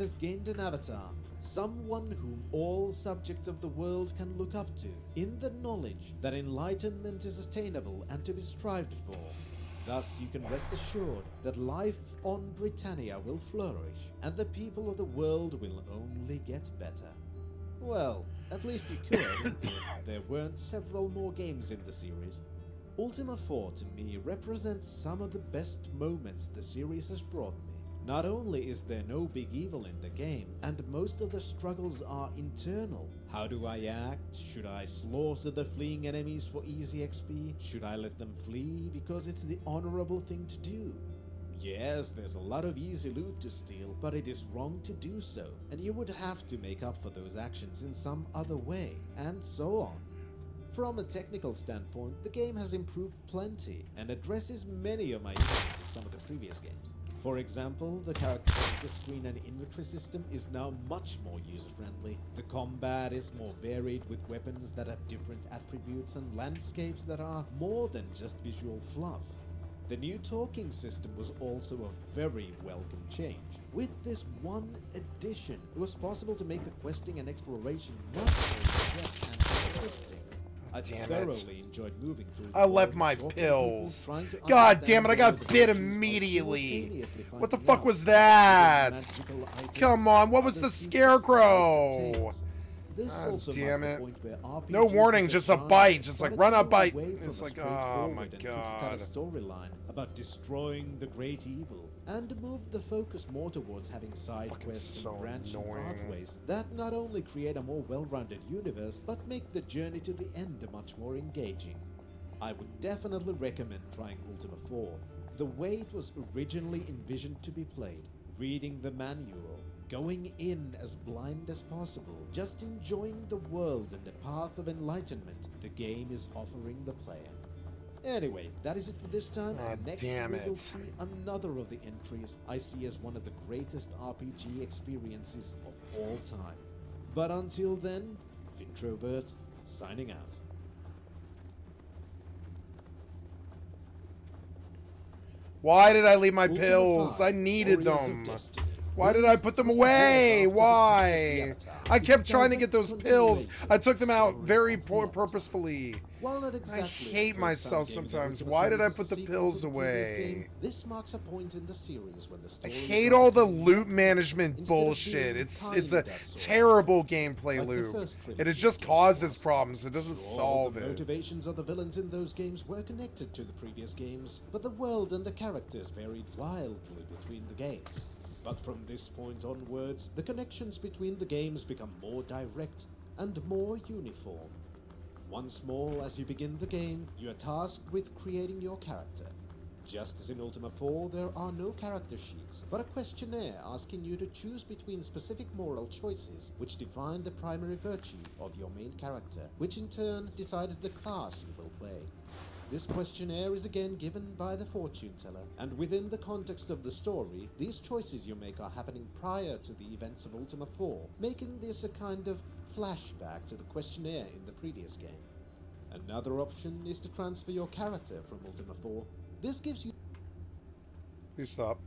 has gained an avatar, someone whom all subjects of the world can look up to, in the knowledge that enlightenment is attainable and to be strived for. Thus you can rest assured that life on Britannia will flourish, and the people of the world will only get better. Well, at least you could if there weren't several more games in the series. Ultima 4 to me represents some of the best moments the series has brought me. Not only is there no big evil in the game, and most of the struggles are internal. How do I act? Should I slaughter the fleeing enemies for easy XP? Should I let them flee because it's the honorable thing to do? Yes, there's a lot of easy loot to steal, but it is wrong to do so, and you would have to make up for those actions in some other way, and so on. From a technical standpoint, the game has improved plenty, and addresses many of my issues with some of the previous games. For example, the character screen and inventory system is now much more user-friendly. The combat is more varied with weapons that have different attributes and landscapes that are more than just visual fluff. The new talking system was also a very welcome change. With this one addition, it was possible to make the questing and exploration much more in-depth and interesting. I thoroughly enjoyed moving through. I left my pills. God damn it, I got bit immediately. What the fuck was that? Come on, what was the scarecrow? God damn it. No warning, just a bite. Just like, run a bite. It's like, oh my god. Storyline about destroying the great evil, and moved the focus more towards having side quests and branching pathways that not only create a more well-rounded universe, but make the journey to the end much more engaging. I would definitely recommend trying Ultima 4. The way it was originally envisioned to be played, reading the manual, going in as blind as possible, just enjoying the world and the path of enlightenment the game is offering the player. Anyway, that is it for this time, and next we will see another of the entries I see as one of the greatest RPG experiences of all time. But until then, Vintrovert, signing out. Why did I leave my pills? I needed them. Why did I put them away? Why? I kept trying to get those pills. I took them out very purposefully. I hate myself sometimes. Why did I put the pills away? This marks a point in the series when the story I hate all the loot management bullshit. It's a terrible gameplay loop. It just causes problems. It doesn't solve it. The motivations of the villains in those games were connected to the previous games, but the world and the characters varied wildly between the games. But from this point onwards, the connections between the games become more direct and more uniform. Once more, as you begin the game, you are tasked with creating your character. Just as in Ultima 4, there are no character sheets, but a questionnaire asking you to choose between specific moral choices which define the primary virtue of your main character, which in turn decides the class you will play. This questionnaire is again given by the fortune teller, and within the context of the story, these choices you make are happening prior to the events of Ultima 4, making this a kind of flashback to the questionnaire in the previous game. Another option is to transfer your character from Ultima 4. This gives you... Please stop.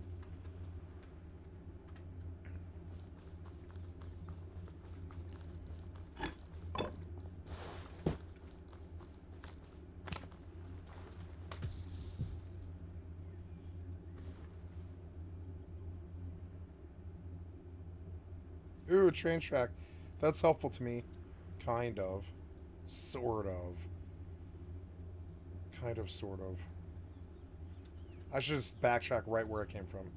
Ooh, a train track. That's helpful to me. Kind of. Sort of. Kind of, sort of. I should just backtrack right where I came from.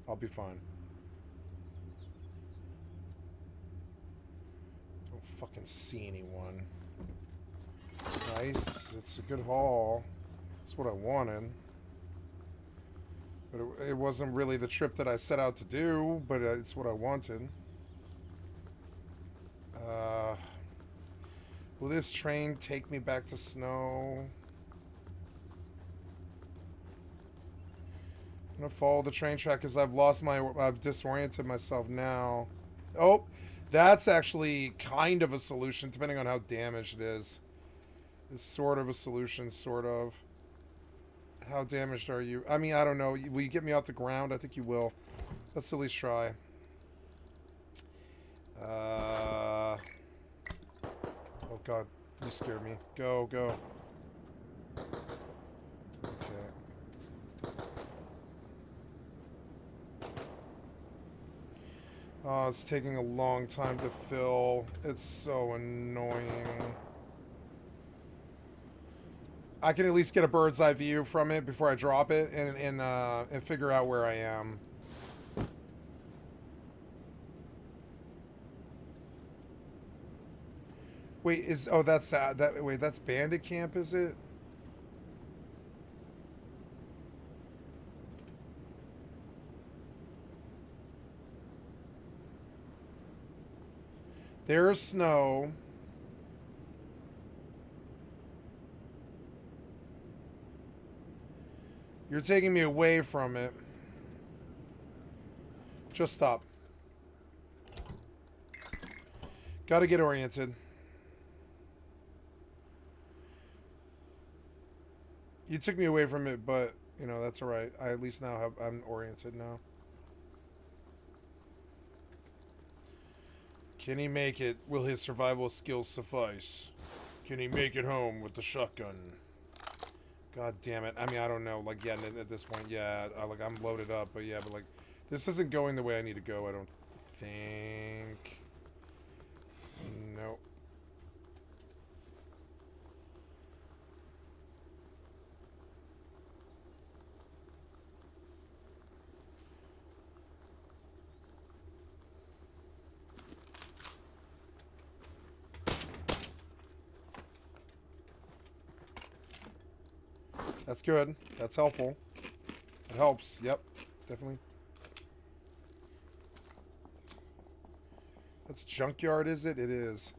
I'll be fine. Don't fucking see anyone. Nice. It's a good haul. That's what I wanted. But it wasn't really the trip that I set out to do, but it's what I wanted. Will this train take me back to snow? I'm gonna follow the train track because I've disoriented myself now. Oh, that's actually kind of a solution, depending on how damaged it is. It's sort of a solution, sort of. How damaged are you? I mean, I don't know. Will you get me off the ground? I think you will. Let's at least try. God. You scared me. Go, go. Okay. Oh, it's taking a long time to fill. It's so annoying. I can at least get a bird's eye view from it before I drop it and figure out where I am. Wait, that's that's Bandit Camp, is it? There's snow. You're taking me away from it. Just stop. Gotta get oriented. You took me away from it, but, you know, that's alright. I at least now I'm oriented now. Can he make it? Will his survival skills suffice? Can he make it home with the shotgun? God damn it. I mean, I don't know. Like, yeah, at this point, yeah, like, I'm loaded up, but yeah, but, like, this isn't going the way I need to go, I don't think. Nope. That's good. That's helpful. It helps. Yep. Definitely. That's junkyard, is it? It is.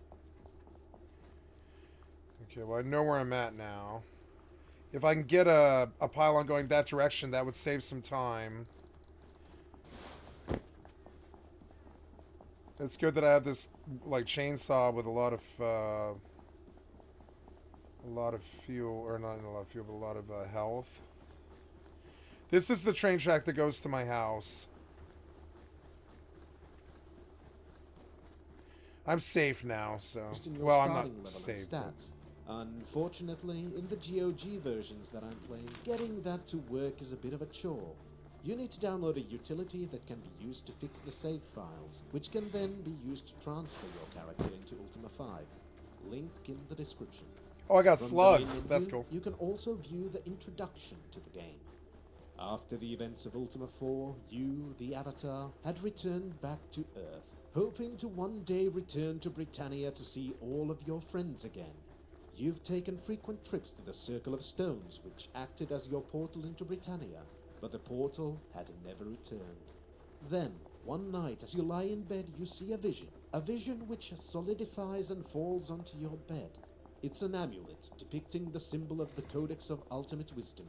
Okay, well, I know where I'm at now. If I can get a pylon going that direction, that would save some time. It's good that I have this, like, chainsaw with a lot of fuel, or not a lot of fuel, but a lot of health. This is the train track that goes to my house. I'm safe now, so... Well, I'm not safe. Stats. Unfortunately, in the GOG versions that I'm playing, getting that to work is a bit of a chore. You need to download a utility that can be used to fix the save files, which can then be used to transfer your character into Ultima 5. Link in the description. Oh, I got From slugs. That's cool. You can also view the introduction to the game. After the events of Ultima 4, you, the Avatar, had returned back to Earth, hoping to one day return to Britannia to see all of your friends again. You've taken frequent trips to the Circle of Stones, which acted as your portal into Britannia, but the portal had never returned. Then, one night, as you lie in bed, you see a vision which solidifies and falls onto your bed. It's an amulet depicting the symbol of the Codex of Ultimate Wisdom.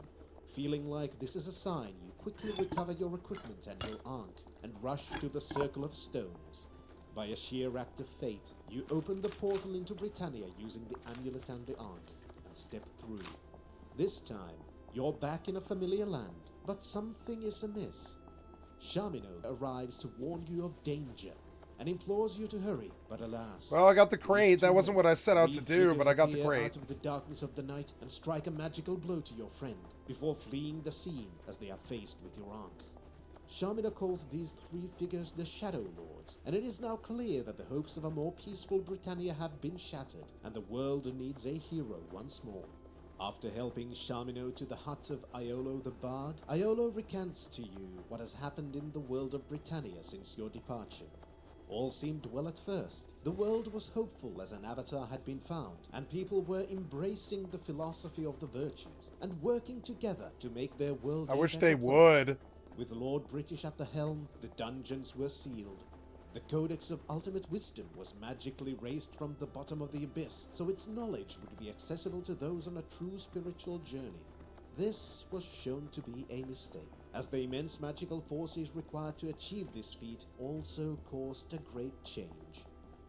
Feeling like this is a sign, you quickly recover your equipment and your Ankh, and rush to the Circle of Stones. By a sheer act of fate, you open the portal into Britannia using the amulet and the Ankh, and step through. This time, you're back in a familiar land, but something is amiss. Shamino arrives to warn you of danger, and implores you to hurry, but alas... Well, I got the crate. That wasn't what I set out to do, but I got the crate. Out of the darkness of the night and strike a magical blow to your friend, before fleeing the scene as they are faced with your Ankh. Shamina calls these three figures the Shadow Lords, and it is now clear that the hopes of a more peaceful Britannia have been shattered, and the world needs a hero once more. After helping Shamino to the hut of Iolo the Bard, Iolo recants to you what has happened in the world of Britannia since your departure. All seemed well at first. The world was hopeful as an avatar had been found, and people were embracing the philosophy of the virtues, and working together to make their world I a wish better they place. would. With Lord British at the helm, the dungeons were sealed. The Codex of Ultimate Wisdom was magically raised from the bottom of the abyss, so its knowledge would be accessible to those on a true spiritual journey. This was shown to be a mistake, as the immense magical forces required to achieve this feat also caused a great change.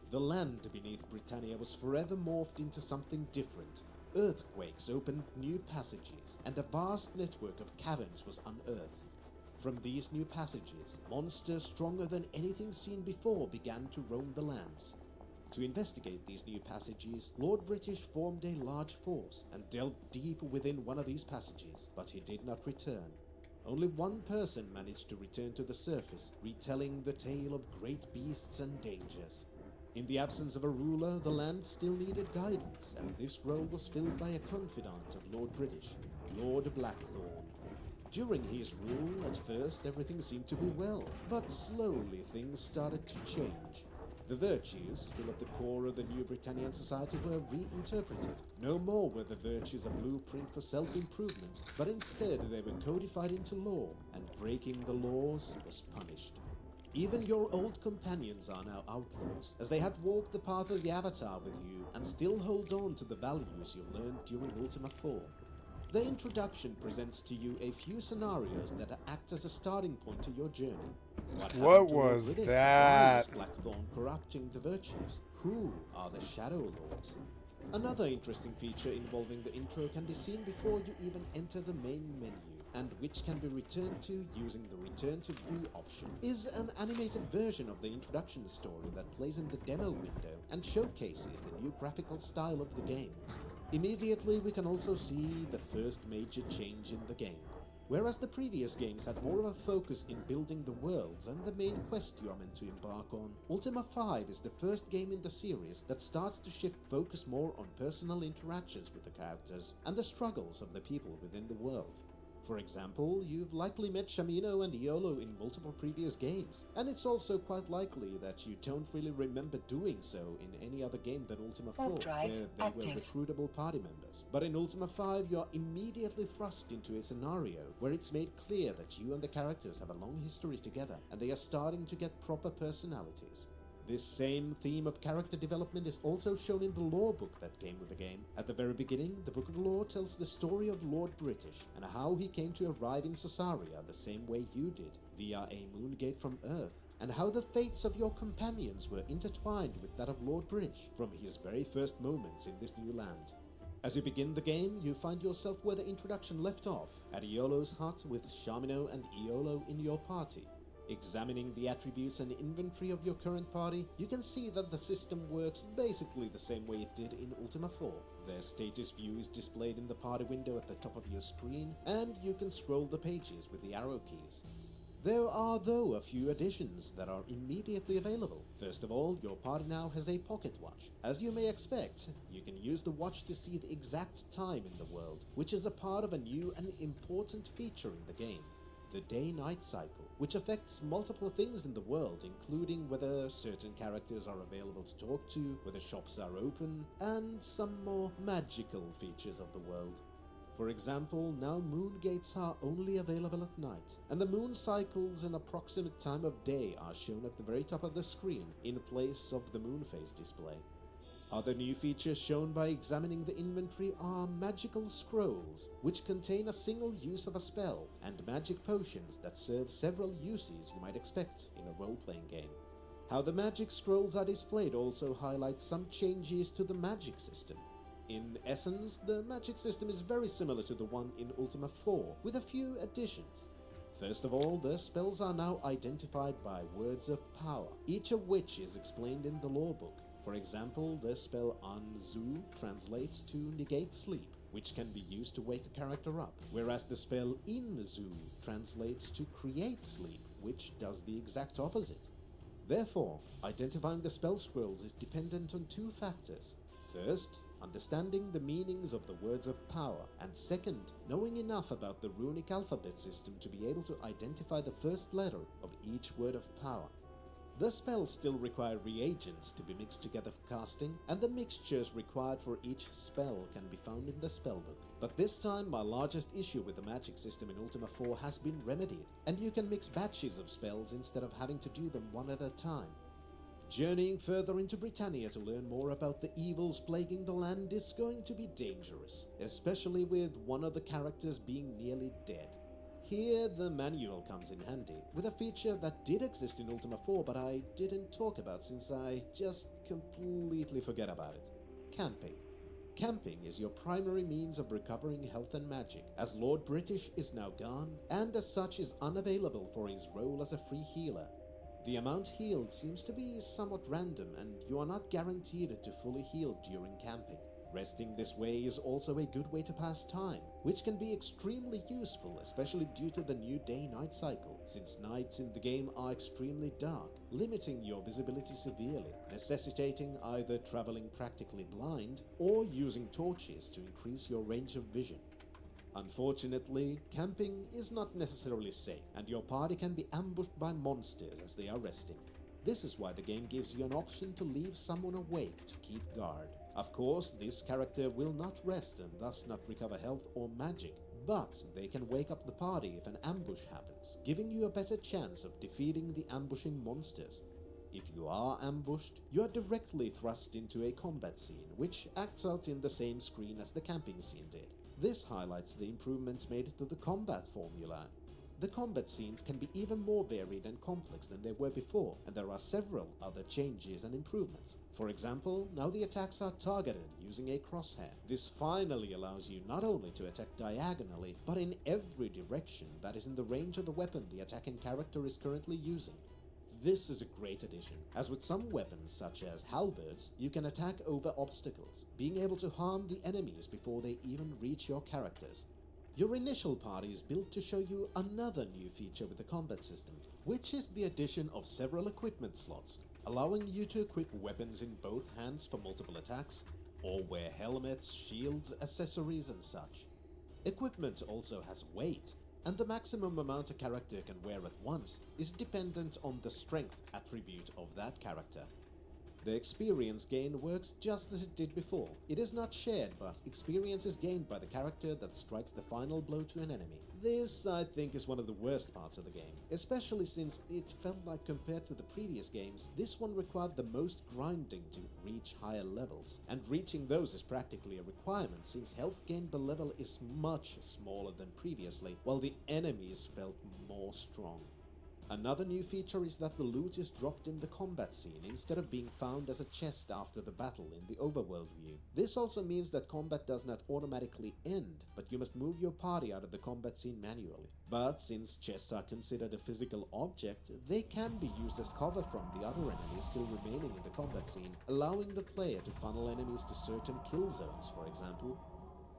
The land beneath Britannia was forever morphed into something different. Earthquakes opened new passages, and a vast network of caverns was unearthed. From these new passages, monsters stronger than anything seen before began to roam the lands. To investigate these new passages, Lord British formed a large force and delved deep within one of these passages, but he did not return. Only one person managed to return to the surface, retelling the tale of great beasts and dangers. In the absence of a ruler, the land still needed guidance, and this role was filled by a confidant of Lord British, Lord Blackthorn. During his rule, at first everything seemed to be well, but slowly things started to change. The virtues, still at the core of the New Britannian society, were reinterpreted. No more were the virtues a blueprint for self-improvement, but instead they were codified into law, and breaking the laws was punished. Even your old companions are now outlaws, as they had walked the path of the Avatar with you and still hold on to the values you learned during Ultima 4. The introduction presents to you a few scenarios that act as a starting point to your journey. What was that? Why is Blackthorn corrupting the virtues? Who are the Shadow Lords? Another interesting feature involving the intro can be seen before you even enter the main menu, and which can be returned to using the Return to View option, is an animated version of the introduction story that plays in the demo window and showcases the new graphical style of the game. Immediately we can also see the first major change in the game. Whereas the previous games had more of a focus in building the worlds and the main quest you are meant to embark on, Ultima 5 is the first game in the series that starts to shift focus more on personal interactions with the characters and the struggles of the people within the world. For example, you've likely met Shamino and Iolo in multiple previous games, and it's also quite likely that you don't really remember doing so in any other game than Ultima 4, where they were recruitable party members. But in Ultima 5, you are immediately thrust into a scenario where it's made clear that you and the characters have a long history together, and they are starting to get proper personalities. This same theme of character development is also shown in the lore book that came with the game. At the very beginning, the Book of Lore tells the story of Lord British and how he came to arrive in Sosaria the same way you did, via a moon gate from Earth, and how the fates of your companions were intertwined with that of Lord British from his very first moments in this new land. As you begin the game, you find yourself where the introduction left off, at Iolo's hut with Shamino and Iolo in your party. Examining the attributes and inventory of your current party, you can see that the system works basically the same way it did in Ultima 4. Their status view is displayed in the party window at the top of your screen, and you can scroll the pages with the arrow keys. There are, though, a few additions that are immediately available. First of all, your party now has a pocket watch. As you may expect, you can use the watch to see the exact time in the world, which is a part of a new and important feature in the game. The day-night cycle, which affects multiple things in the world, including whether certain characters are available to talk to, whether shops are open, and some more magical features of the world. For example, now moon gates are only available at night, and the moon cycles and approximate time of day are shown at the very top of the screen in place of the moon phase display. Other new features shown by examining the inventory are magical scrolls, which contain a single use of a spell, and magic potions that serve several uses you might expect in a role-playing game. How the magic scrolls are displayed also highlights some changes to the magic system. In essence, the magic system is very similar to the one in Ultima 4, with a few additions. First of all, the spells are now identified by words of power, each of which is explained in the lore book. For example, the spell Anzu translates to negate sleep, which can be used to wake a character up, whereas the spell Inzu translates to create sleep, which does the exact opposite. Therefore, identifying the spell scrolls is dependent on two factors. First, understanding the meanings of the words of power, and second, knowing enough about the runic alphabet system to be able to identify the first letter of each word of power. The spells still require reagents to be mixed together for casting, and the mixtures required for each spell can be found in the spellbook. But this time, my largest issue with the magic system in Ultima 4 has been remedied, and you can mix batches of spells instead of having to do them one at a time. Journeying further into Britannia to learn more about the evils plaguing the land is going to be dangerous, especially with one of the characters being nearly dead. Here, the manual comes in handy, with a feature that did exist in Ultima 4 but I didn't talk about since I just completely forget about it. Camping. Camping is your primary means of recovering health and magic, as Lord British is now gone, and as such is unavailable for his role as a free healer. The amount healed seems to be somewhat random, and you are not guaranteed to fully heal during camping. Resting this way is also a good way to pass time, which can be extremely useful, especially due to the new day-night cycle, since nights in the game are extremely dark, limiting your visibility severely, necessitating either traveling practically blind or using torches to increase your range of vision. Unfortunately, camping is not necessarily safe, and your party can be ambushed by monsters as they are resting. This is why the game gives you an option to leave someone awake to keep guard. Of course, this character will not rest and thus not recover health or magic, but they can wake up the party if an ambush happens, giving you a better chance of defeating the ambushing monsters. If you are ambushed, you are directly thrust into a combat scene, which acts out in the same screen as the camping scene did. This highlights the improvements made to the combat formula. The combat scenes can be even more varied and complex than they were before, and there are several other changes and improvements. For example, now the attacks are targeted using a crosshair. This finally allows you not only to attack diagonally, but in every direction that is in the range of the weapon the attacking character is currently using. This is a great addition, as with some weapons such as halberds, you can attack over obstacles, being able to harm the enemies before they even reach your characters. Your initial party is built to show you another new feature with the combat system, which is the addition of several equipment slots, allowing you to equip weapons in both hands for multiple attacks, or wear helmets, shields, accessories and such. Equipment also has weight, and the maximum amount a character can wear at once is dependent on the strength attribute of that character. The experience gain works just as it did before. It is not shared, but experience is gained by the character that strikes the final blow to an enemy. This, I think, is one of the worst parts of the game, especially since it felt like compared to the previous games, this one required the most grinding to reach higher levels, and reaching those is practically a requirement since health gain per level is much smaller than previously, while the enemies felt more strong. Another new feature is that the loot is dropped in the combat scene instead of being found as a chest after the battle in the overworld view. This also means that combat does not automatically end, but you must move your party out of the combat scene manually. But since chests are considered a physical object, they can be used as cover from the other enemies still remaining in the combat scene, allowing the player to funnel enemies to certain kill zones, for example.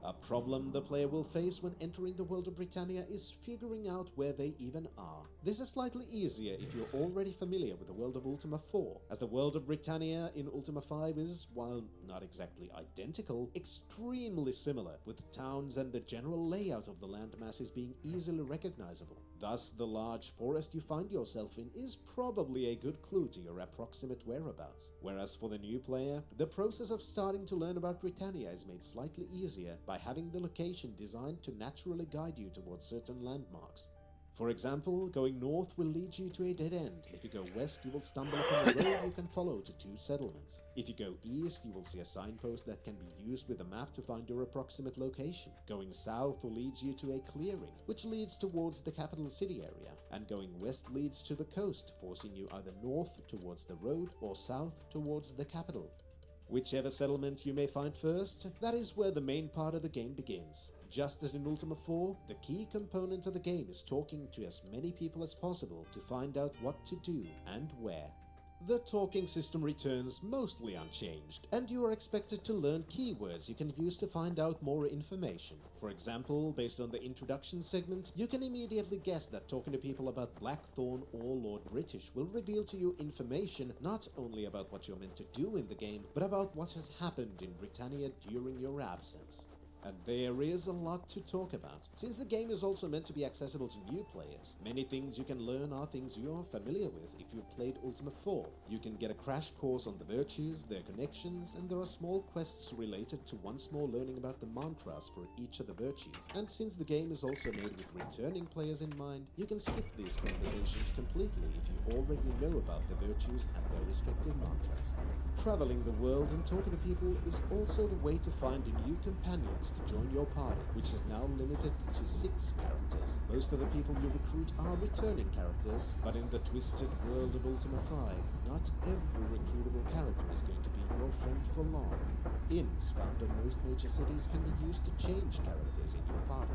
A problem the player will face when entering the world of Britannia is figuring out where they even are. This is slightly easier if you're already familiar with the world of Ultima 4, as the world of Britannia in Ultima 5 is, while not exactly identical, extremely similar, with towns and the general layout of the landmasses being easily recognizable. Thus, the large forest you find yourself in is probably a good clue to your approximate whereabouts. Whereas for the new player, the process of starting to learn about Britannia is made slightly easier by having the location designed to naturally guide you towards certain landmarks. For example, going north will lead you to a dead end. If you go west, you will stumble upon a road you can follow to 2 settlements. If you go east, you will see a signpost that can be used with a map to find your approximate location. Going south leads you to a clearing, which leads towards the capital city area. And going west leads to the coast, forcing you either north towards the road or south towards the capital. Whichever settlement you may find first, that is where the main part of the game begins. Just as in Ultima 4, the key component of the game is talking to as many people as possible to find out what to do and where. The talking system returns mostly unchanged, and you are expected to learn keywords you can use to find out more information. For example, based on the introduction segment, you can immediately guess that talking to people about Blackthorn or Lord British will reveal to you information not only about what you're meant to do in the game, but about what has happened in Britannia during your absence. And there is a lot to talk about, since the game is also meant to be accessible to new players. Many things you can learn are things you are familiar with if you've played Ultima 4. You can get a crash course on the virtues, their connections, and there are small quests related to once more learning about the mantras for each of the virtues. And since the game is also made with returning players in mind, you can skip these conversations completely if you already know about the virtues and their respective mantras. Traveling the world and talking to people is also the way to find new companions to join your party, which is now limited to 6 characters. Most of the people you recruit are returning characters, but in the twisted world of Ultima 5, not every recruitable character is going to be your friend for long. Inns found in most major cities can be used to change characters in your party.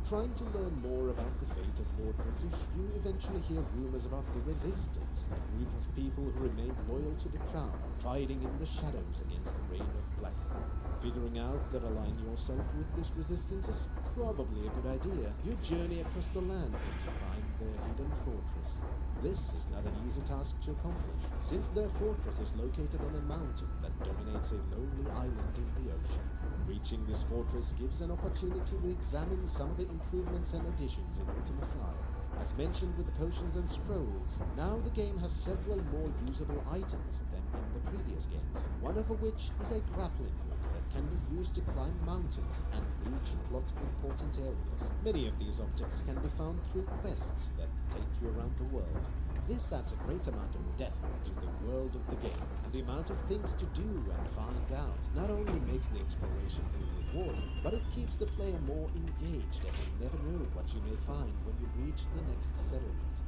Trying to learn more about the fate of Lord British, you eventually hear rumors about the Resistance, a group of people who remained loyal to the crown, fighting in the shadows against the reign of Blackthorn. Figuring out that align yourself with this resistance is probably a good idea. You journey across the land to find their hidden fortress. This is not an easy task to accomplish, since their fortress is located on a mountain that dominates a lonely island in the ocean. Reaching this fortress gives an opportunity to examine some of the improvements and additions in Ultima 5. As mentioned with the potions and scrolls, now the game has several more usable items than in the previous games, one of which is a grappling hook that can be used to climb mountains and reach plot important areas. Many of these objects can be found through quests that take you around the world. This adds a great amount of depth to the world of the game, and the amount of things to do and find out not only makes the exploration feel rewarding, but it keeps the player more engaged, as you never know what you may find when you reach the next settlement.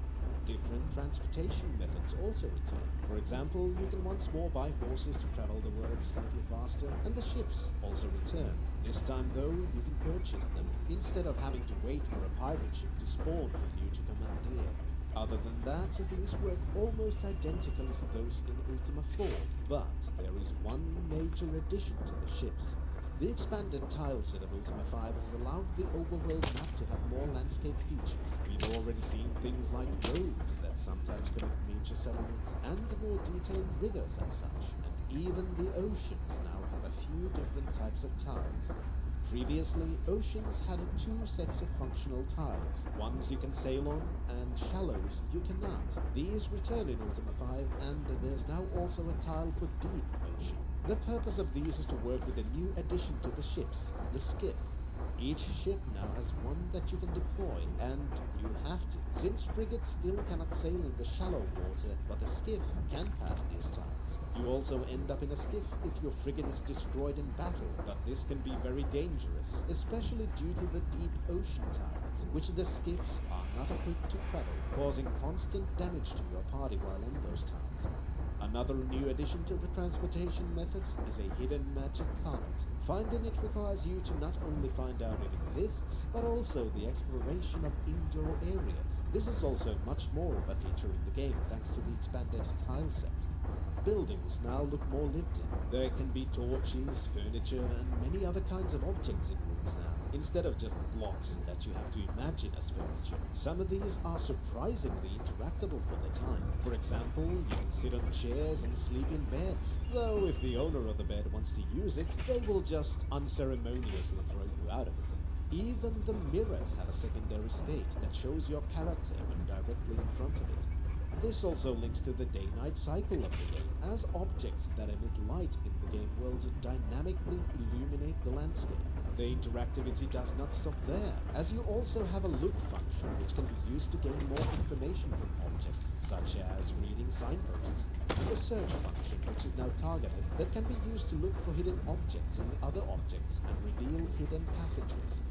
Different transportation methods also return. For example, you can once more buy horses to travel the world slightly faster, and the ships also return. This time though, you can purchase them, instead of having to wait for a pirate ship to spawn for you to commandeer. Other than that, these work almost identical to those in Ultima 4, but there is one major addition to the ships. The expanded tile set of Ultima 5 has allowed the overworld map to have more landscape features. We've already seen things like roads that sometimes connect major settlements, and more detailed rivers and such, and even the oceans now have a few different types of tiles. Previously, oceans had two sets of functional tiles. Ones you can sail on, and shallows you cannot. These return in Ultima 5, and there's now also a tile for deep ocean. The purpose of these is to work with a new addition to the ships, the skiff. Each ship now has one that you can deploy, and you have to, since frigates still cannot sail in the shallow water, but the skiff can pass these tiles. You also end up in a skiff if your frigate is destroyed in battle, but this can be very dangerous, especially due to the deep ocean tiles, which the skiffs are not equipped to travel, causing constant damage to your party while on those tiles. Another new addition to the transportation methods is a hidden magic carpet. Finding it requires you to not only find out it exists, but also the exploration of indoor areas. This is also much more of a feature in the game thanks to the expanded tile set. Buildings now look more lived in. There can be torches, furniture, and many other kinds of objects in rooms now, instead of just blocks that you have to imagine as furniture. Some of these are surprisingly interactable for the time. For example, you can sit on chairs and sleep in beds, though if the owner of the bed wants to use it, they will just unceremoniously throw you out of it. Even the mirrors have a secondary state that shows your character when directly in front of it. This also links to the day-night cycle of the game, as objects that emit light in the game world dynamically illuminate the landscape. The interactivity does not stop there, as you also have a look function which can be used to gain more information from objects, such as reading signposts, and a search function which is now targeted that can be used to look for hidden objects in other objects and reveal hidden passages.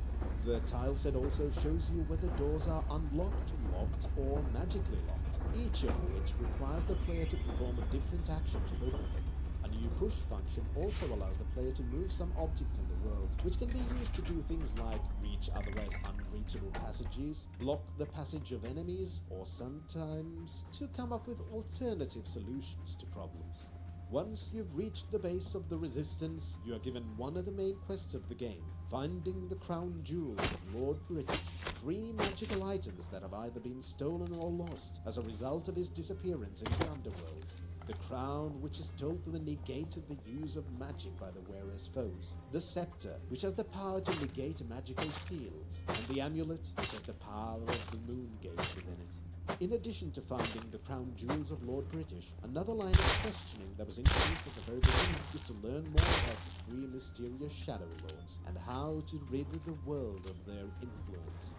The tile set also shows you whether doors are unlocked, locked, or magically locked, each of which requires the player to perform a different action to open them. A new push function also allows the player to move some objects in the world, which can be used to do things like reach otherwise unreachable passages, block the passage of enemies, or sometimes to come up with alternative solutions to problems. Once you've reached the base of the Resistance, you are given one of the main quests of the game, finding the crown jewels of Lord British, 3 magical items that have either been stolen or lost as a result of his disappearance in the underworld. The crown, which is told to negate the use of magic by the wearer's foes. The scepter, which has the power to negate magical fields. And the amulet, which has the power of the moon gate within it. In addition to finding the crown jewels of Lord British, another line of questioning that was introduced at the very beginning is to learn more about the 3 mysterious Shadow Lords, and how to rid the world of their influence.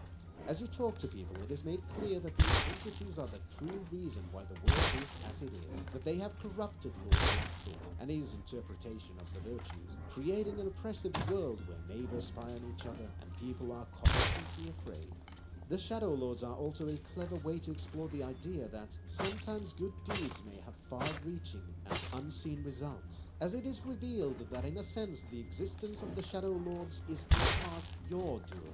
As you talk to people, it is made clear that these entities are the true reason why the world is as it is, that they have corrupted Lord Blackthorn and his interpretation of the virtues, creating an oppressive world where neighbors spy on each other and people are constantly afraid. The Shadow Lords are also a clever way to explore the idea that sometimes good deeds may have far-reaching and unseen results, as it is revealed that in a sense the existence of the Shadow Lords is in part your doing.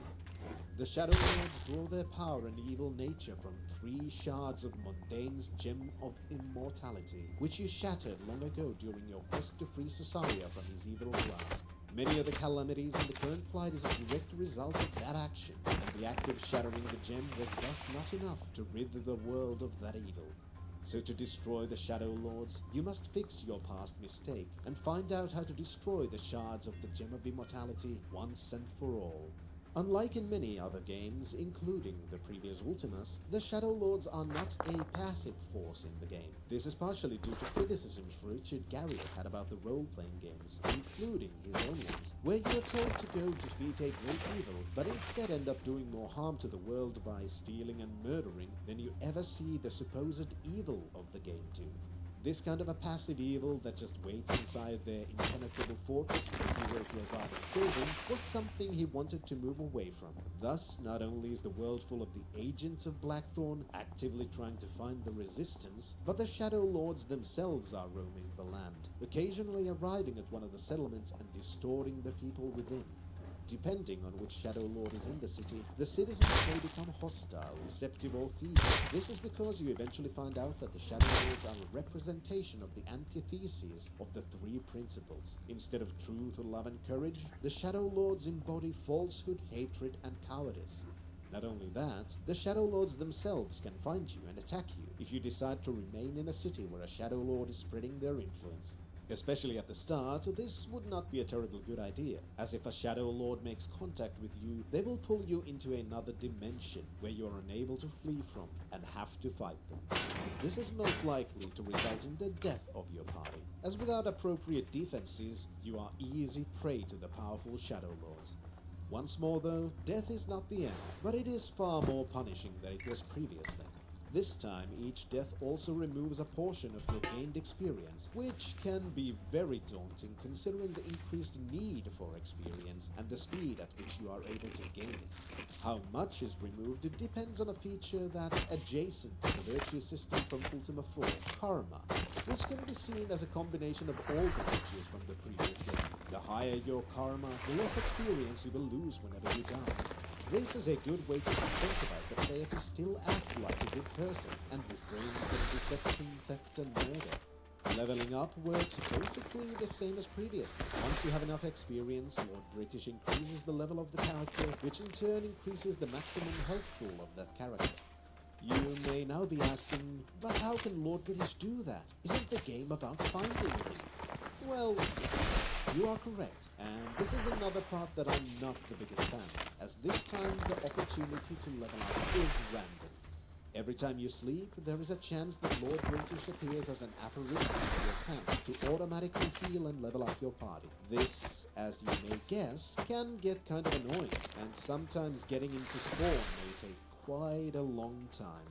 The Shadow Lords draw their power and evil nature from 3 shards of Mundane's Gem of Immortality, which you shattered long ago during your quest to free Cesaria from his evil grasp. Many of the calamities in the current plight is a direct result of that action, and the act of shattering the gem was thus not enough to rid the world of that evil. So to destroy the Shadow Lords, you must fix your past mistake and find out how to destroy the shards of the Gem of Immortality once and for all. Unlike in many other games, including the previous Ultimas, the Shadow Lords are not a passive force in the game. This is partially due to criticisms Richard Garriott had about the role-playing games, including his own ones, where you are told to go defeat a great evil, but instead end up doing more harm to the world by stealing and murdering than you ever see the supposed evil of the game do. This kind of a passive evil that just waits inside their impenetrable fortress for the hero to arrive and kill them was something he wanted to move away from. Thus, not only is the world full of the agents of Blackthorn actively trying to find the resistance, but the Shadow Lords themselves are roaming the land, occasionally arriving at one of the settlements and distorting the people within. Depending on which Shadow Lord is in the city, the citizens may become hostile, deceptive, or thieves. This is because you eventually find out that the Shadow Lords are a representation of the antitheses of the 3 principles. Instead of truth, love, and courage, the Shadow Lords embody falsehood, hatred, and cowardice. Not only that, the Shadow Lords themselves can find you and attack you if you decide to remain in a city where a Shadow Lord is spreading their influence. Especially at the start, this would not be a terribly good idea, as if a Shadow Lord makes contact with you, they will pull you into another dimension where you are unable to flee from and have to fight them. This is most likely to result in the death of your party, as without appropriate defenses, you are easy prey to the powerful Shadow Lords. Once more though, death is not the end, but it is far more punishing than it was previously. This time, each death also removes a portion of your gained experience, which can be very daunting considering the increased need for experience and the speed at which you are able to gain it. How much is removed depends on a feature that's adjacent to the virtue system from Ultima 4, Karma, which can be seen as a combination of all the virtues from the previous game. The higher your Karma, the less experience you will lose whenever you die. This is a good way to incentivize the player to still act like a good person and refrain from deception, theft, and murder. Leveling up works basically the same as previously. Once you have enough experience, Lord British increases the level of the character, which in turn increases the maximum health pool of that character. You may now be asking, but how can Lord British do that? Isn't the game about finding him? Well, you are correct, and this is another part that I'm not the biggest fan of, as this time the opportunity to level up is random. Every time you sleep, there is a chance that Lord British appears as an apparition in your camp to automatically heal and level up your party. This, as you may guess, can get kind of annoying, and sometimes getting into spawn may take quite a long time.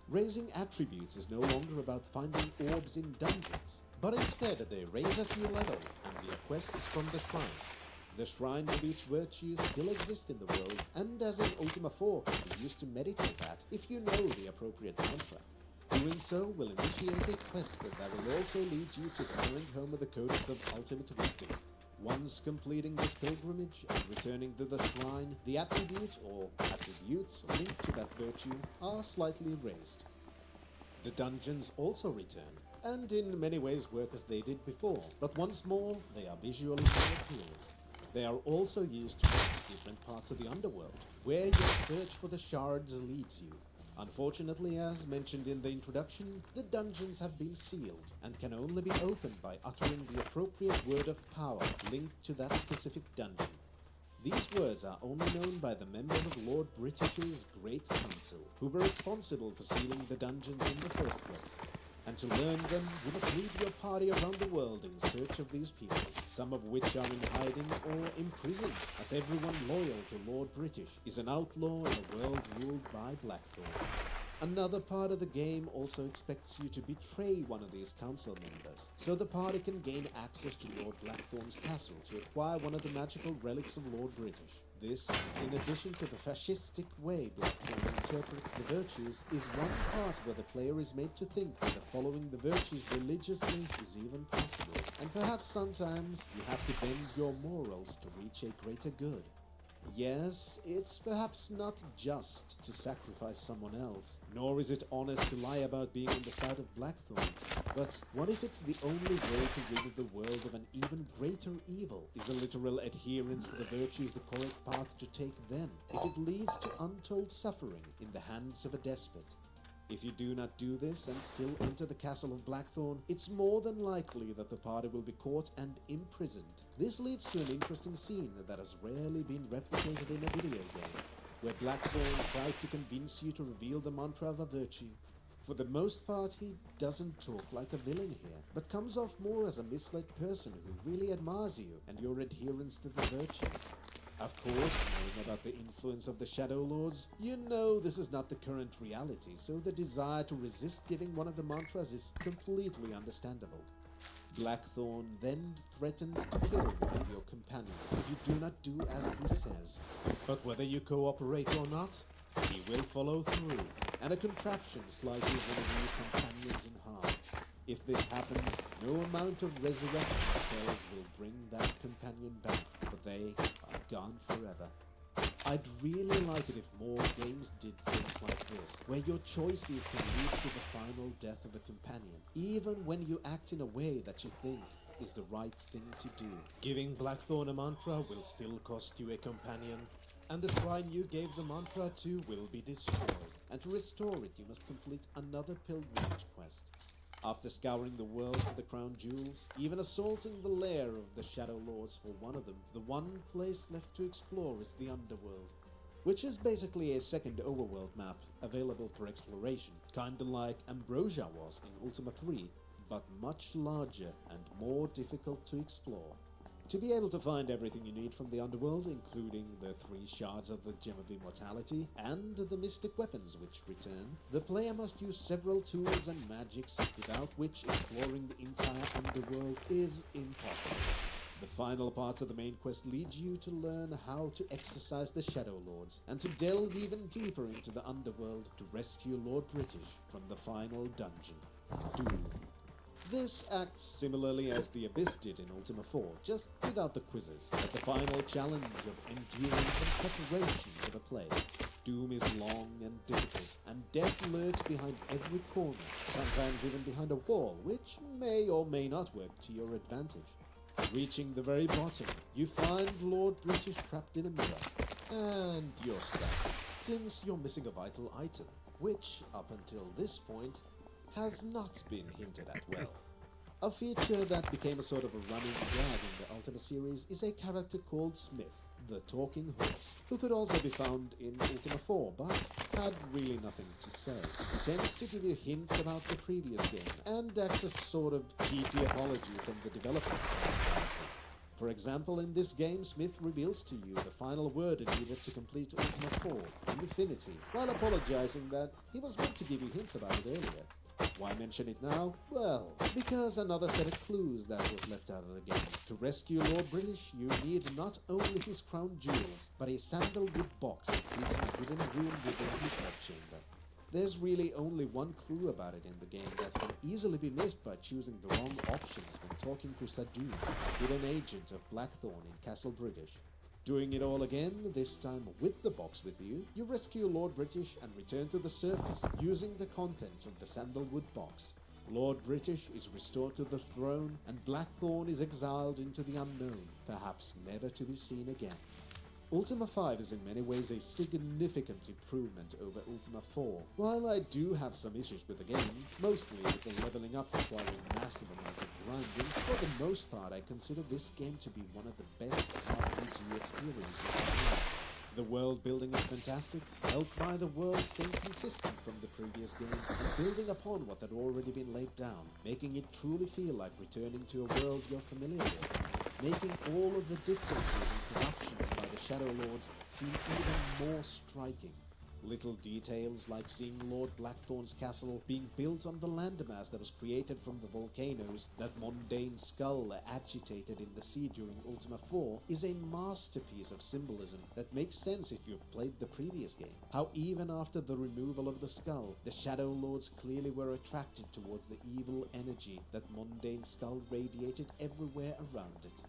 Raising attributes is no longer about finding orbs in dungeons, but instead they raise as you level and via quests from the shrines. The shrines of each virtue still exist in the world, and as in Ultima 4 can be used to meditate at if you know the appropriate mantra. Doing so will initiate a quest that will also lead you to the current home of the Codex of Ultimate Wisdom. Once completing this pilgrimage and returning to the shrine, the attribute or attributes linked to that virtue are slightly raised. The dungeons also return, and in many ways work as they did before, but once more they are visually more appealing. They are also used to reach different parts of the underworld, where your search for the shards leads you. Unfortunately, as mentioned in the introduction, the dungeons have been sealed and can only be opened by uttering the appropriate word of power linked to that specific dungeon. These words are only known by the members of Lord British's Great Council, who were responsible for sealing the dungeons in the first place. And to learn them, you must lead your party around the world in search of these people, some of which are in hiding or imprisoned, as everyone loyal to Lord British is an outlaw in a world ruled by Blackthorn. Another part of the game also expects you to betray one of these council members, so the party can gain access to Lord Blackthorn's castle to acquire one of the magical relics of Lord British. This, in addition to the fascistic way Blackthorn interprets the virtues, is one part where the player is made to think whether following the virtues religiously is even possible. And perhaps sometimes you have to bend your morals to reach a greater good. Yes, it's perhaps not just to sacrifice someone else, nor is it honest to lie about being on the side of Blackthorn. But what if it's the only way to rid the world of an even greater evil? Is a literal adherence to the virtues the correct path to take then, if it leads to untold suffering in the hands of a despot? If you do not do this and still enter the castle of Blackthorn, it's more than likely that the party will be caught and imprisoned. This leads to an interesting scene that has rarely been replicated in a video game, where Blackthorn tries to convince you to reveal the mantra of a virtue. For the most part, he doesn't talk like a villain here, but comes off more as a misled person who really admires you and your adherence to the virtues. Of course, knowing about the influence of the Shadow Lords, you know this is not the current reality, so the desire to resist giving one of the mantras is completely understandable. Blackthorn then threatens to kill one of your companions if you do not do as he says. But whether you cooperate or not, he will follow through, and a contraption slices one of your companions in half. If this happens, no amount of resurrection spells will bring that companion back, but they are gone forever. I'd really like it if more games did things like this, where your choices can lead to the final death of a companion, even when you act in a way that you think is the right thing to do. Giving Blackthorn a mantra will still cost you a companion, and the shrine you gave the mantra to will be destroyed, and to restore it you must complete another pilgrimage quest. After scouring the world for the crown jewels, even assaulting the lair of the Shadow Lords for one of them, the one place left to explore is the Underworld, which is basically a second overworld map available for exploration, kinda like Ambrosia was in Ultima 3, but much larger and more difficult to explore. To be able to find everything you need from the Underworld, including the 3 shards of the Gem of Immortality and the mystic weapons which return, the player must use several tools and magics without which exploring the entire Underworld is impossible. The final parts of the main quest lead you to learn how to exorcise the Shadow Lords and to delve even deeper into the Underworld to rescue Lord British from the final dungeon, Doom. This acts similarly as the Abyss did in Ultima 4, just without the quizzes, as the final challenge of endurance and preparation for the play. Doom is long and difficult, and death lurks behind every corner, sometimes even behind a wall, which may or may not work to your advantage. Reaching the very bottom, you find Lord British trapped in a mirror, and you're stuck, since you're missing a vital item, which, up until this point, has not been hinted at well. A feature that became a sort of a running gag in the Ultima series is a character called Smith, the talking horse, who could also be found in Ultima 4, but had really nothing to say. He tends to give you hints about the previous game, and acts as a sort of cheeky apology from the developers. For example, in this game, Smith reveals to you the final word needed to complete Ultima 4, Infinity, while apologizing that he was meant to give you hints about it earlier. Why mention it now? Well, because another set of clues that was left out of the game. To rescue Lord British, you need not only his crown jewels, but a sandalwood box that keeps a hidden room within his bedchamber. There's really only one clue about it in the game that can easily be missed by choosing the wrong options when talking to Sadhu, hidden agent of Blackthorn in Castle British. Doing it all again, this time with the box with you, you rescue Lord British and return to the surface using the contents of the sandalwood box. Lord British is restored to the throne, and Blackthorn is exiled into the unknown, perhaps never to be seen again. Ultima 5 is in many ways a significant improvement over Ultima 4. While I do have some issues with the game, mostly with the leveling up requiring massive amounts of grinding, for the most part I consider this game to be one of the best RPG experiences I've had. The world building is fantastic, helped by the world staying consistent from the previous game and building upon what had already been laid down, making it truly feel like returning to a world you're familiar with, making all of the differences and interruptions by the Shadow Lords seem even more striking. Little details like seeing Lord Blackthorn's castle being built on the landmass that was created from the volcanoes that Mundane Skull agitated in the sea during Ultima 4 is a masterpiece of symbolism that makes sense if you've played the previous game. How even after the removal of the skull, the Shadow Lords clearly were attracted towards the evil energy that Mundane Skull radiated everywhere around it.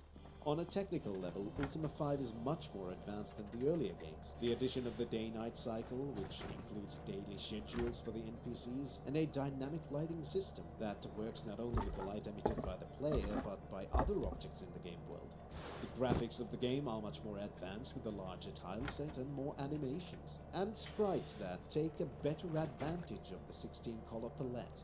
On a technical level, Ultima 5 is much more advanced than the earlier games. The addition of the day-night cycle, which includes daily schedules for the NPCs, and a dynamic lighting system that works not only with the light emitted by the player, but by other objects in the game world. The graphics of the game are much more advanced with a larger tile set and more animations, and sprites that take a better advantage of the 16-color palette.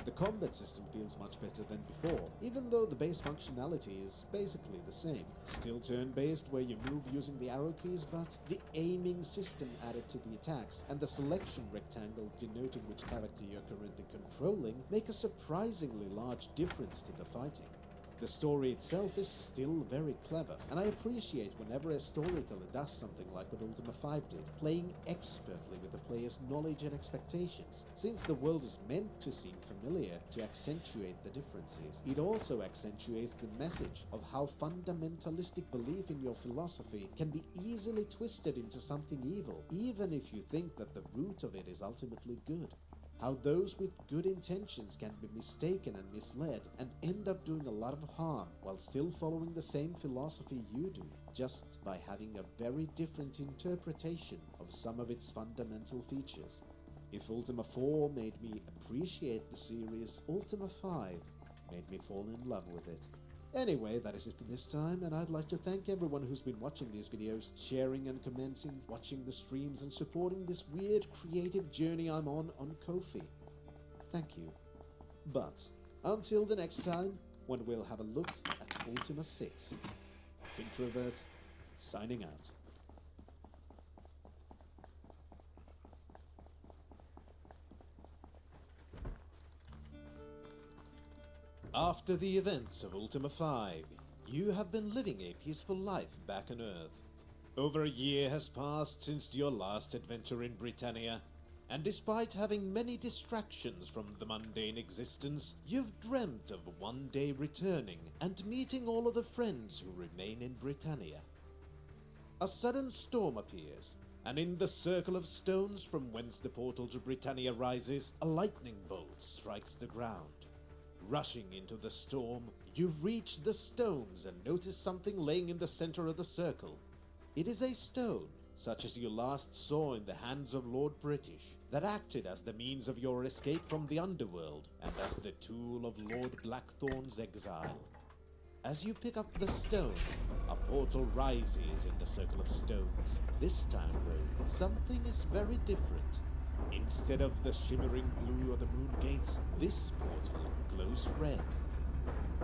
The combat system feels much better than before, even though the base functionality is basically the same. Still turn-based where you move using the arrow keys, but the aiming system added to the attacks and the selection rectangle denoting which character you're currently controlling make a surprisingly large difference to the fighting. The story itself is still very clever, and I appreciate whenever a storyteller does something like what Ultima 5 did, playing expertly with the player's knowledge and expectations. Since the world is meant to seem familiar to accentuate the differences, it also accentuates the message of how fundamentalistic belief in your philosophy can be easily twisted into something evil, even if you think that the root of it is ultimately good. How those with good intentions can be mistaken and misled and end up doing a lot of harm while still following the same philosophy you do, just by having a very different interpretation of some of its fundamental features. If Ultima 4 made me appreciate the series, Ultima 5 made me fall in love with it. Anyway, that is it for this time, and I'd like to thank everyone who's been watching these videos, sharing and commenting, watching the streams, and supporting this weird creative journey I'm on Ko-fi. Thank you. But, until the next time, when we'll have a look at Ultima 6, Introvert, signing out. After the events of Ultima 5, you have been living a peaceful life back on Earth. Over a year has passed since your last adventure in Britannia, and despite having many distractions from the mundane existence, you've dreamt of one day returning and meeting all of the friends who remain in Britannia. A sudden storm appears, and in the circle of stones from whence the portal to Britannia rises, a lightning bolt strikes the ground. Rushing into the storm, you reach the stones and notice something laying in the center of the circle. It is a stone, such as you last saw in the hands of Lord British, that acted as the means of your escape from the underworld and as the tool of Lord Blackthorn's exile. As you pick up the stone, a portal rises in the circle of stones. This time, though, something is very different. Instead of the shimmering blue of the moon gates, this portal glows red.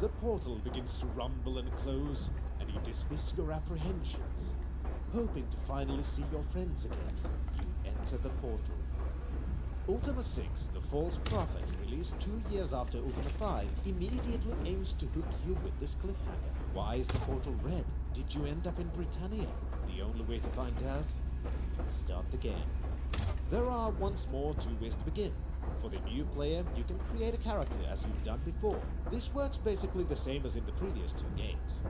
The portal begins to rumble and close, and you dismiss your apprehensions. Hoping to finally see your friends again, you enter the portal. Ultima 6, the False Prophet, released 2 years after Ultima 5, immediately aims to hook you with this cliffhanger. Why is the portal red? Did you end up in Britannia? The only way to find out? Start the game. There are once more 2 ways to begin. For the new player, you can create a character as you've done before. This works basically the same as in the previous 2 games.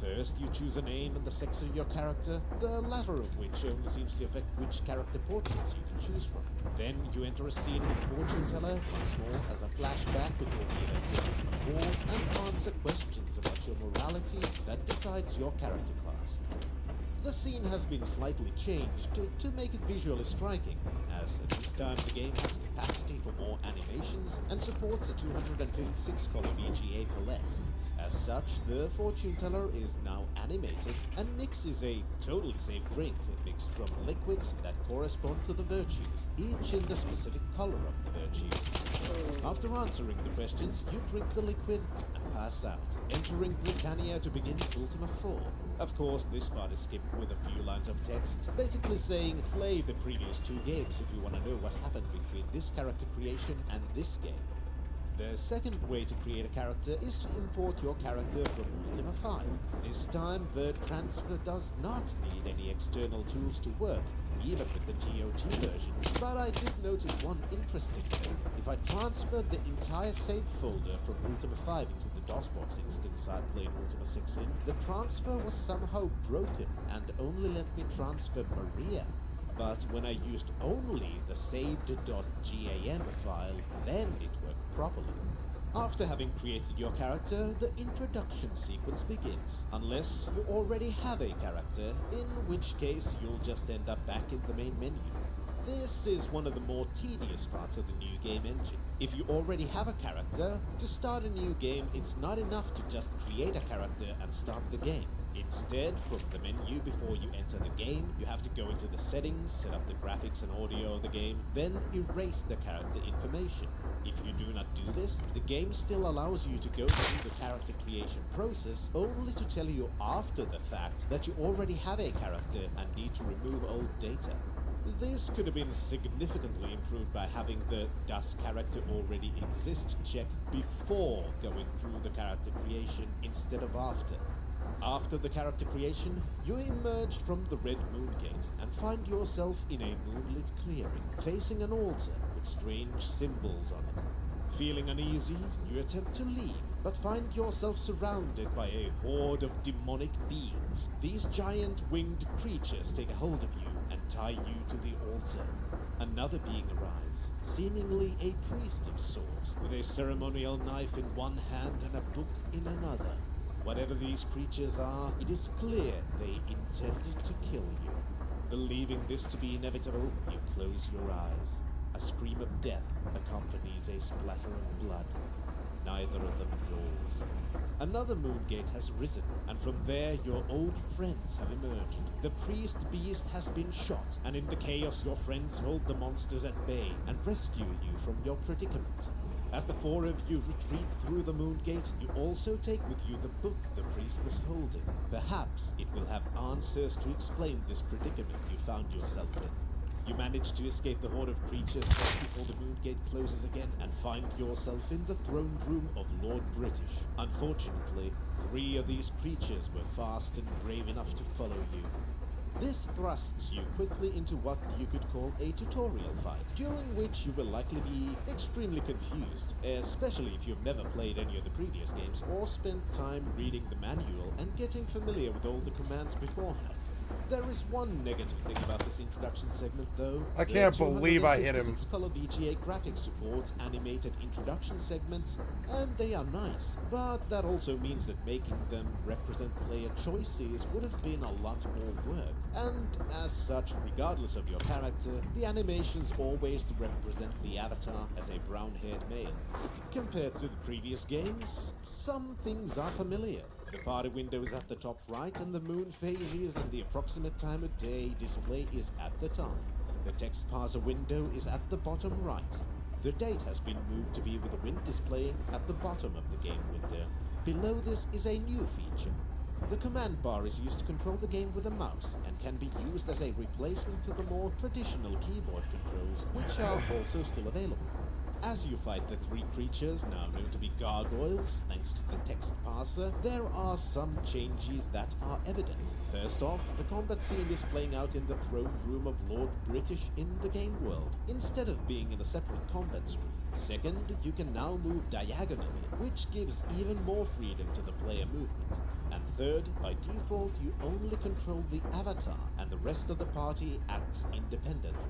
First, you choose a name and the sex of your character, the latter of which only seems to affect which character portraits you can choose from. Then you enter a scene with Fortune Teller, once more as a flashback before the events of Ultima 4, and answer questions about your morality that decides your character class. The scene has been slightly changed to make it visually striking, as this time the game has capacity for more animations and supports a 256-color VGA palette. As such, the Fortune Teller is now animated and mixes a totally safe drink mixed from liquids that correspond to the virtues, each in the specific color of the virtue. After answering the questions, you drink the liquid and pass out, entering Britannia to begin Ultima 4. Of course, this part is skipped with a few lines of text, basically saying play the previous 2 games if you want to know what happened between this character creation and this game. The second way to create a character is to import your character from Ultima 5. This time, the transfer does not need any external tools to work, even with the GOG version. But I did notice one interesting thing. If I transferred the entire save folder from Ultima 5 into the DOSBox instance I played Ultima 6 in, the transfer was somehow broken and only let me transfer Maria. But when I used only the saved.gam file, then it worked properly. After having created your character, the introduction sequence begins, unless you already have a character, in which case you'll just end up back in the main menu. This is one of the more tedious parts of the new game engine. If you already have a character, to start a new game, it's not enough to just create a character and start the game. Instead, from the menu before you enter the game, you have to go into the settings, set up the graphics and audio of the game, then erase the character information. If you do not do this, the game still allows you to go through the character creation process, only to tell you after the fact that you already have a character and need to remove old data. This could have been significantly improved by having the "Does character already exist?" check before going through the character creation instead of after. After the character creation, you emerge from the Red Moon Gate and find yourself in a moonlit clearing, facing an altar with strange symbols on it. Feeling uneasy, you attempt to leave, but find yourself surrounded by a horde of demonic beings. These giant winged creatures take a hold of you and tie you to the altar. Another being arrives, seemingly a priest of sorts, with a ceremonial knife in one hand and a book in another. Whatever these creatures are, it is clear they intended to kill you. Believing this to be inevitable, you close your eyes. A scream of death accompanies a splatter of blood. Neither of them yours. Another moon gate has risen, and from there your old friends have emerged. The priest beast has been shot, and in the chaos your friends hold the monsters at bay and rescue you from your predicament. As the four of you retreat through the moon gate, you also take with you the book the priest was holding. Perhaps it will have answers to explain this predicament you found yourself in. You manage to escape the horde of creatures just before the moon gate closes again and find yourself in the throne room of Lord British. Unfortunately, 3 of these creatures were fast and brave enough to follow you. This thrusts you quickly into what you could call a tutorial fight, during which you will likely be extremely confused, especially if you've never played any of the previous games or spent time reading the manual and getting familiar with all the commands beforehand. There is one negative thing about this introduction segment, though. I can't believe I hit him. 256-color VGA graphics support animated introduction segments, and they are nice, but that also means that making them represent player choices would have been a lot more work. And as such, regardless of your character, the animations always represent the avatar as a brown-haired male. Compared to the previous games, some things are familiar. The party window is at the top right, and the moon phases and the approximate time of day display is at the top. The text parser window is at the bottom right. The date has been moved to be with the wind displaying at the bottom of the game window. Below this is a new feature. The command bar is used to control the game with a mouse, and can be used as a replacement to the more traditional keyboard controls, which are also still available. As you fight the 3 creatures, now known to be gargoyles, thanks to the text parser, there are some changes that are evident. First off, the combat scene is playing out in the throne room of Lord British in the game world, instead of being in a separate combat screen. Second, you can now move diagonally, which gives even more freedom to the player movement. And third, by default, you only control the avatar, and the rest of the party acts independently.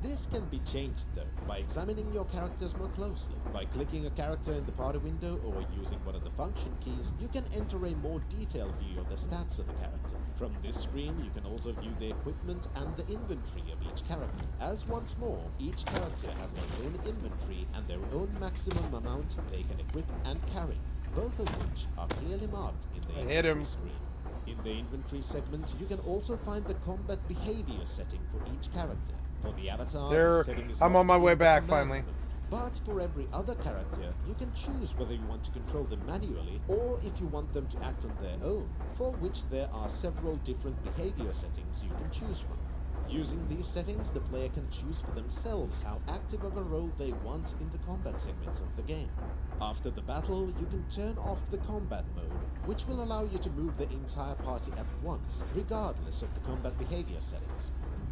This can be changed though, by examining your characters more closely. By clicking a character in the party window or using one of the function keys, you can enter a more detailed view of the stats of the character. From this screen, you can also view the equipment and the inventory of each character. As once more, each character has their own inventory and their own maximum amount they can equip and carry, both of which are clearly marked in the inventory screen. In the inventory segment, you can also find the combat behavior setting for each character. For the avatar, the setting is I'm on my way back, finally. But for every other character, you can choose whether you want to control them manually or if you want them to act on their own, for which there are several different behavior settings you can choose from. Using these settings, the player can choose for themselves how active of a role they want in the combat segments of the game. After the battle, you can turn off the combat mode, which will allow you to move the entire party at once, regardless of the combat behavior settings.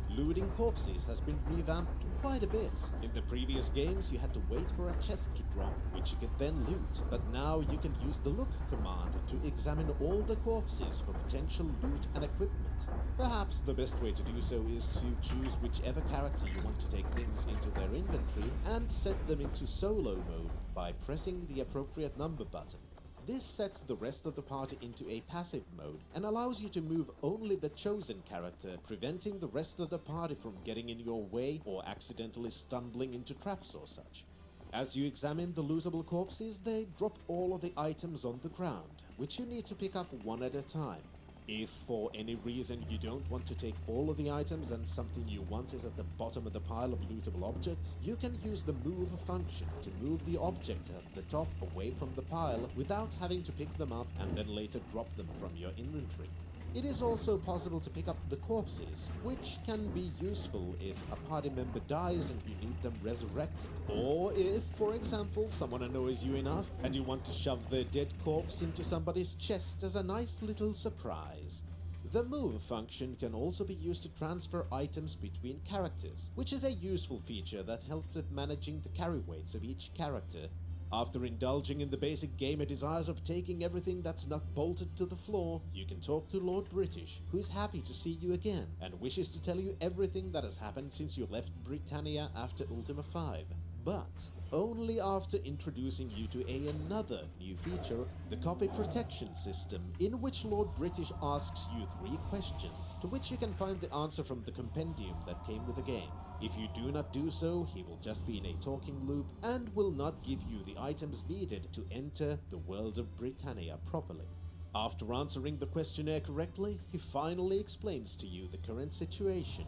Looting corpses has been revamped quite a bit. In the previous games, you had to wait for a chest to drop, which you could then loot, but now you can use the look command to examine all the corpses for potential loot and equipment. Perhaps the best way to do so is to choose whichever character you want to take things into their inventory and set them into solo mode by pressing the appropriate number button. This sets the rest of the party into a passive mode and allows you to move only the chosen character, preventing the rest of the party from getting in your way or accidentally stumbling into traps or such. As you examine the lootable corpses, they drop all of the items on the ground, which you need to pick up one at a time. If for any reason you don't want to take all of the items and something you want is at the bottom of the pile of lootable objects, you can use the move function to move the object at the top away from the pile without having to pick them up and then later drop them from your inventory. It is also possible to pick up the corpses, which can be useful if a party member dies and you need them resurrected. Or if, for example, someone annoys you enough and you want to shove their dead corpse into somebody's chest as a nice little surprise. The move function can also be used to transfer items between characters, which is a useful feature that helps with managing the carry weights of each character. After indulging in the basic gamer desires of taking everything that's not bolted to the floor, you can talk to Lord British, who is happy to see you again and wishes to tell you everything that has happened since you left Britannia after Ultima 5. But only after introducing you to another new feature, the copy protection system, in which Lord British asks you 3 questions, to which you can find the answer from the compendium that came with the game. If you do not do so, he will just be in a talking loop and will not give you the items needed to enter the world of Britannia properly. After answering the questionnaire correctly, he finally explains to you the current situation.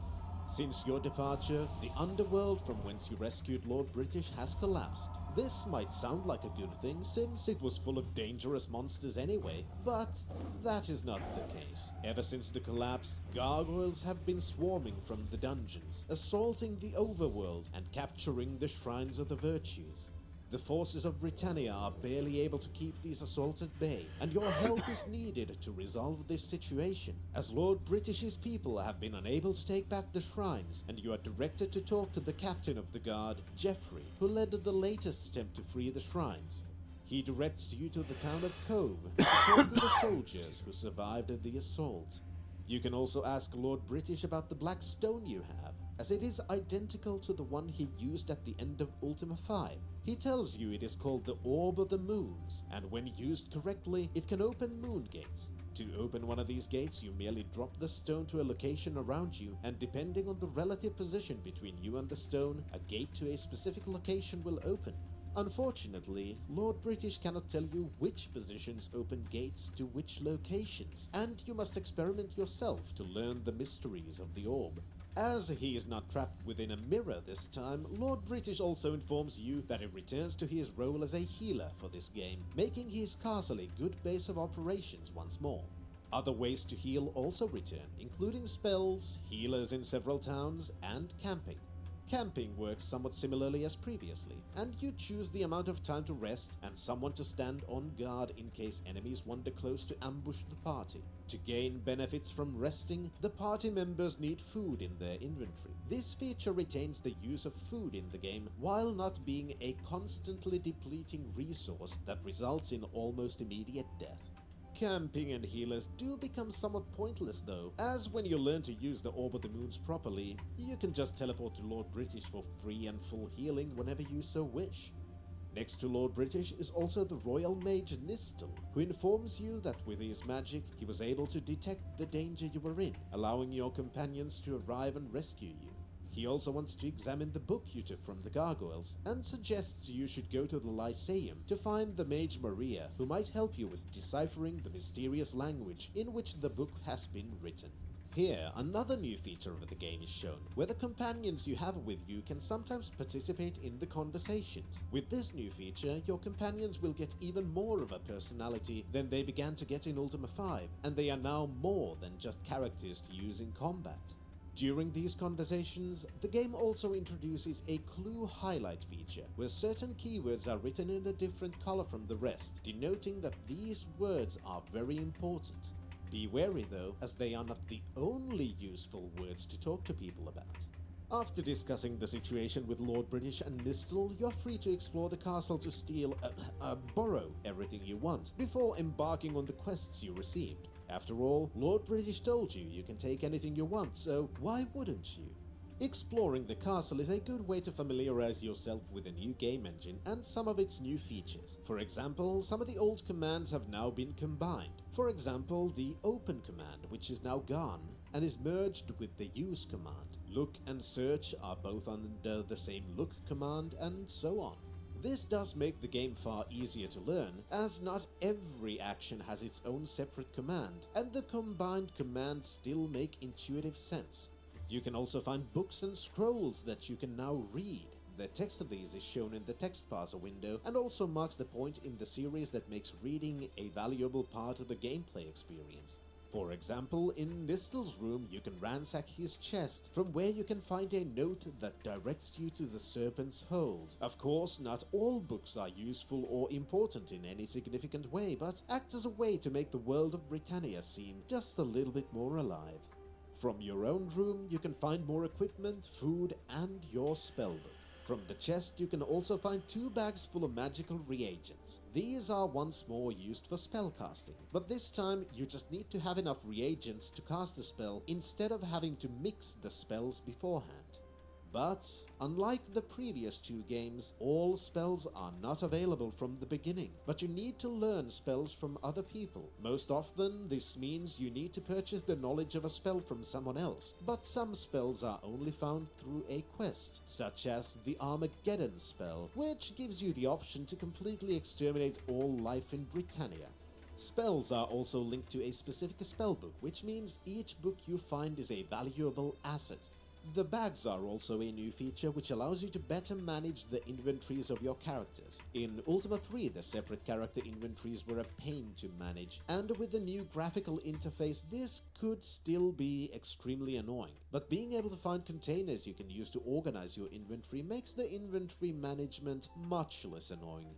Since your departure, the underworld from whence you rescued Lord British has collapsed. This might sound like a good thing since it was full of dangerous monsters anyway, but that is not the case. Ever since the collapse, gargoyles have been swarming from the dungeons, assaulting the overworld and capturing the shrines of the virtues. The forces of Britannia are barely able to keep these assaults at bay, and your help is needed to resolve this situation, as Lord British's people have been unable to take back the shrines, and you are directed to talk to the captain of the guard, Geoffrey, who led the latest attempt to free the shrines. He directs you to the town of Cove to talk to the soldiers who survived the assault. You can also ask Lord British about the black stone you have, as it is identical to the one he used at the end of Ultima 5. He tells you it is called the Orb of the Moons, and when used correctly, it can open moon gates. To open one of these gates, you merely drop the stone to a location around you, and depending on the relative position between you and the stone, a gate to a specific location will open. Unfortunately, Lord British cannot tell you which positions open gates to which locations, and you must experiment yourself to learn the mysteries of the orb. As he is not trapped within a mirror this time, Lord British also informs you that he returns to his role as a healer for this game, making his castle a good base of operations once more. Other ways to heal also return, including spells, healers in several towns, and camping. Camping works somewhat similarly as previously, and you choose the amount of time to rest and someone to stand on guard in case enemies wander close to ambush the party. To gain benefits from resting, the party members need food in their inventory. This feature retains the use of food in the game while not being a constantly depleting resource that results in almost immediate death. Camping and healers do become somewhat pointless though, as when you learn to use the Orb of the Moons properly, you can just teleport to Lord British for free and full healing whenever you so wish. Next to Lord British is also the Royal Mage Nistel, who informs you that with his magic, he was able to detect the danger you were in, allowing your companions to arrive and rescue you. He also wants to examine the book you took from the gargoyles, and suggests you should go to the Lyceum to find the Mage Maria, who might help you with deciphering the mysterious language in which the book has been written. Here, another new feature of the game is shown, where the companions you have with you can sometimes participate in the conversations. With this new feature, your companions will get even more of a personality than they began to get in Ultima 5, and they are now more than just characters to use in combat. During these conversations, the game also introduces a clue highlight feature, where certain keywords are written in a different color from the rest, denoting that these words are very important. Be wary though, as they are not the only useful words to talk to people about. After discussing the situation with Lord British and Nistel, you're free to explore the castle to steal, borrow everything you want, before embarking on the quests you received. After all, Lord British told you you can take anything you want, so why wouldn't you? Exploring the castle is a good way to familiarize yourself with a new game engine and some of its new features. For example, some of the old commands have now been combined. For example, the open command, which is now gone and is merged with the use command. Look and search are both under the same look command, and so on. This does make the game far easier to learn, as not every action has its own separate command, and the combined commands still make intuitive sense. You can also find books and scrolls that you can now read. The text of these is shown in the text parser window and also marks the point in the series that makes reading a valuable part of the gameplay experience. For example, in Nistel's room you can ransack his chest, from where you can find a note that directs you to the Serpent's Hold. Of course, not all books are useful or important in any significant way, but act as a way to make the world of Britannia seem just a little bit more alive. From your own room you can find more equipment, food, and your spellbook. From the chest you can also find 2 bags full of magical reagents. These are once more used for spellcasting, but this time you just need to have enough reagents to cast a spell instead of having to mix the spells beforehand. But, unlike the previous 2 games, all spells are not available from the beginning, but you need to learn spells from other people. Most often, this means you need to purchase the knowledge of a spell from someone else, but some spells are only found through a quest, such as the Armageddon spell, which gives you the option to completely exterminate all life in Britannia. Spells are also linked to a specific spellbook, which means each book you find is a valuable asset. The bags are also a new feature which allows you to better manage the inventories of your characters. In Ultima 3, the separate character inventories were a pain to manage, and with the new graphical interface this could still be extremely annoying. But being able to find containers you can use to organize your inventory makes the inventory management much less annoying.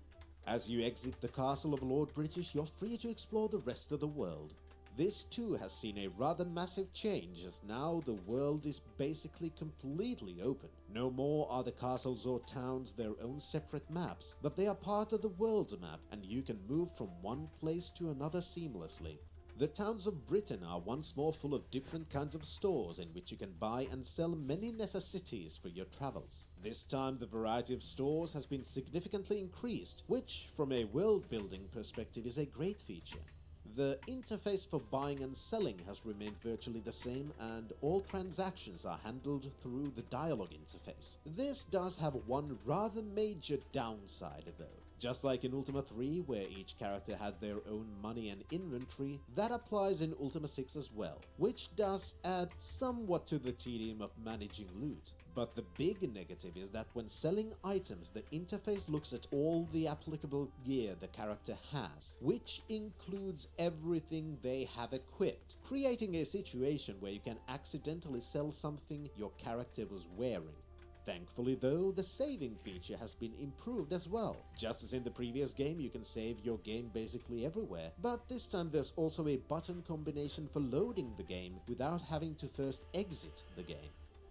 As you exit the castle of Lord British, you're free to explore the rest of the world. This too has seen a rather massive change, as now the world is basically completely open. No more are the castles or towns their own separate maps, but they are part of the world map and you can move from one place to another seamlessly. The towns of Britain are once more full of different kinds of stores in which you can buy and sell many necessities for your travels. This time the variety of stores has been significantly increased, which from a world building perspective is a great feature. The interface for buying and selling has remained virtually the same, and all transactions are handled through the dialogue interface. This does have one rather major downside though. Just like in Ultima 3, where each character had their own money and inventory, that applies in Ultima 6 as well, which does add somewhat to the tedium of managing loot. But the big negative is that when selling items, the interface looks at all the applicable gear the character has, which includes everything they have equipped, creating a situation where you can accidentally sell something your character was wearing. Thankfully though, the saving feature has been improved as well. Just as in the previous game, you can save your game basically everywhere, but this time there's also a button combination for loading the game without having to first exit the game.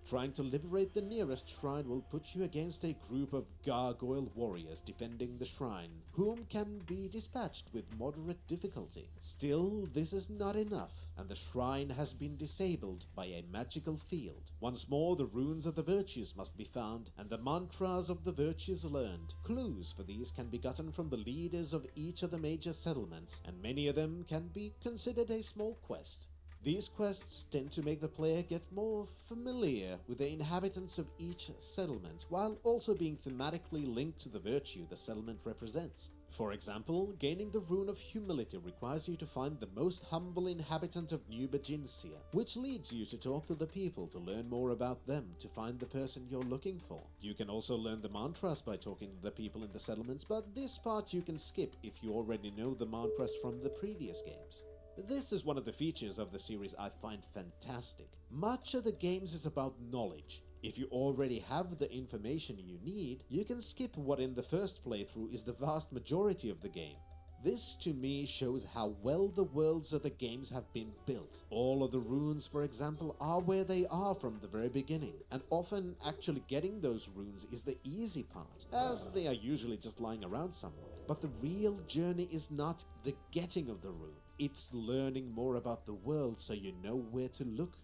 Trying to liberate the nearest shrine will put you against a group of gargoyle warriors defending the shrine, whom can be dispatched with moderate difficulty. Still, this is not enough, and the shrine has been disabled by a magical field. Once more, the runes of the virtues must be found, and the mantras of the virtues learned. Clues for these can be gotten from the leaders of each of the major settlements, and many of them can be considered a small quest. These quests tend to make the player get more familiar with the inhabitants of each settlement, while also being thematically linked to the virtue the settlement represents. For example, gaining the Rune of Humility requires you to find the most humble inhabitant of New Baginsia, which leads you to talk to the people to learn more about them to find the person you're looking for. You can also learn the mantras by talking to the people in the settlements, but this part you can skip if you already know the mantras from the previous games. This is one of the features of the series I find fantastic. Much of the games is about knowledge. If you already have the information you need, you can skip what in the first playthrough is the vast majority of the game. This to me shows how well the worlds of the games have been built. All of the runes, for example, are where they are from the very beginning, and often actually getting those runes is the easy part, as they are usually just lying around somewhere. But the real journey is not the getting of the rune, it's learning more about the world so you know where to look.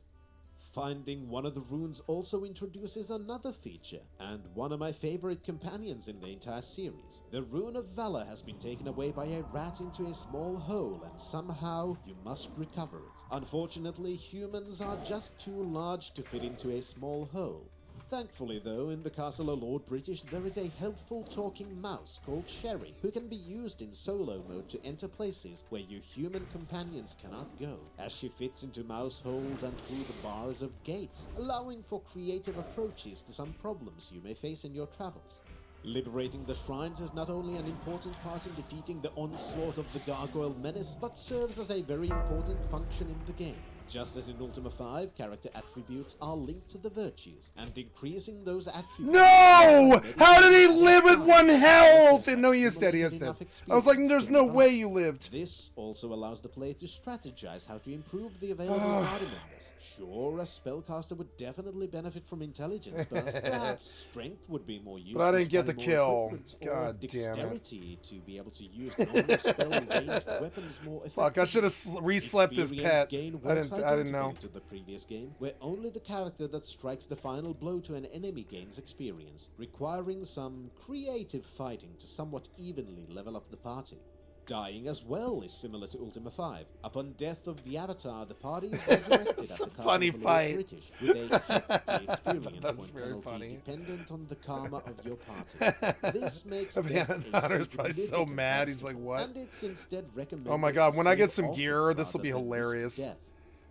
Finding one of the runes also introduces another feature, and one of my favorite companions in the entire series. The rune of valor has been taken away by a rat into a small hole, and somehow you must recover it. Unfortunately, humans are just too large to fit into a small hole. Thankfully though, in the castle of Lord British, there is a helpful talking mouse called Sherry, who can be used in solo mode to enter places where you human companions cannot go, as she fits into mouse holes and through the bars of gates, allowing for creative approaches to some problems you may face in your travels. Liberating the shrines is not only an important part in defeating the onslaught of the gargoyle menace, but serves as a very important function in the game. Just as in Ultima 5, character attributes are linked to the virtues, and increasing those attributes... No! How did he live with 1 health? And no, he is dead, he is dead. I was like, there's no way you lived. This also allows the player to strategize how to improve the available party members. Sure, a spellcaster would definitely benefit from intelligence, but perhaps strength would be more useful. But I didn't get the kill. God damn it. Dexterity to be able to use normal spell ranged weapons more effectively. Fuck, I should have re-slept his pet. I didn't know. To the previous game, where only the character that strikes the final blow to an enemy gains experience, requiring some creative fighting to somewhat evenly level up the party. Dying as well is similar to Ultima 5. Upon death of the Avatar, the party is resurrected at the castle funny of the fight. British, with a hefty experience That's point very penalty funny. dependent on the karma of your party. This makes death a Hunter's probably so significant mad. He's like, obstacle, what? and it's instead recommended Oh my god, to when I get save some often gear, this will rather be than risk hilarious. death.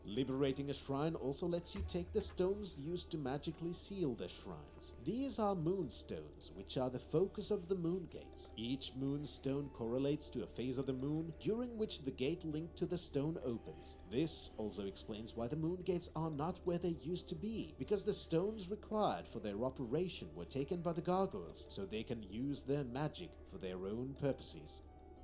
Liberating a shrine also lets you take the stones used to magically seal the shrines. These are moonstones, which are the focus of the moon gates. Each moonstone correlates to a phase of the moon, during which the gate linked to the stone opens. This also explains why the moon gates are not where they used to be, because the stones required for their operation were taken by the gargoyles, so they can use their magic for their own purposes.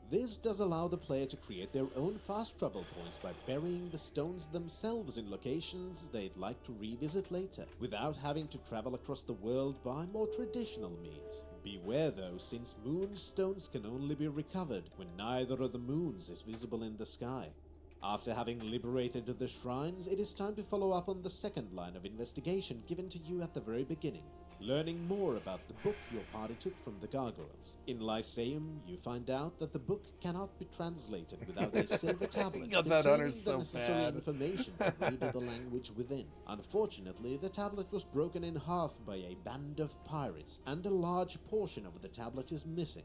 This does allow the player to create their own fast travel points by burying the stones themselves in locations they'd like to revisit later, without having to travel across the world by more traditional means. Beware though, since moonstones can only be recovered when neither of the moons is visible in the sky. After having liberated the shrines, it is time to follow up on the second line of investigation given to you at the very beginning, learning more about the book your party took from the gargoyles. In Lyceum, you find out that the book cannot be translated without a silver tablet God, that containing Hunter's the so necessary bad. information to read the language within. Unfortunately, the tablet was broken in half by a band of pirates, and a large portion of the tablet is missing.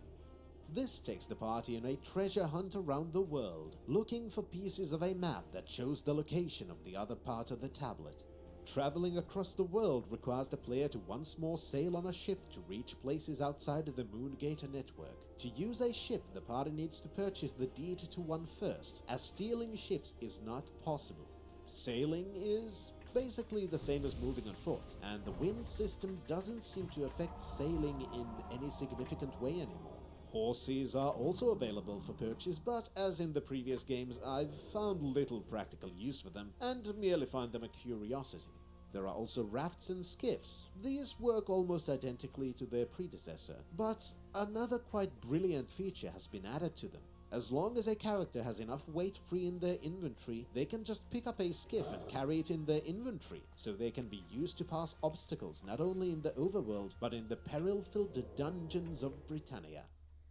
This takes the party on a treasure hunt around the world, looking for pieces of a map that shows the location of the other part of the tablet. Traveling across the world requires the player to once more sail on a ship to reach places outside of the Moongator network. To use a ship, the party needs to purchase the deed to one first, as stealing ships is not possible. Sailing is basically the same as moving on foot, and the wind system doesn't seem to affect sailing in any significant way anymore. Horses are also available for purchase, but as in the previous games, I've found little practical use for them and merely find them a curiosity. There are also rafts and skiffs. These work almost identically to their predecessor, but another quite brilliant feature has been added to them. As long as a character has enough weight free in their inventory, they can just pick up a skiff and carry it in their inventory, so they can be used to pass obstacles not only in the overworld, but in the peril-filled dungeons of Britannia.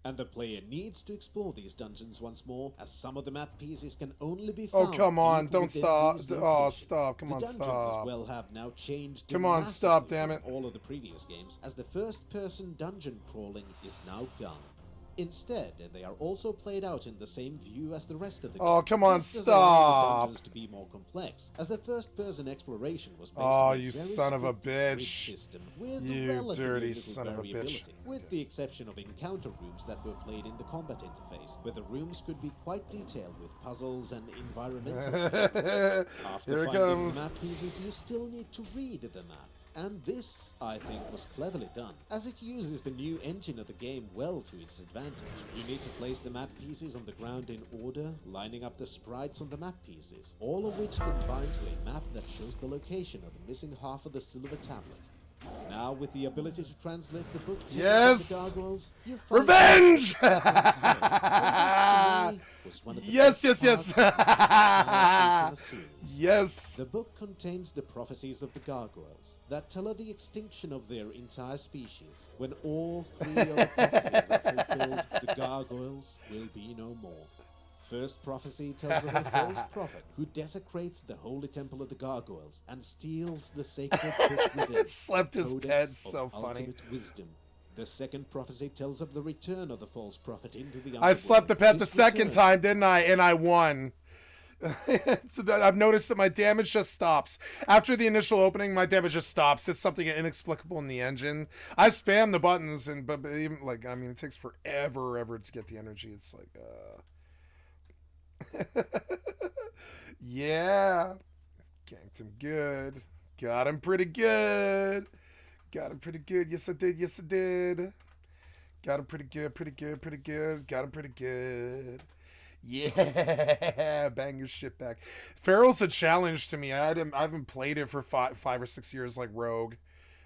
And the player needs to explore these dungeons once more, as some of the map pieces can only be found. Oh, come on, deep don't within stop. these Oh, locations. stop. Come on, the dungeons stop. as well have now changed Come on, stop, dramatically damn from it. all of the previous games, as the first-person dungeon crawling is now gone. Instead, they are also played out in the same view as the rest of the game. Oh, come on, This does allow the stop. dungeons to be more complex, as the first-person exploration was based Oh, on a you very son of a strict grid bitch. system with You relatively dirty little son of a bitch. variability, with the exception of encounter rooms that were played in the combat interface, where the rooms could be quite detailed with puzzles and environmental. After Here it finding comes. map pieces, you still need to read the map. And this, I think, was cleverly done, as it uses the new engine of the game well to its advantage. You need to place the map pieces on the ground in order, lining up the sprites on the map pieces, all of which combine to a map that shows the location of the missing half of the silver tablet. Now, with the ability to translate the book to Yes! the gargoyles, you find Revenge! Yes, Yes. Yes. The book contains the prophecies of the gargoyles that tell of the extinction of their entire species. When all three of the prophecies are fulfilled, the gargoyles will be no more. First prophecy tells of a false prophet who desecrates the holy temple of the gargoyles and steals the sacred book within. Slept his Codex bed, of so funny. ultimate wisdom. The second prophecy tells of the return of the false prophet into the I slept the pet the His second return- time, didn't I? And I won. I've noticed that my damage just stops. After the initial opening, my damage just stops. It's something inexplicable in the engine. I spam the buttons, but even, like, I mean, it takes forever to get the energy. It's like, yeah. Ganked him good. Got him pretty good. Yes, I did. Got him pretty good. Got him pretty good. Yeah, bang your shit back. Feral's a challenge to me. I haven't played it for 5 or 6 years like Rogue.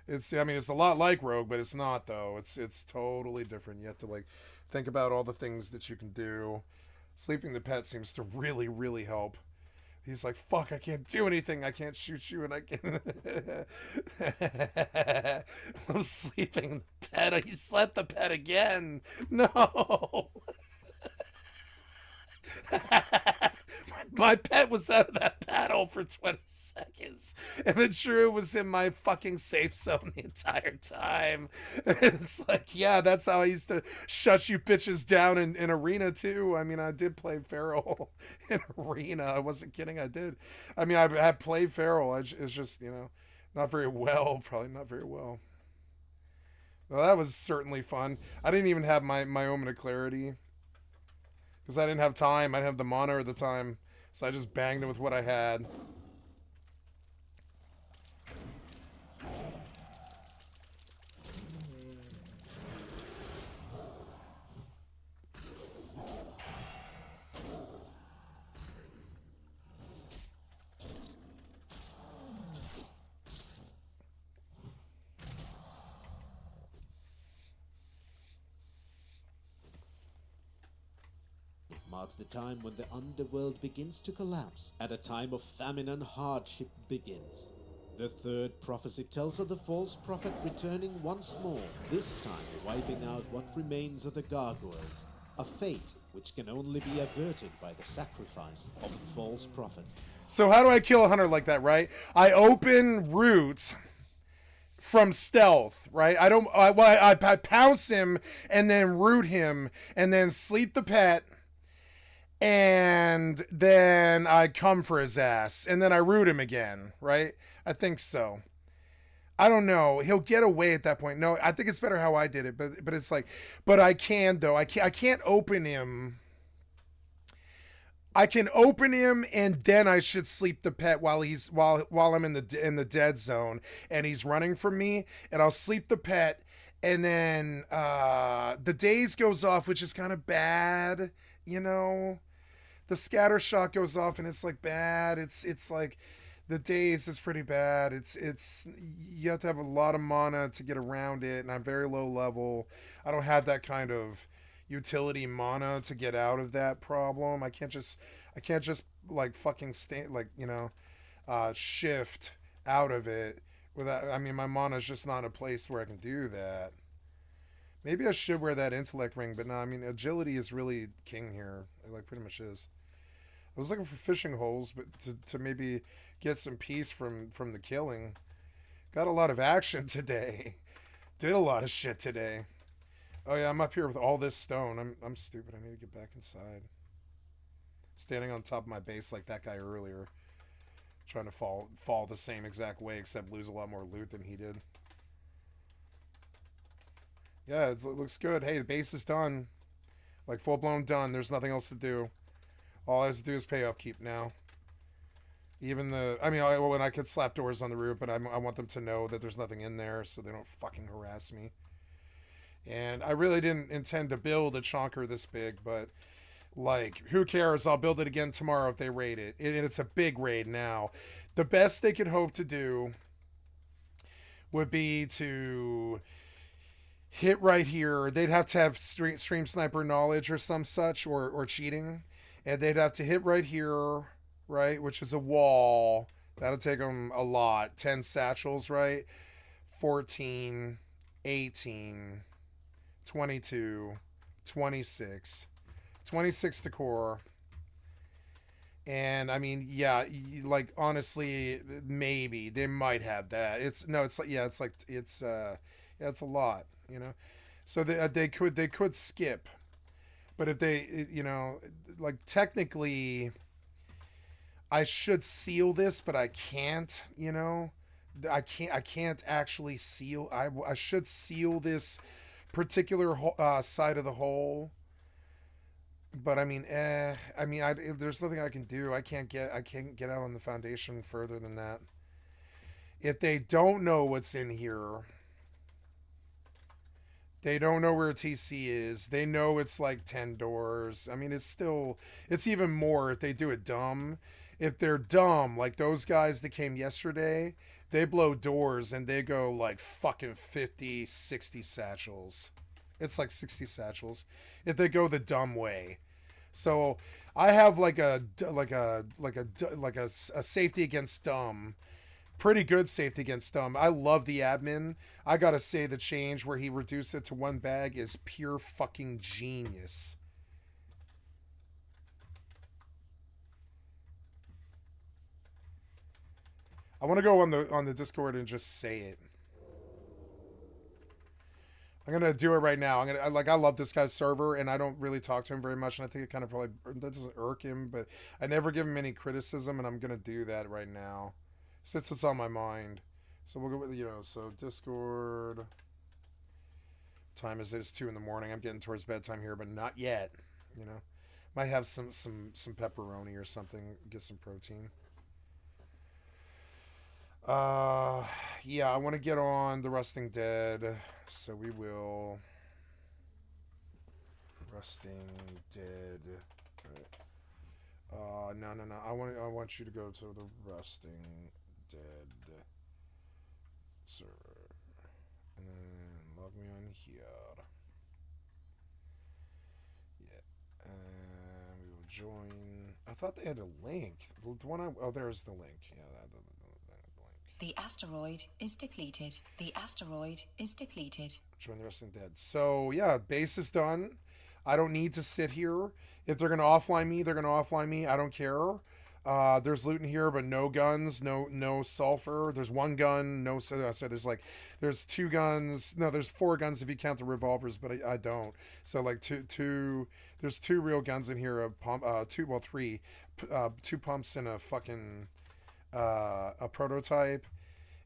It's a lot like Rogue, but it's not though. It's totally different. You have to like think about all the things that you can do. Sleeping the pet seems to really help. He's like, fuck, I can't do anything. I can't shoot you, and I can't. I'm sleeping the pet. He slept the pet again. No. My pet was out of that battle for 20 seconds, and the Drew was in my fucking safe zone the entire time. It's like, yeah, that's how I used to shut you bitches down in Arena too. I mean, I did play Feral in Arena. I wasn't kidding. I did. I mean, I played Feral. It's just, not very well. Probably not very well. Well, that was certainly fun. I didn't even have my Omen of Clarity, because I didn't have time. I didn't have the mana at the time. So I just banged it with what I had. Marks the time when the underworld begins to collapse, and a time of famine and hardship begins. The third prophecy tells of the false prophet returning once more, this time wiping out what remains of the gargoyles, a fate which can only be averted by the sacrifice of the false prophet. So how do I kill a hunter like that, right? I open roots from stealth, right? I pounce him and then root him and then sleep the pet, and then I come for his ass, and then I root him again, right? I think so. I don't know. He'll get away at that point. No, I think it's better how I did it, but it's like, but I can though. I can't open him. I can open him, and then I should sleep the pet while I'm in the dead zone, and he's running from me, and I'll sleep the pet, and then the daze goes off, which is kind of bad, The scatter shot goes off, and it's like bad. It's like the daze is pretty bad. It's you have to have a lot of mana to get around it, and I'm very low level. I don't have that kind of utility mana to get out of that problem. I can't just like fucking shift out of it without. I mean, my mana's just not in a place where I can do that. Maybe I should wear that intellect ring, but no. I mean, agility is really king here. It like pretty much is. I was looking for fishing holes, but to maybe get some peace from the killing. Got a lot of action today. Did a lot of shit today. Oh yeah, I'm up here with all this stone. I'm stupid. I need to get back inside. Standing on top of my base like that guy earlier. Trying to fall the same exact way, except lose a lot more loot than he did. Yeah, it looks good. Hey, the base is done. Like, full-blown done. There's nothing else to do. All I have to do is pay upkeep now. Even the... I mean, when I could slap doors on the roof, but I want them to know that there's nothing in there so they don't fucking harass me. And I really didn't intend to build a chonker this big, but... Like, who cares? I'll build it again tomorrow if they raid it. It's a big raid now. The best they could hope to do would be to hit right here. They'd have to have stream sniper knowledge or some such, or cheating. And they'd have to hit right here, right? Which is a wall. That'll take them a lot. 10 satchels, right? 14, 18, 22, 26... 26 to core. And I mean, yeah, like honestly, maybe they might have that. It's a lot, you know. So they could skip. But if they, you know, like technically I should seal this, but I can't, you know. I can't actually seal. I should seal this particular side of the hole. But I mean, there's nothing I can do. I can't get out on the foundation further than that. If they don't know what's in here, they don't know where TC is. They know it's like 10 doors. I mean, it's even more if they do it dumb. If they're dumb, like those guys that came yesterday, they blow doors and they go like fucking 50, 60 satchels. It's like 60 satchels if they go the dumb way. So I have like a safety against dumb, pretty good safety against dumb. I love the admin. I gotta say the change where he reduced it to 1 bag is pure fucking genius. I want to go on the Discord and just say it. I'm gonna do it right now. I love this guy's server, and I don't really talk to him very much, and I think it kind of probably that doesn't irk him, but I never give him any criticism, and I'm gonna do that right now, since it's on my mind. So we'll go with so Discord. Time is it's 2 in the morning. I'm getting towards bedtime here, but not yet. You know, might have some pepperoni or something. Get some protein. Yeah, I want to get on the Rusting Dead, so we will. Rusting Dead. No. I want you to go to the Rusting Dead server, and then log me on here. Yeah, and we will join. I thought they had a link. The one there's the link. Yeah, the asteroid is depleted. The asteroid is depleted. Join the Rusting Dead. So, yeah, base is done. I don't need to sit here. If they're going to offline me, they're going to offline me. I don't care. There's loot in here, but no guns, no sulfur. There's 1 gun, there's 2 guns. No, there's 4 guns if you count the revolvers, but I don't. So, like, there's 2 real guns in here, a pump, 3. 2 pumps and a fucking... a prototype,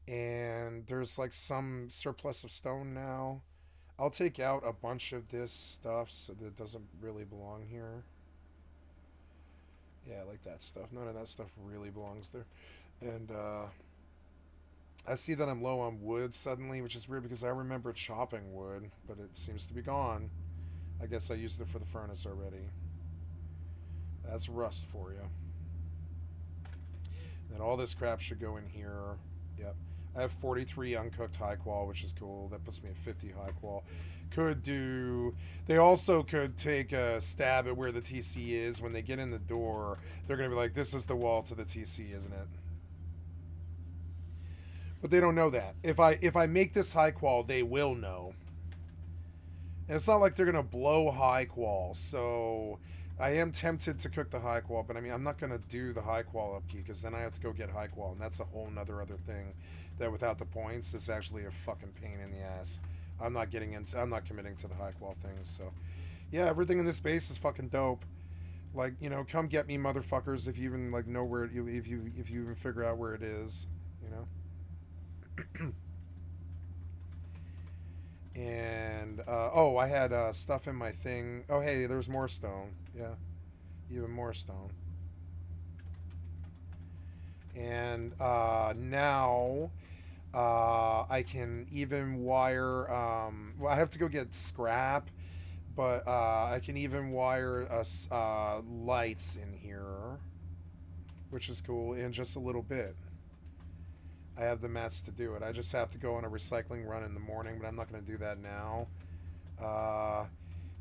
and there's like some surplus of stone now. I'll take out a bunch of this stuff so that it doesn't really belong here. Yeah, like that stuff. None of that stuff really belongs there. And I see that I'm low on wood suddenly, which is weird because I remember chopping wood, but it seems to be gone. I guess I used it for the furnace already. That's rust for you. And all this crap should go in here. Yep. I have 43 uncooked high qual, which is cool. That puts me at 50 high qual. They also could take a stab at where the TC is. When they get in the door, they're going to be like, this is the wall to the TC, isn't it? But they don't know that. If I make this high qual, they will know. And it's not like they're going to blow high qual, so... I am tempted to cook the high qual, but I mean, I'm not going to do the high qual upkeep because then I have to go get high qual, and that's a whole nother other thing that without the points is actually a fucking pain in the ass. I'm not committing to the high qual things. So, yeah, everything in this base is fucking dope. Like, you know, come get me, motherfuckers, if you even like know where if you even figure out where it is, you know. And oh, I had stuff in my thing. Oh, hey, there's more stone. Yeah, even more stone. And now I can even wire. Well, I have to go get scrap, but I can even wire lights in here, which is cool. In just a little bit, I have the mats to do it. I just have to go on a recycling run in the morning, but I'm not going to do that now.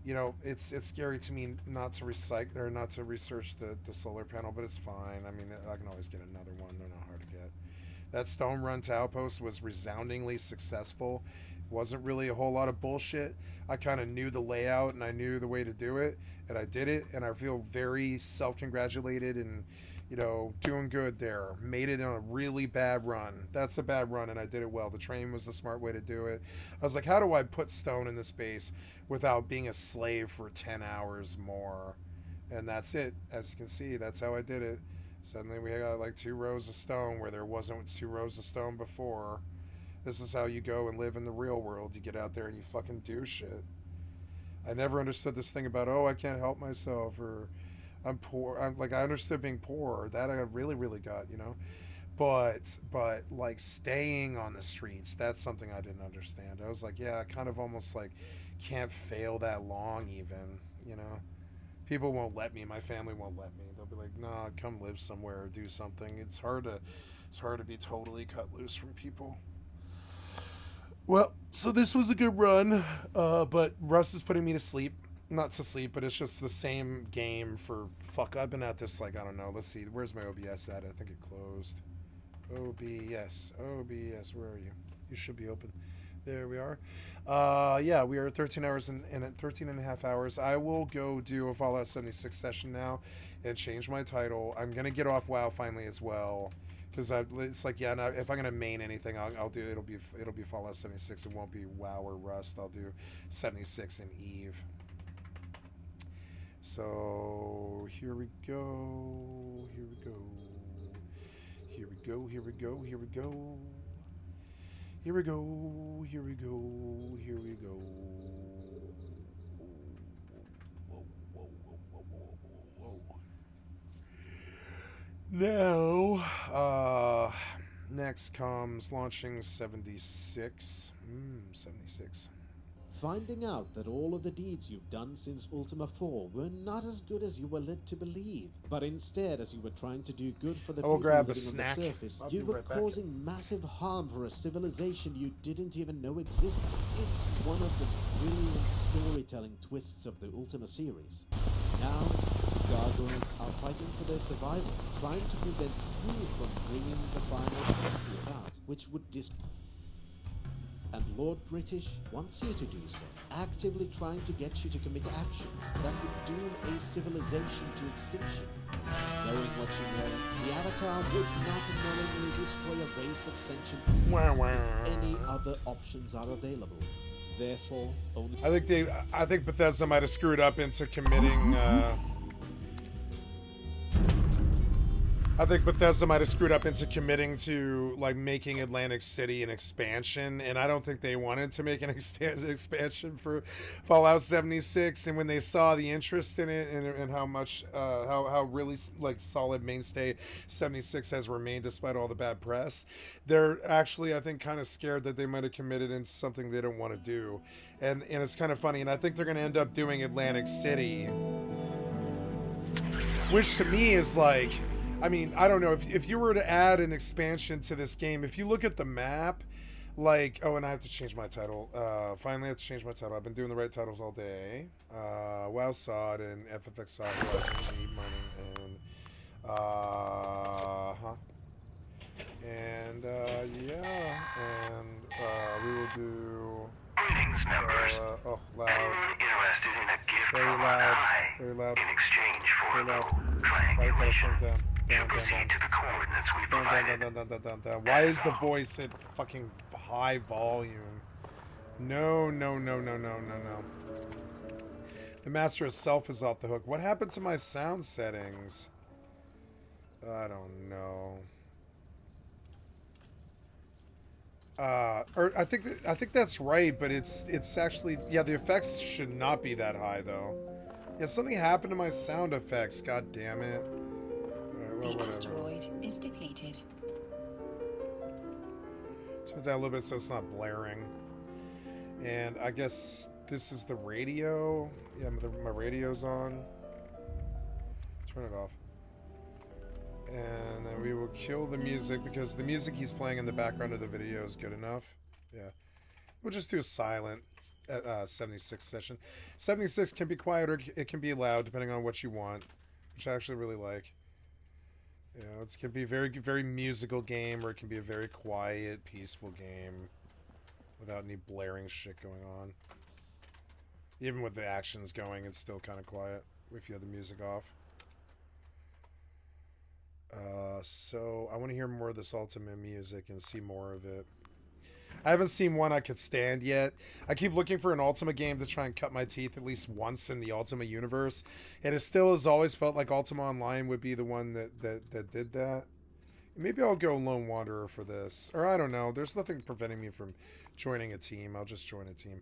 You know, it's scary to me not to recycle or not to research the solar panel, but it's fine. I mean, I can always get another one. They're not hard to get. That stone run to Outpost was resoundingly successful. Wasn't really a whole lot of bullshit. I kind of knew the layout and I knew the way to do it, and I did it, and I feel very self-congratulated and, you know, doing good there. Made it on a really bad run. That's a bad run, and I did it well. The train was the smart way to do it. I was like, how do I put stone in this base without being a slave for 10 hours more? And that's it. As you can see, that's how I did it. Suddenly we got like 2 rows of stone where there wasn't 2 rows of stone before. This is how you go and live in the real world. You get out there and you fucking do shit. I never understood this thing about, oh, I can't help myself, or I'm poor. I understood being poor. That I really, really got, you know. But like staying on the streets, that's something I didn't understand. I was like, yeah, I kind of almost like can't fail that long even, you know. People won't let me. My family won't let me. They'll be like, nah, come live somewhere or do something. It's hard to be totally cut loose from people. Well, so this was a good run, but Russ is putting me to sleep. Not to sleep, but it's just the same game for, fuck, I've been at this, like, I don't know, let's see, where's my OBS at? I think it closed. OBS, where are you? You should be open. There we are. Yeah, we are 13 hours and 13 and a half hours. I will go do a Fallout 76 session now and change my title. I'm going to get off WoW finally as well. Because it's like, yeah, now if I'm gonna main anything, I'll do it'll be Fallout 76. It won't be WoW or Rust. I'll do 76 and EvE. So here we go. Here we go. Here we go. Here we go. Here we go. Here we go. Here we go. Here we go. Now, next comes launching 76. 76. Finding out that all of the deeds you've done since Ultima 4 were not as good as you were led to believe, but instead, as you were trying to do good for the people living on the surface, you were causing massive harm for a civilization you didn't even know existed. It's one of the brilliant storytelling twists of the Ultima series. Now, the gargoyles are fighting for their survival, trying to prevent you from bringing the final prophecy about, which would and Lord British wants you to do so, actively trying to get you to commit actions that would doom a civilization to extinction. Knowing what you know, the Avatar would not knowingly destroy a race of sentient beings if any other options are available. Therefore, only... I think Bethesda might have screwed up into committing, I think Bethesda might have screwed up into committing to, like, making Atlantic City an expansion, and I don't think they wanted to make an expansion for Fallout 76, and when they saw the interest in it and how much, how really, like, solid mainstay 76 has remained despite all the bad press, they're actually, I think, kind of scared that they might have committed into something they don't want to do, and it's kind of funny, and I think they're going to end up doing Atlantic City, which to me is, like... I mean, I don't know, if you were to add an expansion to this game, if you look at the map, like, oh, and I have to change my title. Finally, I have to change my title. I've been doing the right titles all day. WoW SoD and FFX SoD, need money, and, yeah, and, we will do... Greetings, members. Oh, loud. Anyone interested in a gift Very from loud. on high Very loud. in exchange for Very loud. triangulation? Down, Proceed to the coordinates we provided. Why is the voice at fucking high volume? No, no, no, no, no, no, no. The master itself is off the hook. What happened to my sound settings? I don't know. Or I think that's right, but it's actually, yeah, the effects should not be that high though. Yeah, something happened to my sound effects. God damn it. Alright, well, The whatever. asteroid is depleted. Turn it down a little bit so it's not blaring. And I guess this is the radio. Yeah, my radio's on. Turn it off. And then we will kill the music because the music he's playing in the background of the video is good enough. Yeah. We'll just do a silent 76 session. 76 can be quiet or it can be loud depending on what you want, which I actually really like. You know, it can be a very, very musical game or it can be a very quiet, peaceful game without any blaring shit going on. Even with the actions going, it's still kind of quiet if you have the music off. So I want to hear more of this Ultima music and see more of it. I haven't seen one I could stand yet. I keep looking for an Ultima game to try and cut my teeth at least once in the Ultima universe. And it still has always felt like Ultima Online would be the one that did that. Maybe I'll go Lone Wanderer for this. Or I don't know. There's nothing preventing me from joining a team. I'll just join a team.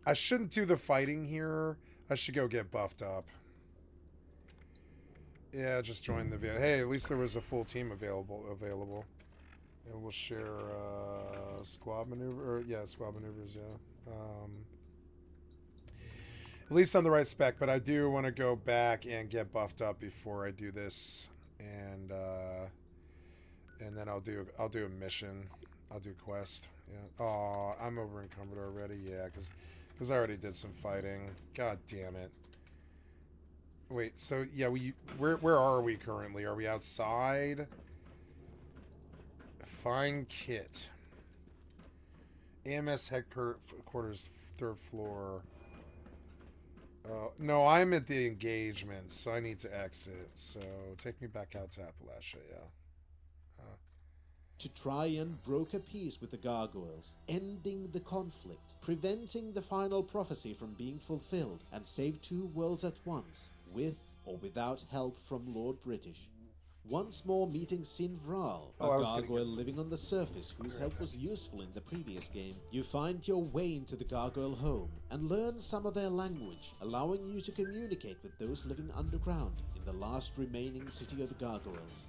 I shouldn't do the fighting here. I should go get buffed up. Yeah, just join the video. Hey, at least there was a full team available. And we'll share squad maneuver. Or, yeah, squad maneuvers, yeah. At least on the right spec, but I do want to go back and get buffed up before I do this. And then I'll do a mission. I'll do a quest. Yeah. Oh, I'm over encumbered already. Yeah, because I already did some fighting. God damn it. Wait, so yeah, where are we currently? Are we outside? Find kit. AMS headquarters, 3rd floor. No, I'm at the engagement, so I need to exit. So take me back out to Appalachia, yeah. To try and broker peace with the gargoyles, ending the conflict, preventing the final prophecy from being fulfilled, and save 2 worlds at once, with or without help from Lord British. Once more meeting Sinvral, a gargoyle living on the surface whose help was useful in the previous game, you find your way into the gargoyle home and learn some of their language, allowing you to communicate with those living underground in the last remaining city of the gargoyles.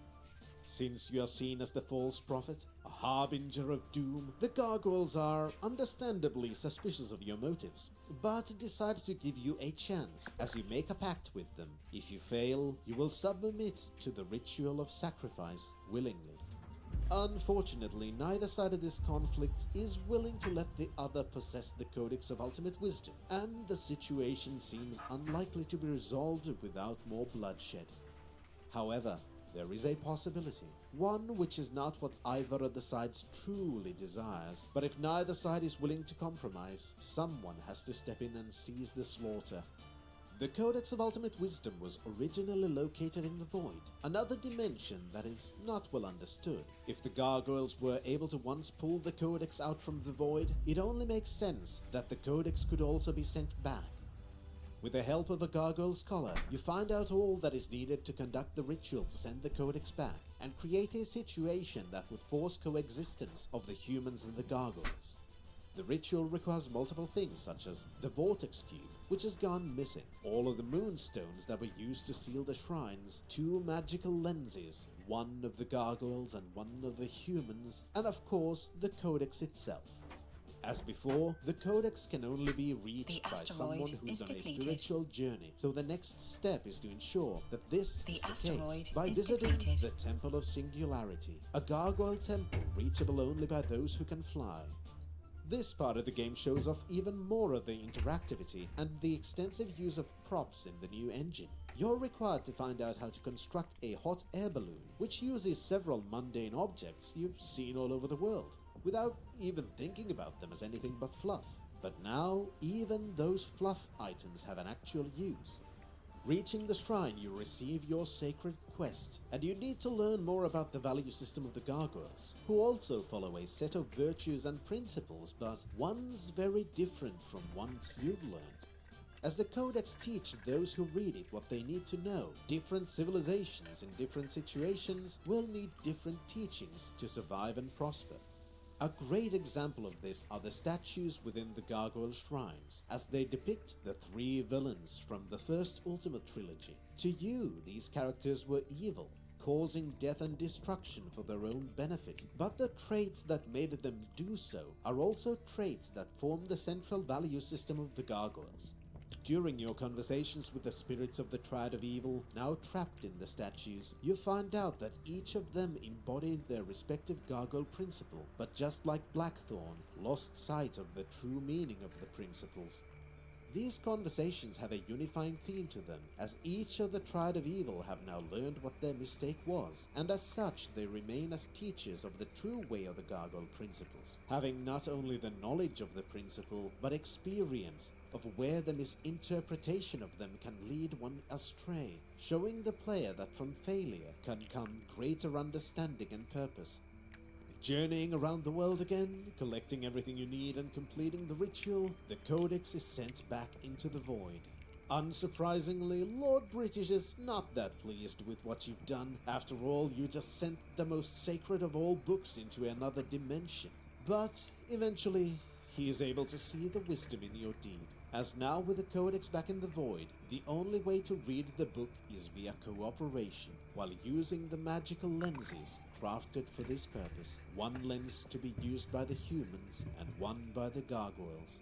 Since you are seen as the false prophet, a harbinger of doom, the gargoyles are understandably suspicious of your motives, but decide to give you a chance as you make a pact with them. If you fail, you will submit to the ritual of sacrifice willingly. Unfortunately, neither side of this conflict is willing to let the other possess the Codex of Ultimate Wisdom, and the situation seems unlikely to be resolved without more bloodshed. However, there is a possibility, one which is not what either of the sides truly desires, but if neither side is willing to compromise, someone has to step in and seize the slaughter. The Codex of Ultimate Wisdom was originally located in the Void, another dimension that is not well understood. If the gargoyles were able to once pull the Codex out from the Void, it only makes sense that the Codex could also be sent back. With the help of a gargoyle scholar, you find out all that is needed to conduct the ritual to send the Codex back, and create a situation that would force coexistence of the humans and the gargoyles. The ritual requires multiple things such as the Vortex Cube, which has gone missing, all of the moonstones that were used to seal the shrines, 2 magical lenses, one of the gargoyles and one of the humans, and of course the Codex itself. As before, the Codex can only be reached by someone who's on a spiritual journey, so the next step is to ensure that this is the case by visiting the Temple of Singularity, a gargoyle temple reachable only by those who can fly. This part of the game shows off even more of the interactivity and the extensive use of props in the new engine. You're required to find out how to construct a hot air balloon, which uses several mundane objects you've seen all over the world, without even thinking about them as anything but fluff. But now, even those fluff items have an actual use. Reaching the shrine, you receive your sacred quest, and you need to learn more about the value system of the gargoyles, who also follow a set of virtues and principles, but one's very different from ones you've learned. As the codex teach those who read it what they need to know, different civilizations in different situations will need different teachings to survive and prosper. A great example of this are the statues within the gargoyle shrines, as they depict the three villains from the first Ultimate trilogy. To you, these characters were evil, causing death and destruction for their own benefit, but the traits that made them do so are also traits that form the central value system of the gargoyles. During your conversations with the spirits of the Triad of Evil, now trapped in the statues, you find out that each of them embodied their respective gargoyle principle, but just like Blackthorn, lost sight of the true meaning of the principles. These conversations have a unifying theme to them, as each of the Triad of Evil have now learned what their mistake was, and as such they remain as teachers of the true way of the gargoyle principles, having not only the knowledge of the principle, but experience of where the misinterpretation of them can lead one astray, showing the player that from failure can come greater understanding and purpose. Journeying around the world again, collecting everything you need and completing the ritual, the codex is sent back into the void. Unsurprisingly, Lord British is not that pleased with what you've done. After all, you just sent the most sacred of all books into another dimension. But eventually, he is able to see the wisdom in your deed, as now with the codex back in the void, the only way to read the book is via cooperation, while using the magical lenses crafted for this purpose. One lens to be used by the humans and one by the gargoyles.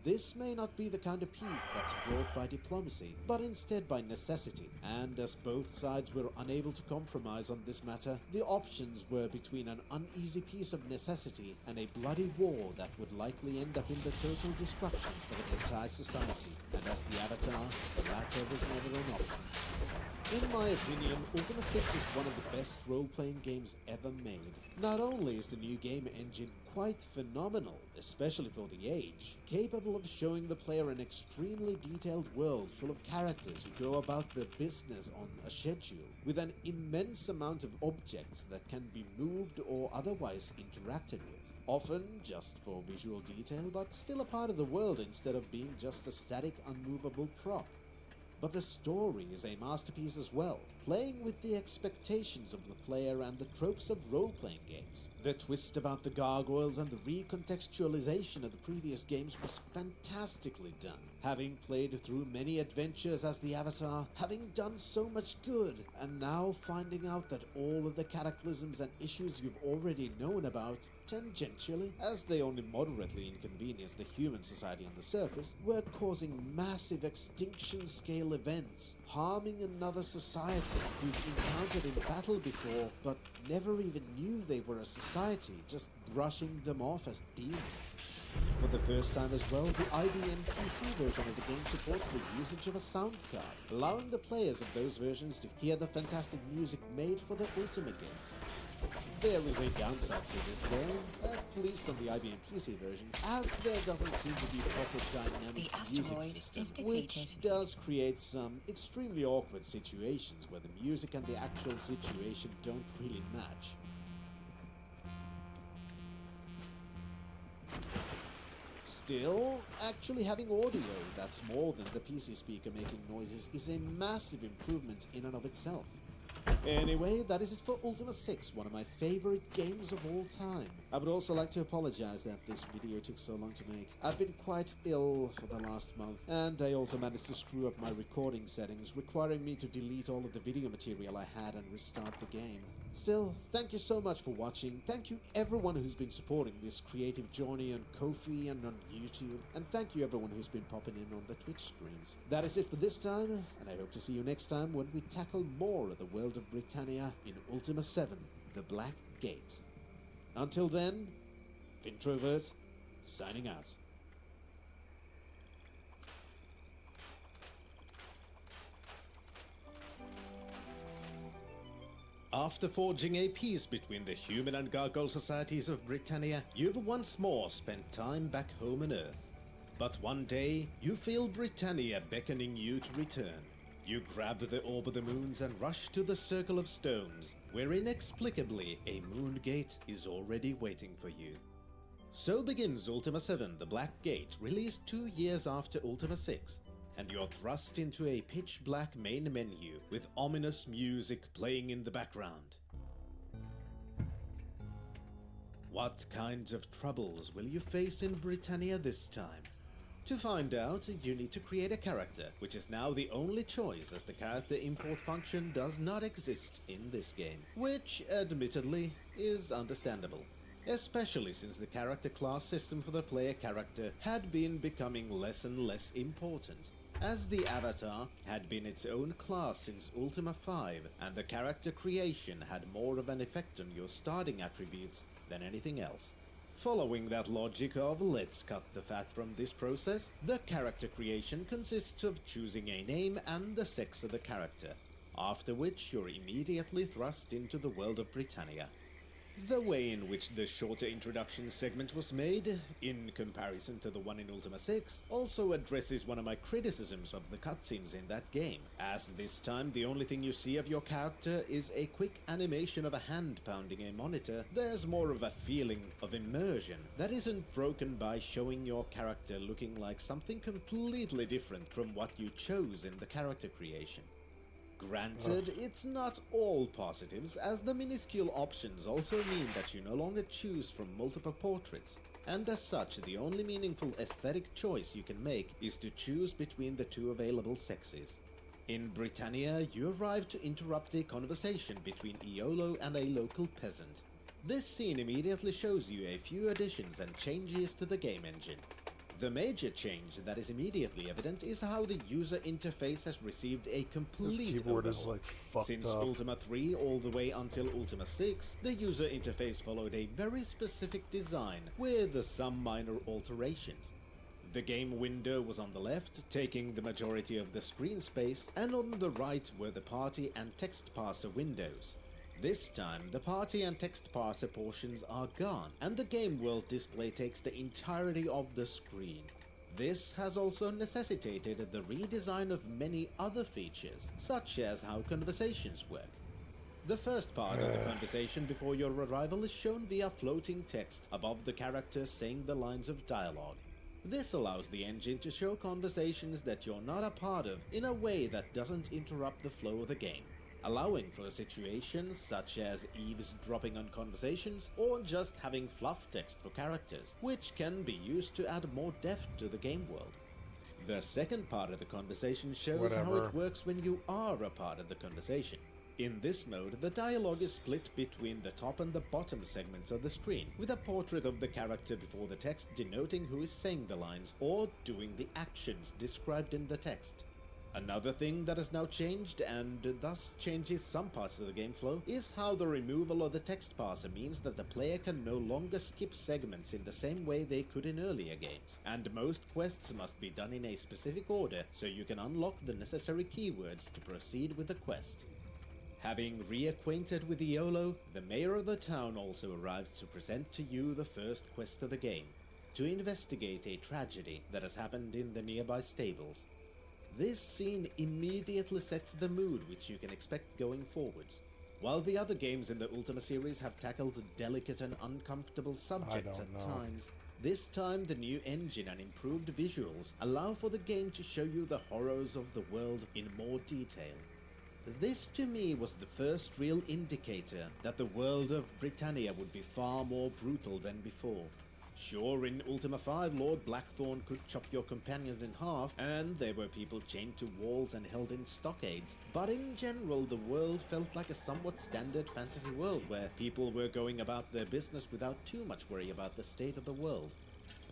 This may not be the kind of peace that's brought by diplomacy, but instead by necessity, and as both sides were unable to compromise on this matter, the options were between an uneasy peace of necessity and a bloody war that would likely end up in the total destruction of an entire society, and as the Avatar, the latter was never an option. In my opinion, Ultima 6 is one of the best role-playing games ever made. Not only is the new game engine quite phenomenal, especially for the age, capable of showing the player an extremely detailed world full of characters who go about their business on a schedule, with an immense amount of objects that can be moved or otherwise interacted with. Often just for visual detail, but still a part of the world instead of being just a static, unmovable prop. But the story is a masterpiece as well, playing with the expectations of the player and the tropes of role-playing games. The twist about the gargoyles and the recontextualization of the previous games was fantastically done. Having played through many adventures as the Avatar, having done so much good, and now finding out that all of the cataclysms and issues you've already known about, tangentially, as they only moderately inconvenience the human society on the surface, were causing massive extinction-scale events, harming another society who've encountered in battle before, but never even knew they were a society, just brushing them off as demons. For the first time as well, the IBM PC version of the game supports the usage of a sound card, allowing the players of those versions to hear the fantastic music made for the Ultima games. There is a downside to this though, at least on the IBM PC version, as there doesn't seem to be proper dynamic music system, which does create some extremely awkward situations where the music and the actual situation don't really match. Still, actually having audio that's more than the PC speaker making noises is a massive improvement in and of itself. Anyway, that is it for Ultima 6, one of my favorite games of all time. I would also like to apologize that this video took so long to make. I've been quite ill for the last month, and I also managed to screw up my recording settings, requiring me to delete all of the video material I had and restart the game. Still, thank you so much for watching. Thank you everyone who's been supporting this creative journey on Ko-fi and on YouTube, and thank you everyone who's been popping in on the Twitch streams. That is it for this time, and I hope to see you next time when we tackle more of the world of Britannia in Ultima 7, The Black Gate. Until then, Fintrovert, signing out. After forging a peace between the human and gargoyle societies of Britannia, you've once more spent time back home on Earth. But one day, you feel Britannia beckoning you to return. You grab the Orb of the Moons and rush to the Circle of Stones, where inexplicably a moon gate is already waiting for you. So begins Ultima 7, the Black Gate, released 2 years after Ultima 6, and you're thrust into a pitch-black main menu with ominous music playing in the background. What kinds of troubles will you face in Britannia this time? To find out, you need to create a character, which is now the only choice as the character import function does not exist in this game, which, admittedly, is understandable. Especially since the character class system for the player character had been becoming less and less important, as the avatar had been its own class since Ultima 5, and the character creation had more of an effect on your starting attributes than anything else. Following that logic of let's cut the fat from this process, the character creation consists of choosing a name and the sex of the character, after which you're immediately thrust into the world of Britannia. The way in which the shorter introduction segment was made, in comparison to the one in Ultima 6, also addresses one of my criticisms of the cutscenes in that game, as this time the only thing you see of your character is a quick animation of a hand pounding a monitor. There's more of a feeling of immersion that isn't broken by showing your character looking like something completely different from what you chose in the character creation. Granted, it's not all positives, as the minuscule options also mean that you no longer choose from multiple portraits, and as such, the only meaningful aesthetic choice you can make is to choose between the two available sexes. In Britannia, you arrive to interrupt a conversation between Iolo and a local peasant. This scene immediately shows you a few additions and changes to the game engine. The major change that is immediately evident is how the user interface has received a complete This keyboard overhaul. is like fucked Since up. Ultima 3 all the way until Ultima 6, the user interface followed a very specific design with some minor alterations. The game window was on the left, taking the majority of the screen space, and on the right were the party and text parser windows. This time, the party and text parser portions are gone, and the game world display takes the entirety of the screen. This has also necessitated the redesign of many other features, such as how conversations work. The first part of the conversation before your arrival is shown via floating text above the character saying the lines of dialogue. This allows the engine to show conversations that you're not a part of in a way that doesn't interrupt the flow of the game, allowing for situations such as eavesdropping on conversations or just having fluff text for characters, which can be used to add more depth to the game world. The second part of the conversation shows how Whatever. it works when you are a part of the conversation. In this mode, the dialogue is split between the top and the bottom segments of the screen, with a portrait of the character before the text denoting who is saying the lines or doing the actions described in the text. Another thing that has now changed, and thus changes some parts of the game flow, is how the removal of the text parser means that the player can no longer skip segments in the same way they could in earlier games, and most quests must be done in a specific order so you can unlock the necessary keywords to proceed with the quest. Having reacquainted with Iolo, the mayor of the town also arrives to present to you the first quest of the game, to investigate a tragedy that has happened in the nearby stables. This scene immediately sets the mood which you can expect going forwards. While the other games in the Ultima series have tackled delicate and uncomfortable subjects at times, this time the new engine and improved visuals allow for the game to show you the horrors of the world in more detail. This to me was the first real indicator that the world of Britannia would be far more brutal than before. Sure, in Ultima 5, Lord Blackthorn could chop your companions in half, and there were people chained to walls and held in stockades, but in general the world felt like a somewhat standard fantasy world where people were going about their business without too much worry about the state of the world.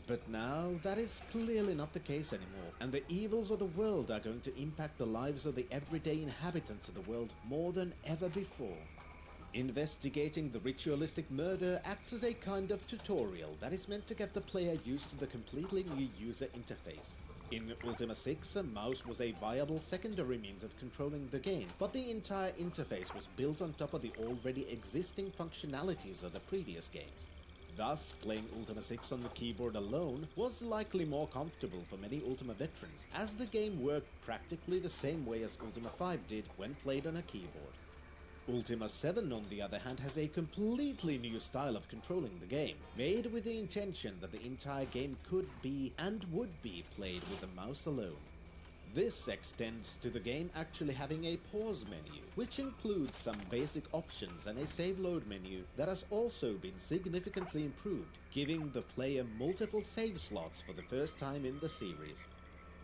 But now, that is clearly not the case anymore, and the evils of the world are going to impact the lives of the everyday inhabitants of the world more than ever before. Investigating the ritualistic murder acts as a kind of tutorial that is meant to get the player used to the completely new user interface. In Ultima 6, a mouse was a viable secondary means of controlling the game, but the entire interface was built on top of the already existing functionalities of the previous games. Thus, playing Ultima 6 on the keyboard alone was likely more comfortable for many Ultima veterans, as the game worked practically the same way as Ultima 5 did when played on a keyboard. Ultima 7, on the other hand, has a completely new style of controlling the game, made with the intention that the entire game could be and would be played with the mouse alone. This extends to the game actually having a pause menu, which includes some basic options and a save load menu that has also been significantly improved, giving the player multiple save slots for the first time in the series.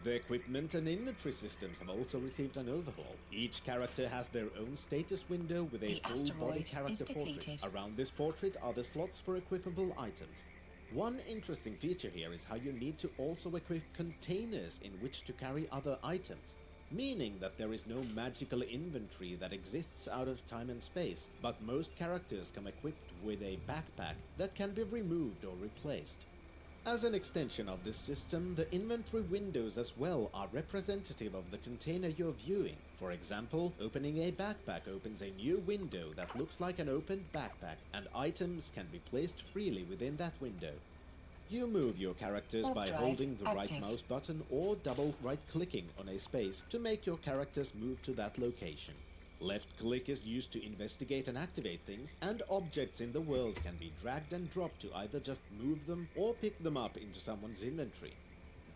The equipment and inventory systems have also received an overhaul. Each character has their own status window with a full-body character portrait. Around this portrait are the slots for equipable items. One interesting feature here is how you need to also equip containers in which to carry other items, meaning that there is no magical inventory that exists out of time and space, but most characters come equipped with a backpack that can be removed or replaced. As an extension of this system, the inventory windows as well are representative of the container you're viewing. For example, opening a backpack opens a new window that looks like an opened backpack, and items can be placed freely within that window. You move your characters by holding the right mouse button or double right-clicking on a space to make your characters move to that location. Left click is used to investigate and activate things, and objects in the world can be dragged and dropped to either just move them or pick them up into someone's inventory.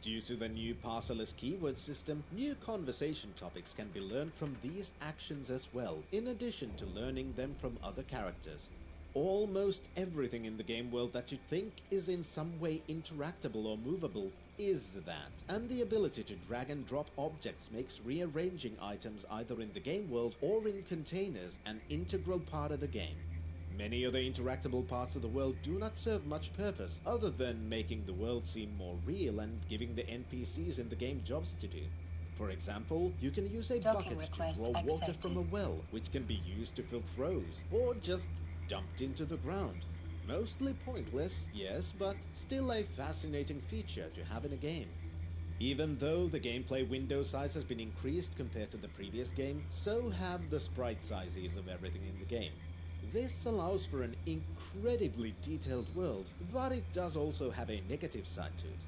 Due to the new parserless keyword system, new conversation topics can be learned from these actions as well, in addition to learning them from other characters. Almost everything in the game world that you think is in some way interactable or movable is that, and the ability to drag and drop objects makes rearranging items either in the game world or in containers an integral part of the game. Many of the interactable parts of the world do not serve much purpose other than making the world seem more real and giving the NPCs in the game jobs to do. For example, you can use a bucket to draw water from a well, which can be used to fill throws, or just dumped into the ground. Mostly pointless, yes, but still a fascinating feature to have in a game. Even though the gameplay window size has been increased compared to the previous game, so have the sprite sizes of everything in the game. This allows for an incredibly detailed world, but it does also have a negative side to it.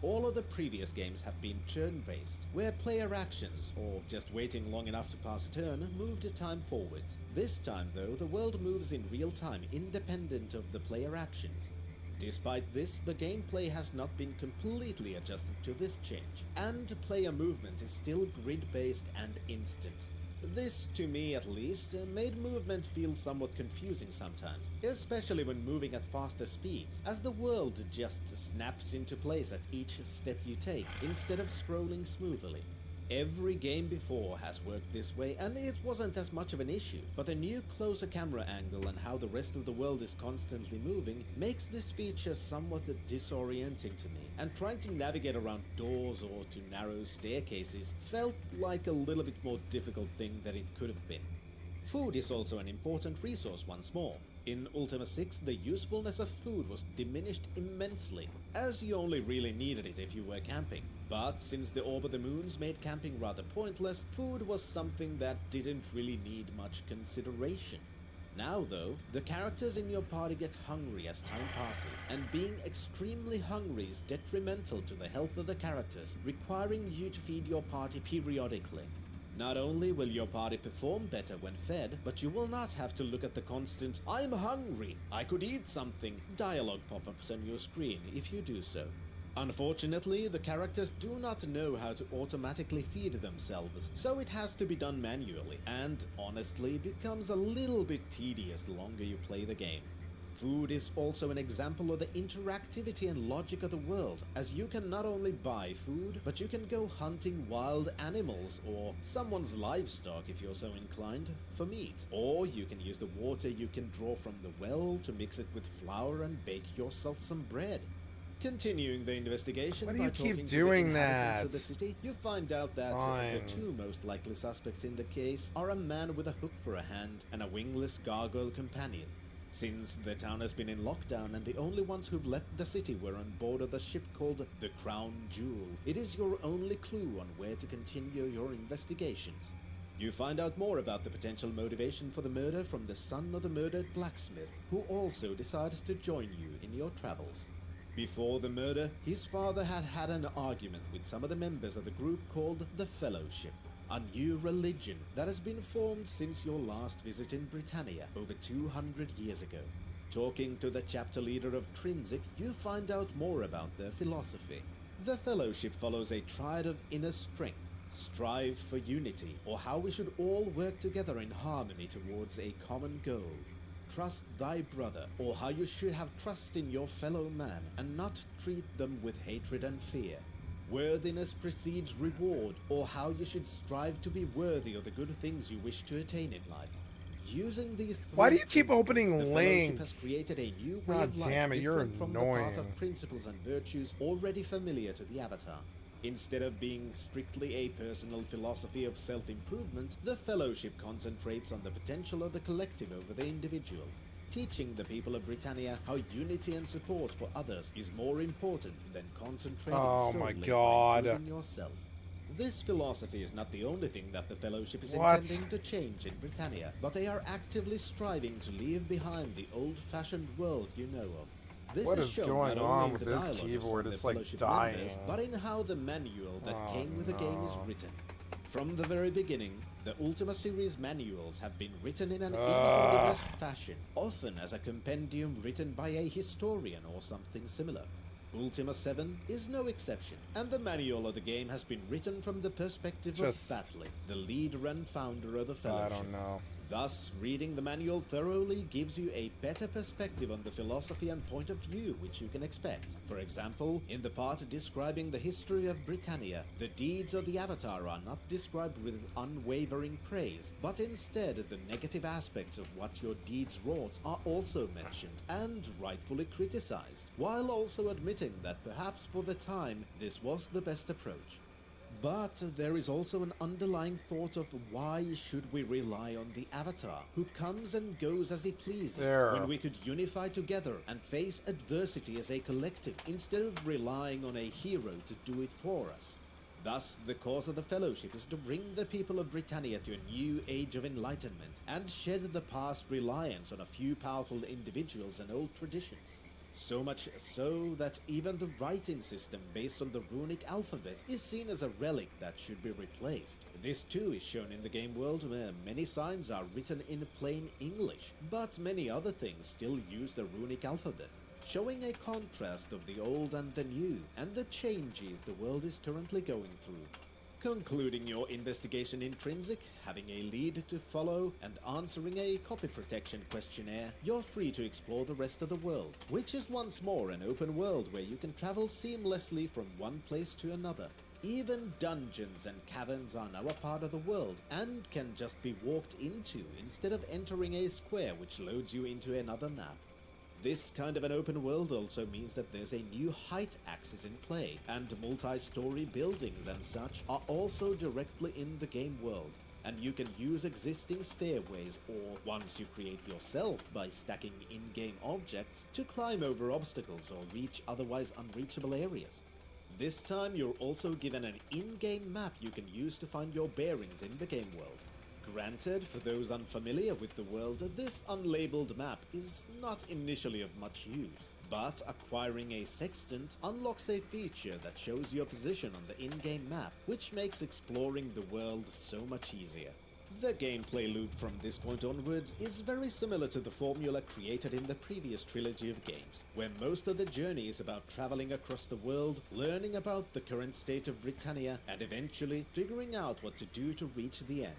All of the previous games have been turn-based, where player actions, or just waiting long enough to pass a turn, moved the time forwards. This time though, the world moves in real time, independent of the player actions. Despite this, the gameplay has not been completely adjusted to this change, and player movement is still grid-based and instant. This, to me at least, made movement feel somewhat confusing sometimes, especially when moving at faster speeds, as the world just snaps into place at each step you take, instead of scrolling smoothly. Every game before has worked this way, and it wasn't as much of an issue, but the new closer camera angle and how the rest of the world is constantly moving makes this feature somewhat disorienting to me, and trying to navigate around doors or to narrow staircases felt like a little bit more difficult thing than it could have been. Food is also an important resource once more. In Ultima 6, the usefulness of food was diminished immensely, as you only really needed it if you were camping. But since the Orb of the Moons made camping rather pointless, food was something that didn't really need much consideration. Now though, the characters in your party get hungry as time passes, and being extremely hungry is detrimental to the health of the characters, requiring you to feed your party periodically. Not only will your party perform better when fed, but you will not have to look at the constant "I'm hungry, I could eat something" dialogue pop-ups on your screen if you do so. Unfortunately, the characters do not know how to automatically feed themselves, so it has to be done manually, and honestly becomes a little bit tedious the longer you play the game. Food is also an example of the interactivity and logic of the world, as you can not only buy food, but you can go hunting wild animals or someone's livestock if you're so inclined for meat. Or you can use the water you can draw from the well to mix it with flour and bake yourself some bread. Continuing the investigation, Why do by you keep talking doing to the inhabitants that? of the city, you find out that the two most likely suspects in the case are a man with a hook for a hand and a wingless gargoyle companion. Since the town has been in lockdown and the only ones who've left the city were on board of the ship called the Crown Jewel, it is your only clue on where to continue your investigations. You find out more about the potential motivation for the murder from the son of the murdered blacksmith, who also decides to join you in your travels. Before the murder, his father had had an argument with some of the members of the group called the Fellowship, a new religion that has been formed since your last visit in Britannia over 200 years ago. Talking to the chapter leader of Trinsic, you find out more about their philosophy. The Fellowship follows a triad of inner strength, strive for unity, or how we should all work together in harmony towards a common goal. Trust thy brother, or how you should have trust in your fellow man, and not treat them with hatred and fear. Worthiness precedes reward, or how you should strive to be worthy of the good things you wish to attain in life. Using these Why do three you keep principles, opening the Fellowship links? has created a new way God of life damn it, you're different from the path annoying. of principles and virtues already familiar to the Avatar. Instead of being strictly a personal philosophy of self-improvement, the Fellowship concentrates on the potential of the collective over the individual, teaching the people of Britannia how unity and support for others is more important than concentrating solely on improving yourself. This philosophy is not the only thing that the Fellowship is intending to change in Britannia, but they are actively striving to leave behind the old-fashioned world you know of. This What is is shown going not on only in with the this dialogue of keyboard? some of It's the like Fellowship dying. members, but in how the manual that Oh, came with the game is no. written. From the very beginning, the Ultima series manuals have been written in an in-universe fashion, often as a compendium written by a historian or something similar. Ultima 7 is no exception, and the manual of the game has been written from the perspective of Batley, the leader and founder of the Fellowship. I don't know. Thus, reading the manual thoroughly gives you a better perspective on the philosophy and point of view which you can expect. For example, in the part describing the history of Britannia, the deeds of the Avatar are not described with unwavering praise, but instead the negative aspects of what your deeds wrought are also mentioned and rightfully criticized, while also admitting that perhaps for the time this was the best approach. But there is also an underlying thought of why should we rely on the Avatar, who comes and goes as he pleases, when we could unify together and face adversity as a collective, instead of relying on a hero to do it for us. Thus, the cause of the Fellowship is to bring the people of Britannia to a new age of enlightenment, and shed the past reliance on a few powerful individuals and old traditions. So much so that even the writing system based on the runic alphabet is seen as a relic that should be replaced. This too is shown in the game world, where many signs are written in plain English, but many other things still use the runic alphabet, showing a contrast of the old and the new, and the changes the world is currently going through. Concluding your investigation in Trinsic, having a lead to follow, and answering a copy protection questionnaire, you're free to explore the rest of the world, which is once more an open world where you can travel seamlessly from one place to another. Even dungeons and caverns are now a part of the world, and can just be walked into instead of entering a square which loads you into another map. This kind of an open world also means that there's a new height axis in play, and multi-story buildings and such are also directly in the game world, and you can use existing stairways or ones you create yourself by stacking in-game objects to climb over obstacles or reach otherwise unreachable areas. This time you're also given an in-game map you can use to find your bearings in the game world. Granted, for those unfamiliar with the world, this unlabeled map is not initially of much use, but acquiring a sextant unlocks a feature that shows your position on the in-game map, which makes exploring the world so much easier. The gameplay loop from this point onwards is very similar to the formula created in the previous trilogy of games, where most of the journey is about traveling across the world, learning about the current state of Britannia, and eventually figuring out what to do to reach the end.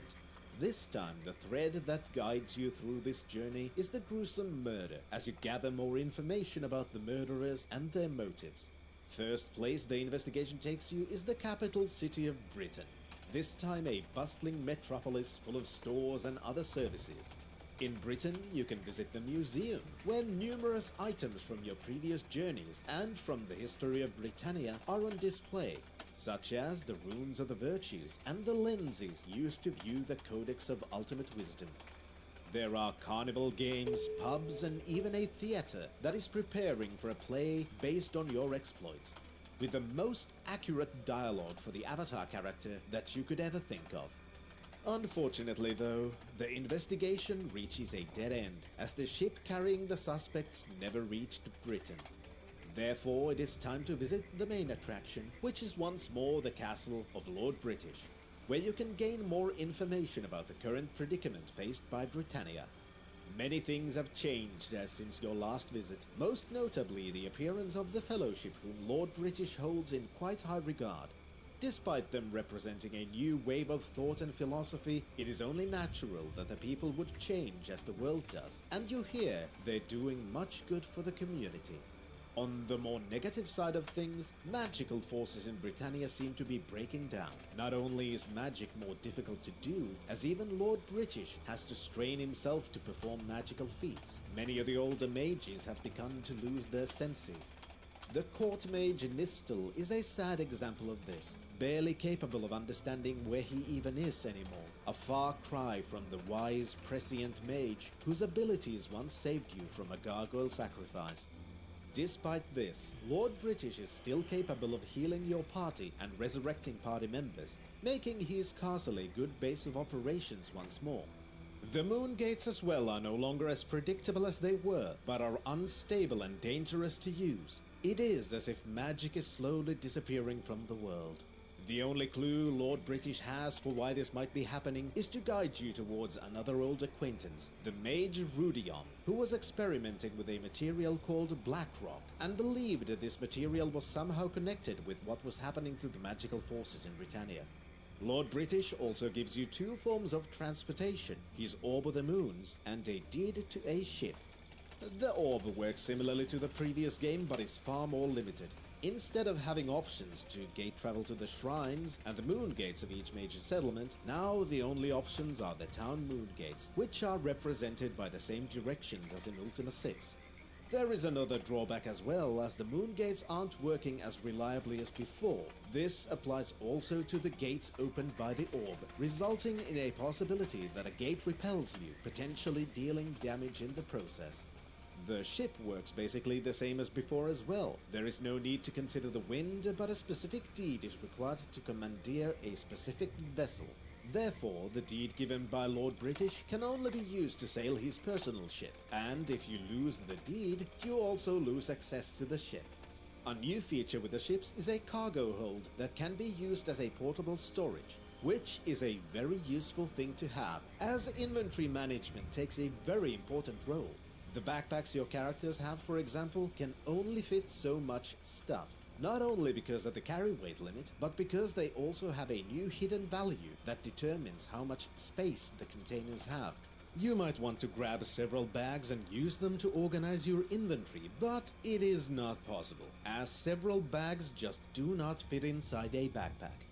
This time, the thread that guides you through this journey is the gruesome murder, as you gather more information about the murderers and their motives. First place the investigation takes you is the capital city of Britain, this time a bustling metropolis full of stores and other services. In Britain, you can visit the museum, where numerous items from your previous journeys and from the history of Britannia are on display, such as the runes of the virtues and the lenses used to view the Codex of Ultimate Wisdom. There are carnival games, pubs, and even a theater that is preparing for a play based on your exploits, with the most accurate dialogue for the Avatar character that you could ever think of. Unfortunately though, the investigation reaches a dead end, as the ship carrying the suspects never reached Britain. Therefore, it is time to visit the main attraction, which is once more the castle of Lord British, where you can gain more information about the current predicament faced by Britannia. Many things have changed since your last visit, most notably the appearance of the Fellowship, whom Lord British holds in quite high regard. Despite them representing a new wave of thought and philosophy, it is only natural that the people would change as the world does, and you hear they're doing much good for the community. On the more negative side of things, magical forces in Britannia seem to be breaking down. Not only is magic more difficult to do, as even Lord British has to strain himself to perform magical feats. Many of the older mages have begun to lose their senses. The court mage Nistel is a sad example of this, barely capable of understanding where he even is anymore. A far cry from the wise, prescient mage whose abilities once saved you from a gargoyle sacrifice. Despite this, Lord British is still capable of healing your party and resurrecting party members, making his castle a good base of operations once more. The moon gates as well are no longer as predictable as they were, but are unstable and dangerous to use. It is as if magic is slowly disappearing from the world. The only clue Lord British has for why this might be happening is to guide you towards another old acquaintance, the mage Rudion, who was experimenting with a material called Blackrock, and believed that this material was somehow connected with what was happening to the magical forces in Britannia. Lord British also gives you two forms of transportation, his Orb of the Moons and a deed to a ship. The Orb works similarly to the previous game but is far more limited. Instead of having options to gate travel to the shrines and the moon gates of each major settlement, now the only options are the town moon gates, which are represented by the same directions as in Ultima 6. There is another drawback as well, as the moon gates aren't working as reliably as before. This applies also to the gates opened by the orb, resulting in a possibility that a gate repels you, potentially dealing damage in the process. The ship works basically the same as before as well. There is no need to consider the wind, but a specific deed is required to commandeer a specific vessel. Therefore, the deed given by Lord British can only be used to sail his personal ship, and if you lose the deed, you also lose access to the ship. A new feature with the ships is a cargo hold that can be used as a portable storage, which is a very useful thing to have, as inventory management takes a very important role. The backpacks your characters have, for example, can only fit so much stuff. Not only because of the carry weight limit, but because they also have a new hidden value that determines how much space the containers have. You might want to grab several bags and use them to organize your inventory, but it is not possible, as several bags just do not fit inside a backpack.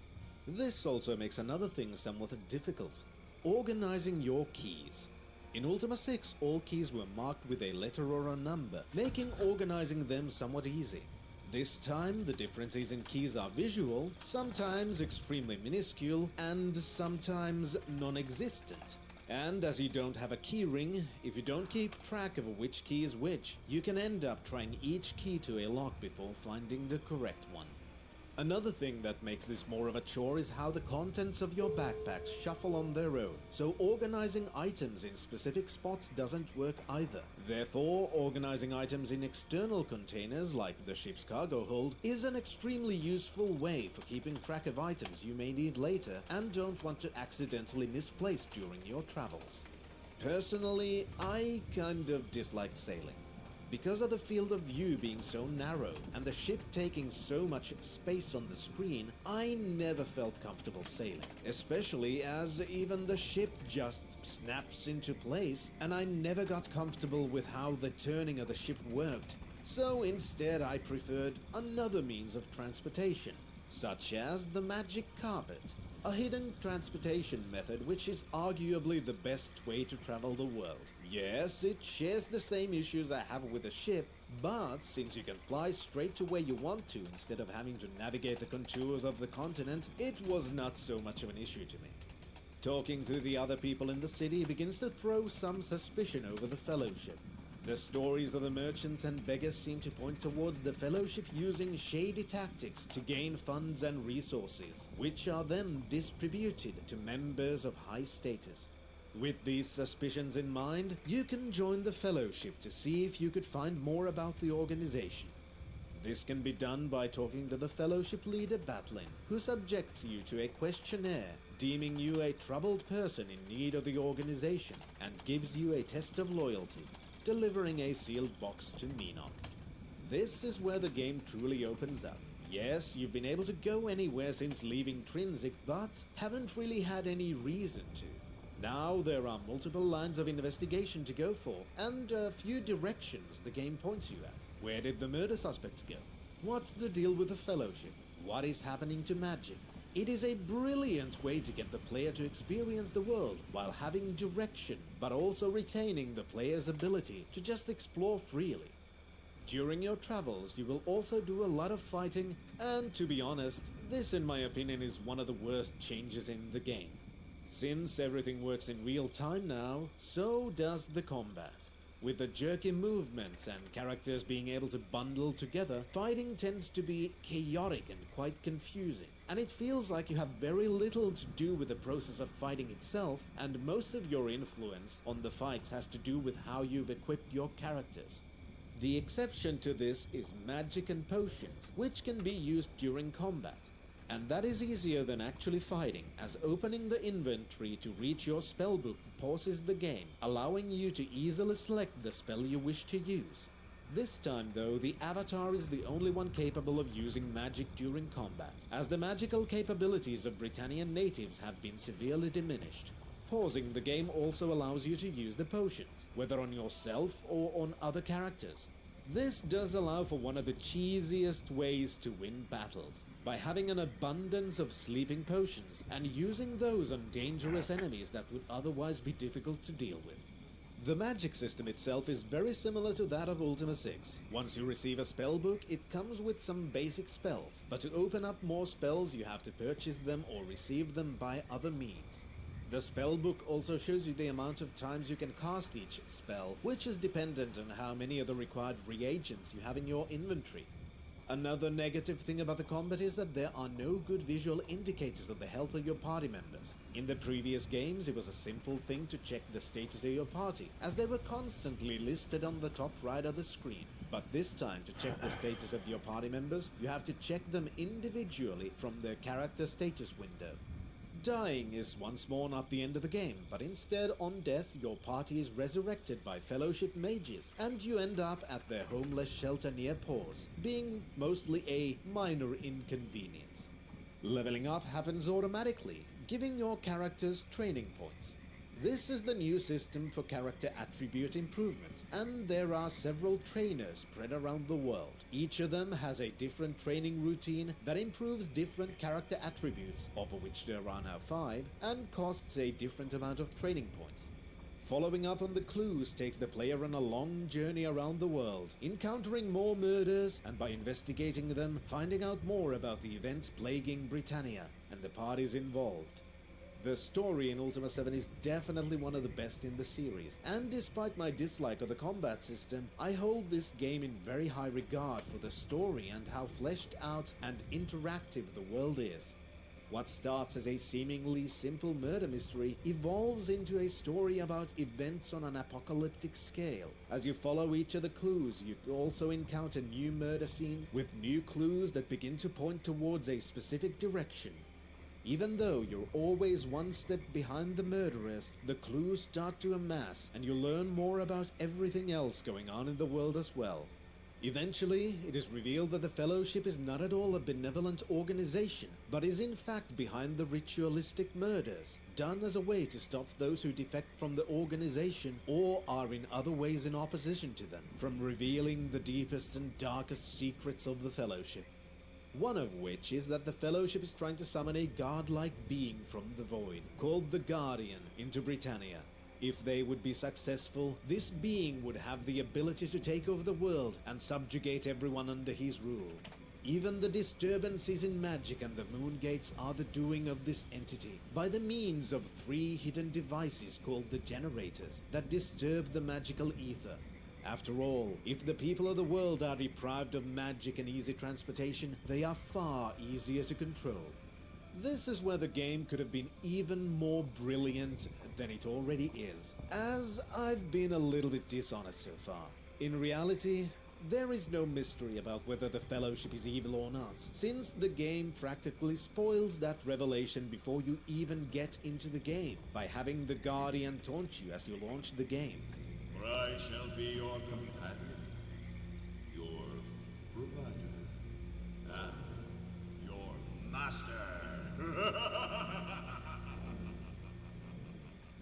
This also makes another thing somewhat difficult: organizing your keys. In Ultima 6, all keys were marked with a letter or a number, making organizing them somewhat easy. This time, the differences in keys are visual, sometimes extremely minuscule, and sometimes non-existent. And as you don't have a key ring, if you don't keep track of which key is which, you can end up trying each key to a lock before finding the correct one. Another thing that makes this more of a chore is how the contents of your backpacks shuffle on their own, so organizing items in specific spots doesn't work either. Therefore, organizing items in external containers like the ship's cargo hold is an extremely useful way for keeping track of items you may need later and don't want to accidentally misplace during your travels. Personally, I kind of disliked sailing. Because of the field of view being so narrow and the ship taking so much space on the screen, I never felt comfortable sailing, especially as even the ship just snaps into place, and I never got comfortable with how the turning of the ship worked. So instead I preferred another means of transportation, such as the magic carpet, a hidden transportation method which is arguably the best way to travel the world. Yes, it shares the same issues I have with a ship, but since you can fly straight to where you want to instead of having to navigate the contours of the continent, it was not so much of an issue to me. Talking to the other people in the city begins to throw some suspicion over the Fellowship. The stories of the merchants and beggars seem to point towards the Fellowship using shady tactics to gain funds and resources, which are then distributed to members of high status. With these suspicions in mind, you can join the Fellowship to see if you could find more about the organization. This can be done by talking to the Fellowship leader Batlin, who subjects you to a questionnaire, deeming you a troubled person in need of the organization, and gives you a test of loyalty, delivering a sealed box to Ninok. This is where the game truly opens up. Yes, you've been able to go anywhere since leaving Trinsic, but haven't really had any reason to. Now there are multiple lines of investigation to go for, and a few directions the game points you at. Where did the murder suspects go? What's the deal with the Fellowship? What is happening to magic? It is a brilliant way to get the player to experience the world while having direction, but also retaining the player's ability to just explore freely. During your travels, you will also do a lot of fighting, and to be honest, this in my opinion is one of the worst changes in the game. Since everything works in real time now, so does the combat. With the jerky movements and characters being able to bundle together, fighting tends to be chaotic and quite confusing, and it feels like you have very little to do with the process of fighting itself, and most of your influence on the fights has to do with how you've equipped your characters. The exception to this is magic and potions, which can be used during combat. And that is easier than actually fighting, as opening the inventory to reach your spellbook pauses the game, allowing you to easily select the spell you wish to use. This time though, the avatar is the only one capable of using magic during combat, as the magical capabilities of Britannian natives have been severely diminished. Pausing the game also allows you to use the potions, whether on yourself or on other characters. This does allow for one of the cheesiest ways to win battles, by having an abundance of sleeping potions and using those on dangerous enemies that would otherwise be difficult to deal with. The magic system itself is very similar to that of Ultima 6. Once you receive a spellbook, it comes with some basic spells, but to open up more spells you have to purchase them or receive them by other means. The spellbook also shows you the amount of times you can cast each spell, which is dependent on how many of the required reagents you have in your inventory. Another negative thing about the combat is that there are no good visual indicators of the health of your party members. In the previous games, it was a simple thing to check the status of your party, as they were constantly listed on the top right of the screen. But this time, to check the status of your party members, you have to check them individually from their character status window. Dying is once more not the end of the game, but instead on death your party is resurrected by Fellowship mages, and you end up at their homeless shelter near Pause, being mostly a minor inconvenience. Leveling up happens automatically, giving your characters training points. This is the new system for character attribute improvement, and there are several trainers spread around the world. Each of them has a different training routine that improves different character attributes, of which there are now 5, and costs a different amount of training points. Following up on the clues takes the player on a long journey around the world, encountering more murders, and by investigating them, finding out more about the events plaguing Britannia and the parties involved. The story in Ultima 7 is definitely one of the best in the series, and despite my dislike of the combat system, I hold this game in very high regard for the story and how fleshed out and interactive the world is. What starts as a seemingly simple murder mystery evolves into a story about events on an apocalyptic scale. As you follow each of the clues, you also encounter new murder scenes with new clues that begin to point towards a specific direction. Even though you're always one step behind the murderers, the clues start to amass and you learn more about everything else going on in the world as well. Eventually, it is revealed that the Fellowship is not at all a benevolent organization, but is in fact behind the ritualistic murders, done as a way to stop those who defect from the organization or are in other ways in opposition to them, from revealing the deepest and darkest secrets of the Fellowship. One of which is that the Fellowship is trying to summon a godlike being from the void, called the Guardian, into Britannia. If they would be successful, this being would have the ability to take over the world and subjugate everyone under his rule. Even the disturbances in magic and the moon gates are the doing of this entity, by the means of 3 hidden devices called the generators that disturb the magical ether. After all, if the people of the world are deprived of magic and easy transportation, they are far easier to control. This is where the game could have been even more brilliant than it already is, as I've been a little bit dishonest so far. In reality, there is no mystery about whether the Fellowship is evil or not, since the game practically spoils that revelation before you even get into the game, by having the Guardian taunt you as you launch the game. For I shall be your companion, your provider, and your master.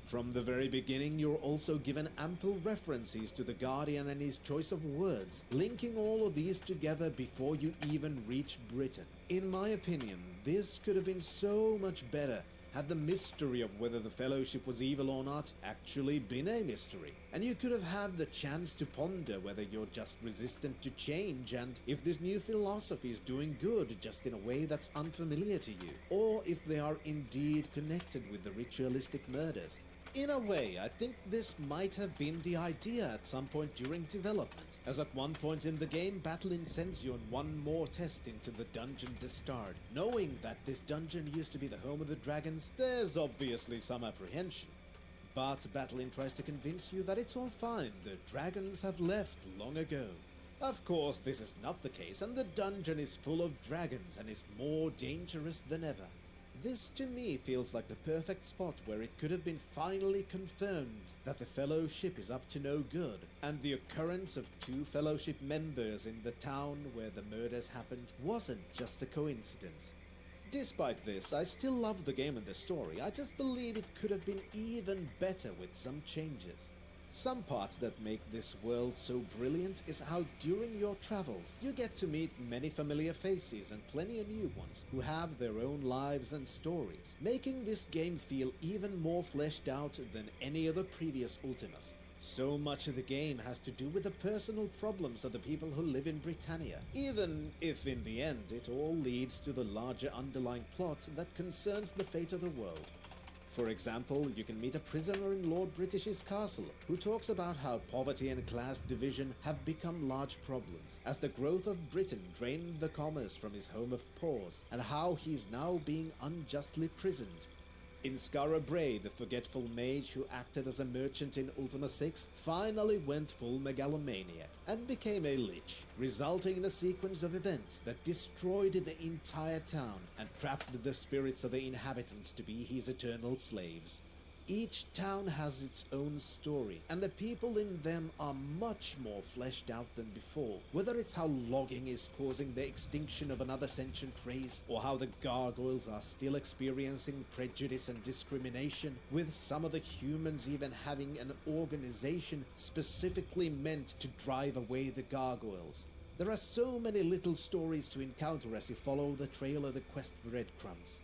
From the very beginning, you're also given ample references to the Guardian and his choice of words, linking all of these together before you even reach Britain. In my opinion, this could have been so much better had the mystery of whether the Fellowship was evil or not actually been a mystery. And you could have had the chance to ponder whether you're just resistant to change, and if this new philosophy is doing good just in a way that's unfamiliar to you, or if they are indeed connected with the ritualistic murders. In a way, I think this might have been the idea at some point during development, as at one point in the game, Battlein sends you on one more test into the dungeon Destard. Knowing that this dungeon used to be the home of the dragons, there's obviously some apprehension. But Battlein tries to convince you that it's all fine, the dragons have left long ago. Of course, this is not the case, and the dungeon is full of dragons and is more dangerous than ever. This to me feels like the perfect spot where it could have been finally confirmed that the Fellowship is up to no good, and the occurrence of 2 Fellowship members in the town where the murders happened wasn't just a coincidence. Despite this, I still love the game and the story. I just believe it could have been even better with some changes. Some parts that make this world so brilliant is how during your travels you get to meet many familiar faces and plenty of new ones who have their own lives and stories, making this game feel even more fleshed out than any other previous Ultimas. So much of the game has to do with the personal problems of the people who live in Britannia, even if in the end it all leads to the larger underlying plot that concerns the fate of the world. For example, you can meet a prisoner in Lord British's castle who talks about how poverty and class division have become large problems as the growth of Britain drained the commerce from his home of Pors, and how he's now being unjustly prisoned. In Skara Bray, the forgetful mage who acted as a merchant in Ultima 6 finally went full megalomaniac and became a lich, resulting in a sequence of events that destroyed the entire town and trapped the spirits of the inhabitants to be his eternal slaves. Each town has its own story, and the people in them are much more fleshed out than before. Whether it's how logging is causing the extinction of another sentient race, or how the gargoyles are still experiencing prejudice and discrimination, with some of the humans even having an organization specifically meant to drive away the gargoyles. There are so many little stories to encounter as you follow the trail of the quest breadcrumbs.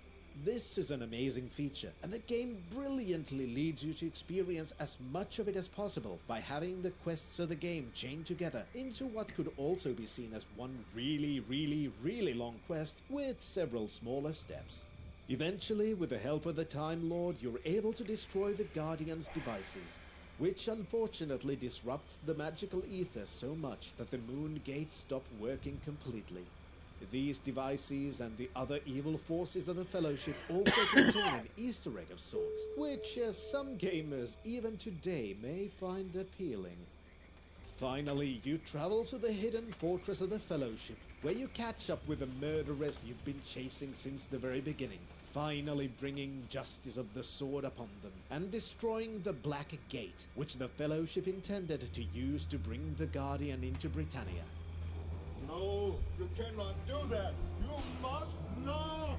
This is an amazing feature, and the game brilliantly leads you to experience as much of it as possible by having the quests of the game chained together into what could also be seen as one really long quest with several smaller steps. Eventually, with the help of the Time Lord, you're able to destroy the Guardian's devices, which unfortunately disrupts the magical ether so much that the moon gates stop working completely. These devices and the other evil forces of the Fellowship also contain an Easter egg of sorts, which some gamers even today may find appealing. Finally, you travel to the hidden fortress of the Fellowship, where you catch up with the murderers you've been chasing since the very beginning, finally bringing justice of the sword upon them, and destroying the Black Gate, which the Fellowship intended to use to bring the Guardian into Britannia. No, you cannot do that. You must not.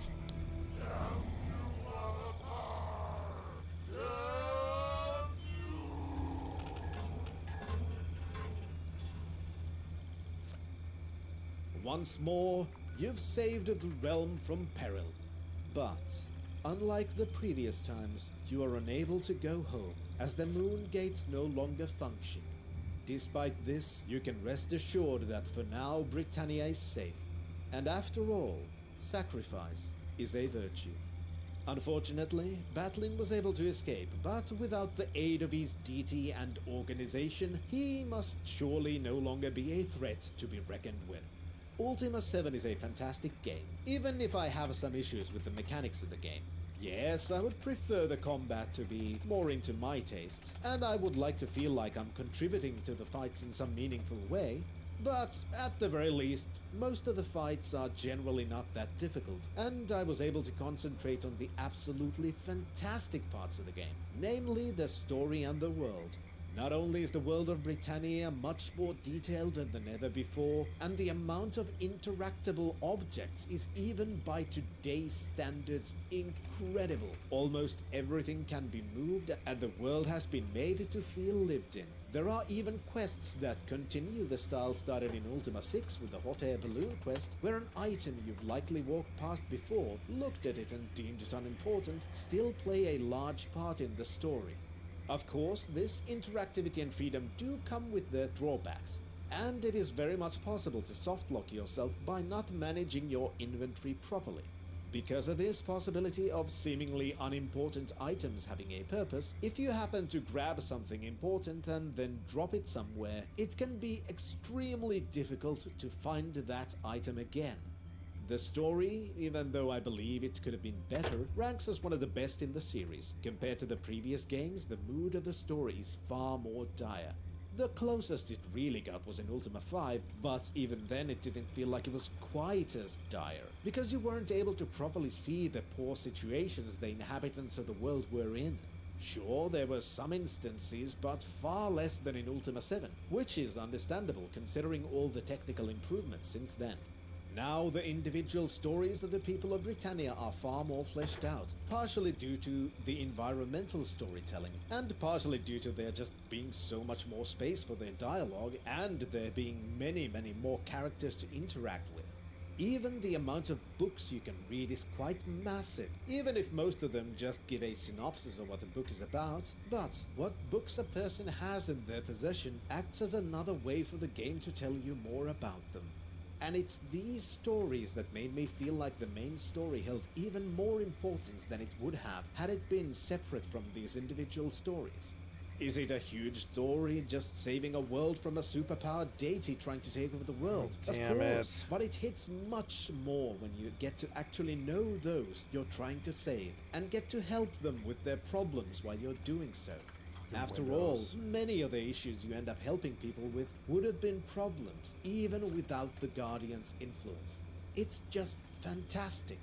Once more, you've saved the realm from peril. But, unlike the previous times, you are unable to go home, as the moon gates no longer function. Despite this, you can rest assured that for now Britannia is safe. And after all, sacrifice is a virtue. Unfortunately, Batlin was able to escape, but without the aid of his deity and organization, he must surely no longer be a threat to be reckoned with. Ultima 7 is a fantastic game, even if I have some issues with the mechanics of the game. Yes, I would prefer the combat to be more into my taste, and I would like to feel like I'm contributing to the fights in some meaningful way, but at the very least, most of the fights are generally not that difficult, and I was able to concentrate on the absolutely fantastic parts of the game, namely the story and the world. Not only is the world of Britannia much more detailed than ever before, and the amount of interactable objects is even by today's standards incredible. Almost everything can be moved, and the world has been made to feel lived in. There are even quests that continue the style started in Ultima 6 with the hot air balloon quest, where an item you've likely walked past before, looked at it and deemed it unimportant, still play a large part in the story. Of course, this interactivity and freedom do come with their drawbacks, and it is very much possible to softlock yourself by not managing your inventory properly. Because of this possibility of seemingly unimportant items having a purpose, if you happen to grab something important and then drop it somewhere, it can be extremely difficult to find that item again. The story, even though I believe it could have been better, ranks as one of the best in the series. Compared to the previous games, the mood of the story is far more dire. The closest it really got was in Ultima 5, but even then it didn't feel like it was quite as dire, because you weren't able to properly see the poor situations the inhabitants of the world were in. Sure, there were some instances, but far less than in Ultima 7, which is understandable considering all the technical improvements since then. Now the individual stories of the people of Britannia are far more fleshed out, partially due to the environmental storytelling, and partially due to there just being so much more space for their dialogue, and there being many more characters to interact with. Even the amount of books you can read is quite massive, even if most of them just give a synopsis of what the book is about. But what books a person has in their possession acts as another way for the game to tell you more about them. And it's these stories that made me feel like the main story held even more importance than it would have had it been separate from these individual stories. Is it a huge story just saving a world from a superpowered deity trying to take over the world? Damn of course, it. but it hits much more when you get to actually know those you're trying to save and get to help them with their problems while you're doing so. After all, many of the issues you end up helping people with would have been problems, even without the Guardian's influence. It's just fantastic.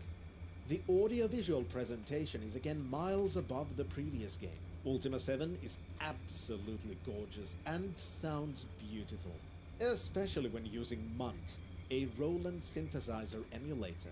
The audiovisual presentation is again miles above the previous game. Ultima 7 is absolutely gorgeous and sounds beautiful, especially when using MUNT, a Roland synthesizer emulator.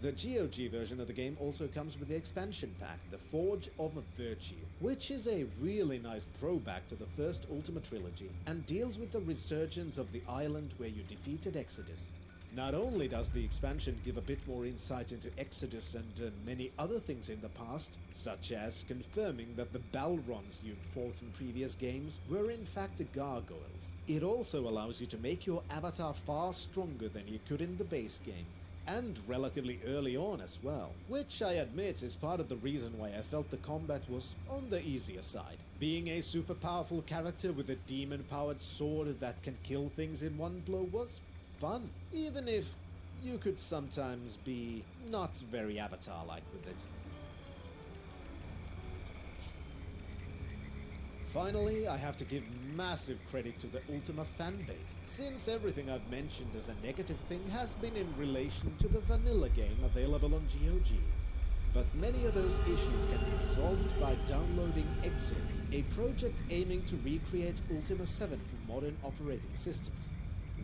The GOG version of the game also comes with the expansion pack, The Forge of Virtue, which is a really nice throwback to the first Ultima trilogy and deals with the resurgence of the island where you defeated Exodus. Not only does the expansion give a bit more insight into Exodus and many other things in the past, such as confirming that the Balrons you'd fought in previous games were in fact gargoyles, it also allows you to make your avatar far stronger than you could in the base game, and relatively early on as well, which I admit is part of the reason why I felt the combat was on the easier side. Being a super powerful character with a demon-powered sword that can kill things in one blow was fun, even if you could sometimes be not very Avatar-like with it. Finally, I have to give massive credit to the Ultima fanbase, since everything I've mentioned as a negative thing has been in relation to the vanilla game available on GOG. But many of those issues can be resolved by downloading Exit, a project aiming to recreate Ultima 7 for modern operating systems.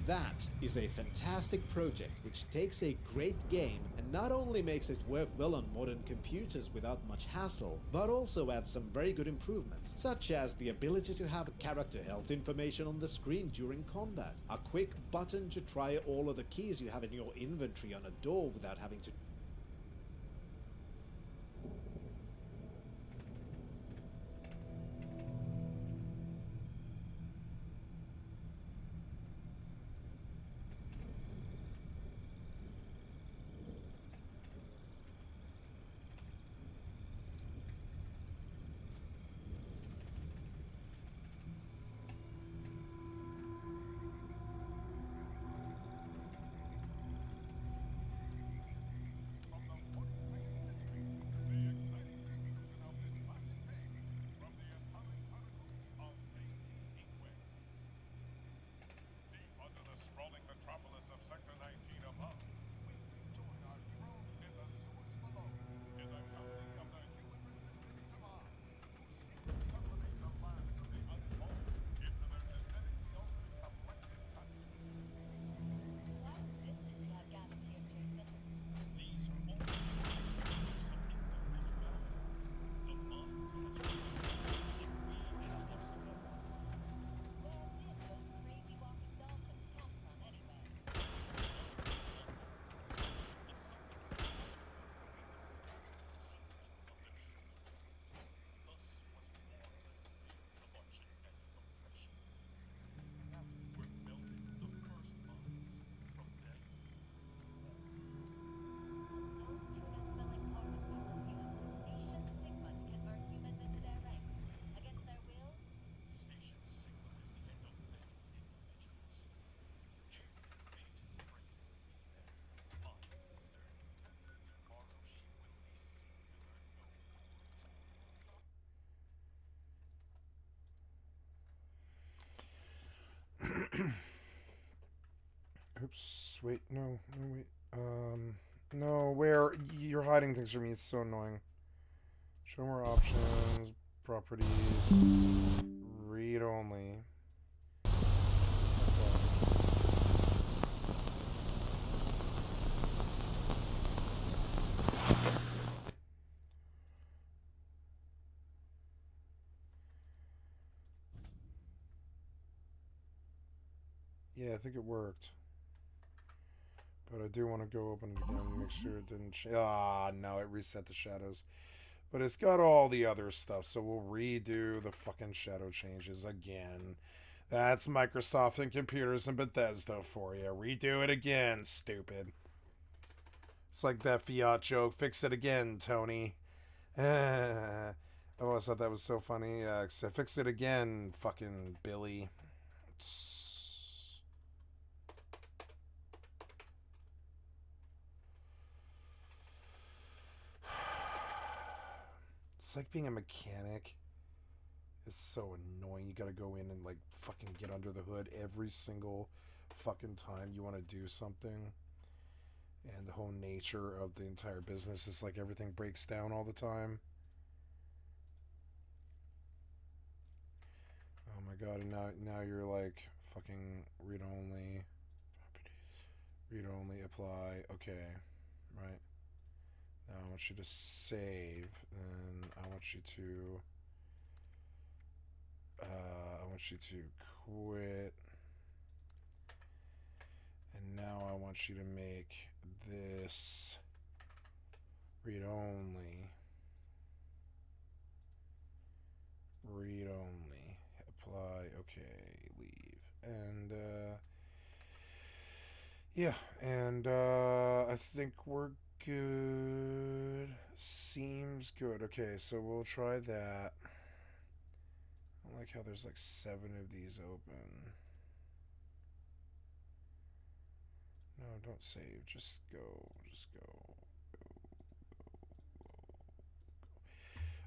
That is a fantastic project which takes a great game and not only makes it work well on modern computers without much hassle, but also adds some very good improvements, such as the ability to have character health information on the screen during combat, a quick button to try all of the keys you have in your inventory on a door without having to Oops. Wait. No. No. Wait. No. Where you're hiding things from me? It's so annoying. Show more options. Properties. Read only. Yeah, I think it worked. But I do want to go open it again and make sure it didn't... no, it reset the shadows. But it's got all the other stuff, so we'll redo the fucking shadow changes again. That's Microsoft and computers and Bethesda for you. Redo it again, stupid. It's like that Fiat joke. Fix it again, Tony. I always thought that was so funny. Fix it again, fucking Billy. It's like being a mechanic. It's so annoying. You gotta go in and like fucking get under the hood every single fucking time you want to do something. And the whole nature of the entire business is like everything breaks down all the time. Oh my god, and now you're like fucking read only. Read only, apply. Okay. Right. Now I want you to save, and I want you to quit. And now I want you to make this read only. Read only. Apply. Okay. Leave. And yeah. And I think we're good. Seems good. Okay, so we'll try that. I like how there's like 7 of these open. No, don't save. Just go. Just go.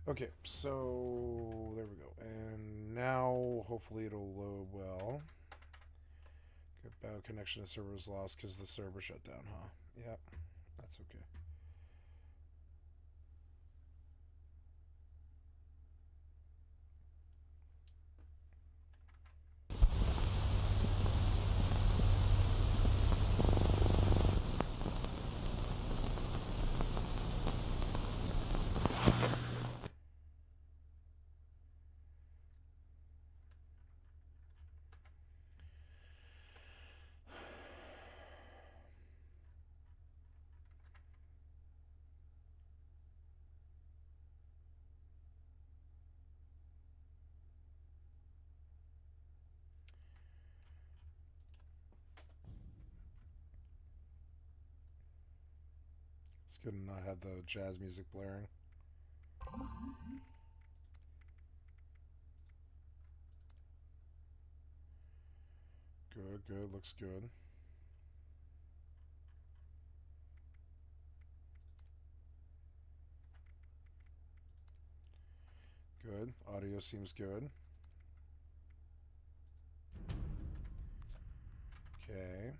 Okay, so there we go. And now hopefully it'll load well. Good bad connection to server was lost because the server shut down, huh? Yep, that's okay. It's good to not have the jazz music blaring. Good, good, looks good. Good, audio seems good. Okay.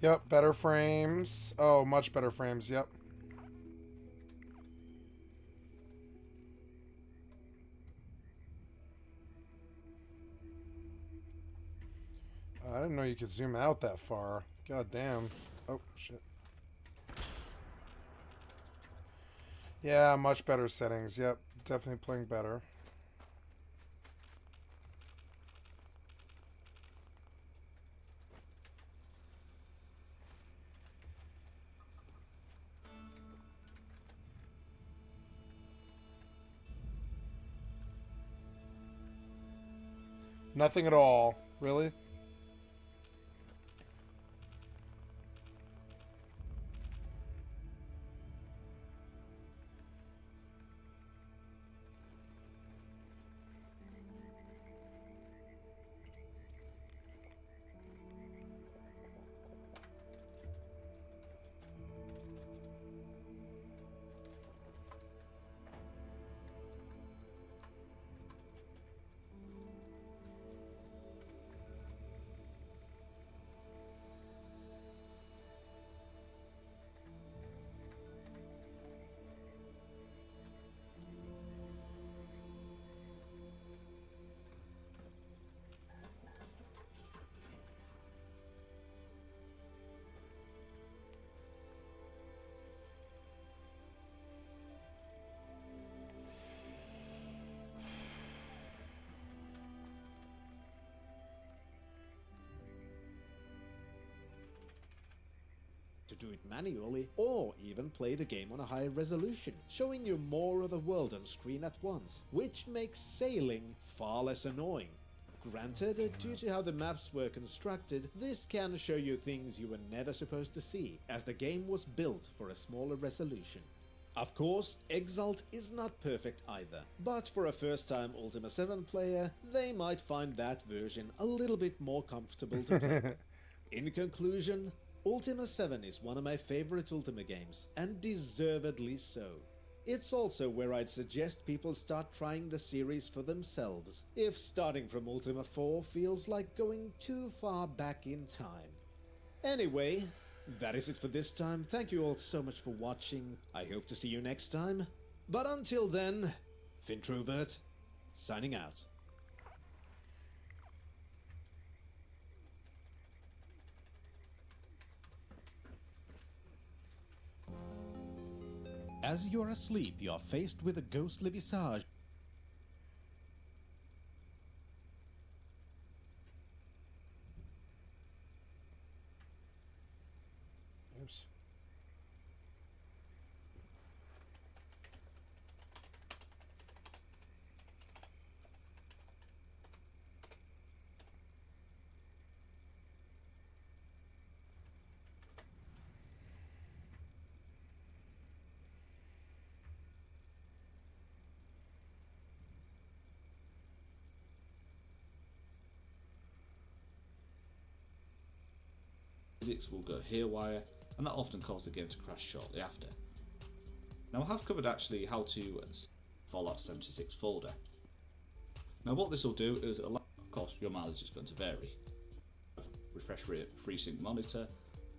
Yep, better frames. Oh, much better frames, yep. I didn't know you could zoom out that far. God damn. Oh, shit. Yeah, much better settings. Yep, definitely playing better. Nothing at all. Really? To do it manually, or even play the game on a higher resolution, showing you more of the world on screen at once, which makes sailing far less annoying. Granted, due to how the maps were constructed, this can show you things you were never supposed to see, as the game was built for a smaller resolution. Of course, Exalt is not perfect either, but for a first-time Ultima 7 player, they might find that version a little bit more comfortable to play. In conclusion, Ultima 7 is one of my favorite Ultima games, and deservedly so. It's also where I'd suggest people start trying the series for themselves, if starting from Ultima 4 feels like going too far back in time. Anyway, that is it for this time. Thank you all so much for watching. I hope to see you next time. But until then, Fintrovert, signing out. As you're asleep, you are faced with a ghostly visage. Oops. Physics will go haywire, and that often causes the game to crash shortly after. Now I have covered actually how to Fallout 76 folder. Now what this will do is allow, of course your mileage is going to vary. Refresh rate, FreeSync monitor,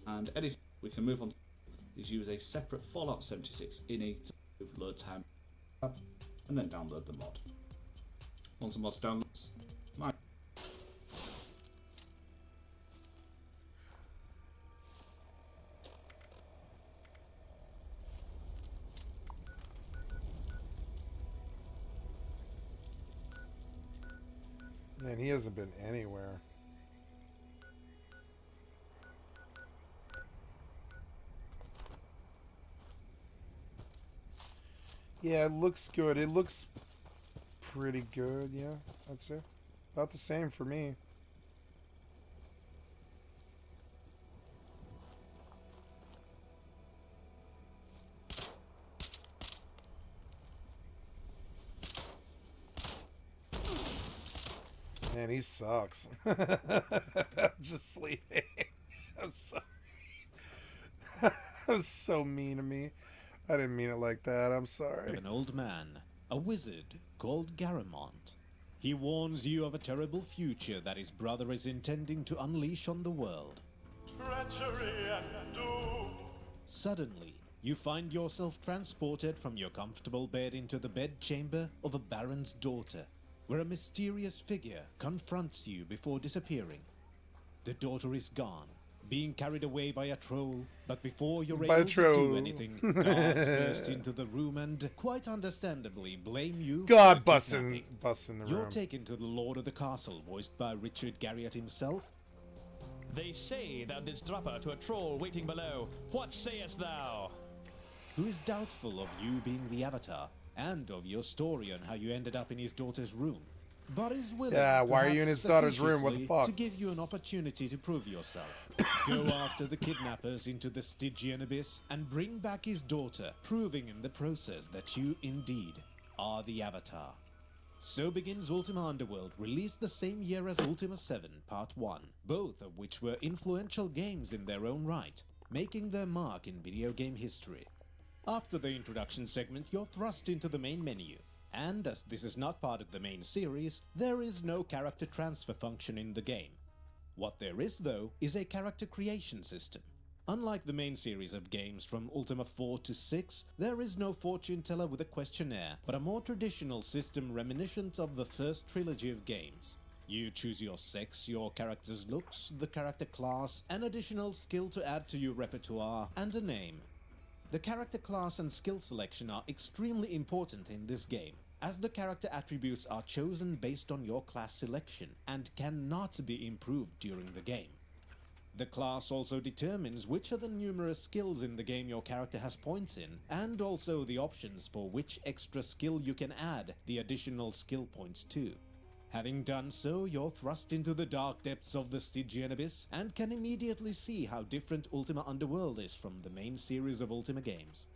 and anything we can move on to is use a separate Fallout 76 ini to move load time and then download the mod. Once the mod's downloads, Man, he hasn't been anywhere. Yeah, it looks good. It looks pretty good, yeah, I'd say. About the same for me. Man, he sucks. I'm just sleeping. I'm sorry. That was so mean to me. I didn't mean it like that. I'm sorry. Of an old man, a wizard called Garamond. He warns you of a terrible future that his brother is intending to unleash on the world. treachery and doom. Suddenly, you find yourself transported from your comfortable bed into the bedchamber of a baron's daughter, where a mysterious figure confronts you before disappearing. The daughter is gone, being carried away by a troll, but before you're able to do anything, guards burst into the room and, quite understandably, blame you God for busting kidnapping. the You're room. taken to the Lord of the Castle, voiced by Richard Garriott himself. They say thou didst drop her to a troll waiting below. What sayest thou? Who is doubtful of you being the Avatar, and of your story on how you ended up in his daughter's room, but is willing, Yeah, why are you in perhaps his daughter's room? What the facetiously, fuck? to give you an opportunity to prove yourself. Go after the kidnappers into the Stygian abyss and bring back his daughter, proving in the process that you indeed are the Avatar. So begins Ultima Underworld, released the same year as Ultima 7 Part 1, both of which were influential games in their own right, making their mark in video game history. After the introduction segment, you're thrust into the main menu, and as this is not part of the main series, there is no character transfer function in the game. What there is, though, is a character creation system. Unlike the main series of games from Ultima 4 to 6, there is no fortune teller with a questionnaire, but a more traditional system reminiscent of the first trilogy of games. You choose your sex, your character's looks, the character class, an additional skill to add to your repertoire, and a name. The character class and skill selection are extremely important in this game, as the character attributes are chosen based on your class selection and cannot be improved during the game. The class also determines which of the numerous skills in the game your character has points in, and also the options for which extra skill you can add the additional skill points to. Having done so, you're thrust into the dark depths of the Stygian Abyss and can immediately see how different Ultima Underworld is from the main series of Ultima games.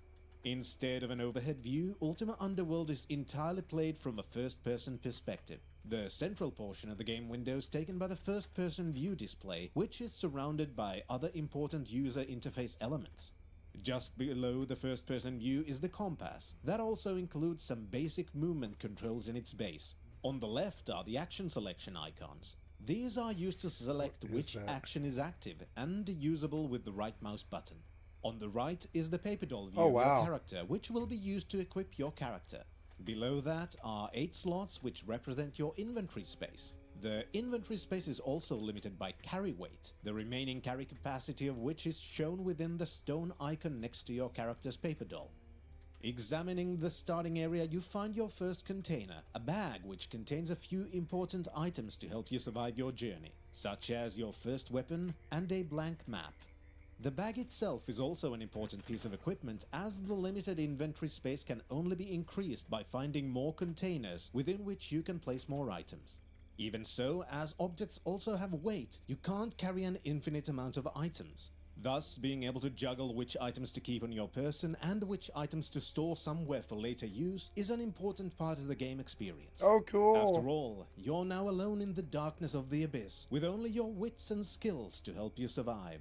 Instead of an overhead view, Ultima Underworld is entirely played from a first-person perspective. The central portion of the game window is taken by the first-person view display, which is surrounded by other important user interface elements. Just below the first-person view is the compass. That also includes some basic movement controls in its base. On the left are the action selection icons. These are used to select which action is active and usable with the right mouse button. On the right is the paper doll view of your character, which will be used to equip your character. Below that are 8 slots which represent your inventory space. The inventory space is also limited by carry weight, the remaining carry capacity of which is shown within the stone icon next to your character's paper doll. Examining the starting area, you find your first container, a bag which contains a few important items to help you survive your journey, such as your first weapon and a blank map. The bag itself is also an important piece of equipment, as the limited inventory space can only be increased by finding more containers within which you can place more items. Even so, as objects also have weight, you can't carry an infinite amount of items. Thus, being able to juggle which items to keep on your person and which items to store somewhere for later use is an important part of the game experience. Oh, cool. After all, you're now alone in the darkness of the abyss, with only your wits and skills to help you survive.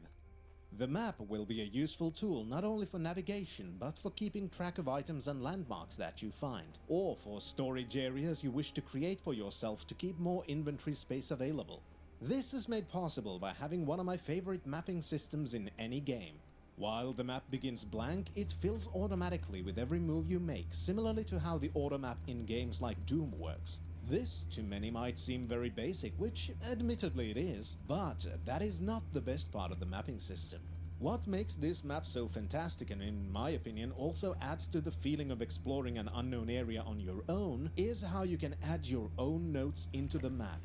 The map will be a useful tool not only for navigation, but for keeping track of items and landmarks that you find, or for storage areas you wish to create for yourself to keep more inventory space available. This is made possible by having one of my favorite mapping systems in any game. While the map begins blank, it fills automatically with every move you make, similarly to how the auto map in games like Doom works. This, to many, might seem very basic, which admittedly it is, but that is not the best part of the mapping system. What makes this map so fantastic, and in my opinion also adds to the feeling of exploring an unknown area on your own, is how you can add your own notes into the map.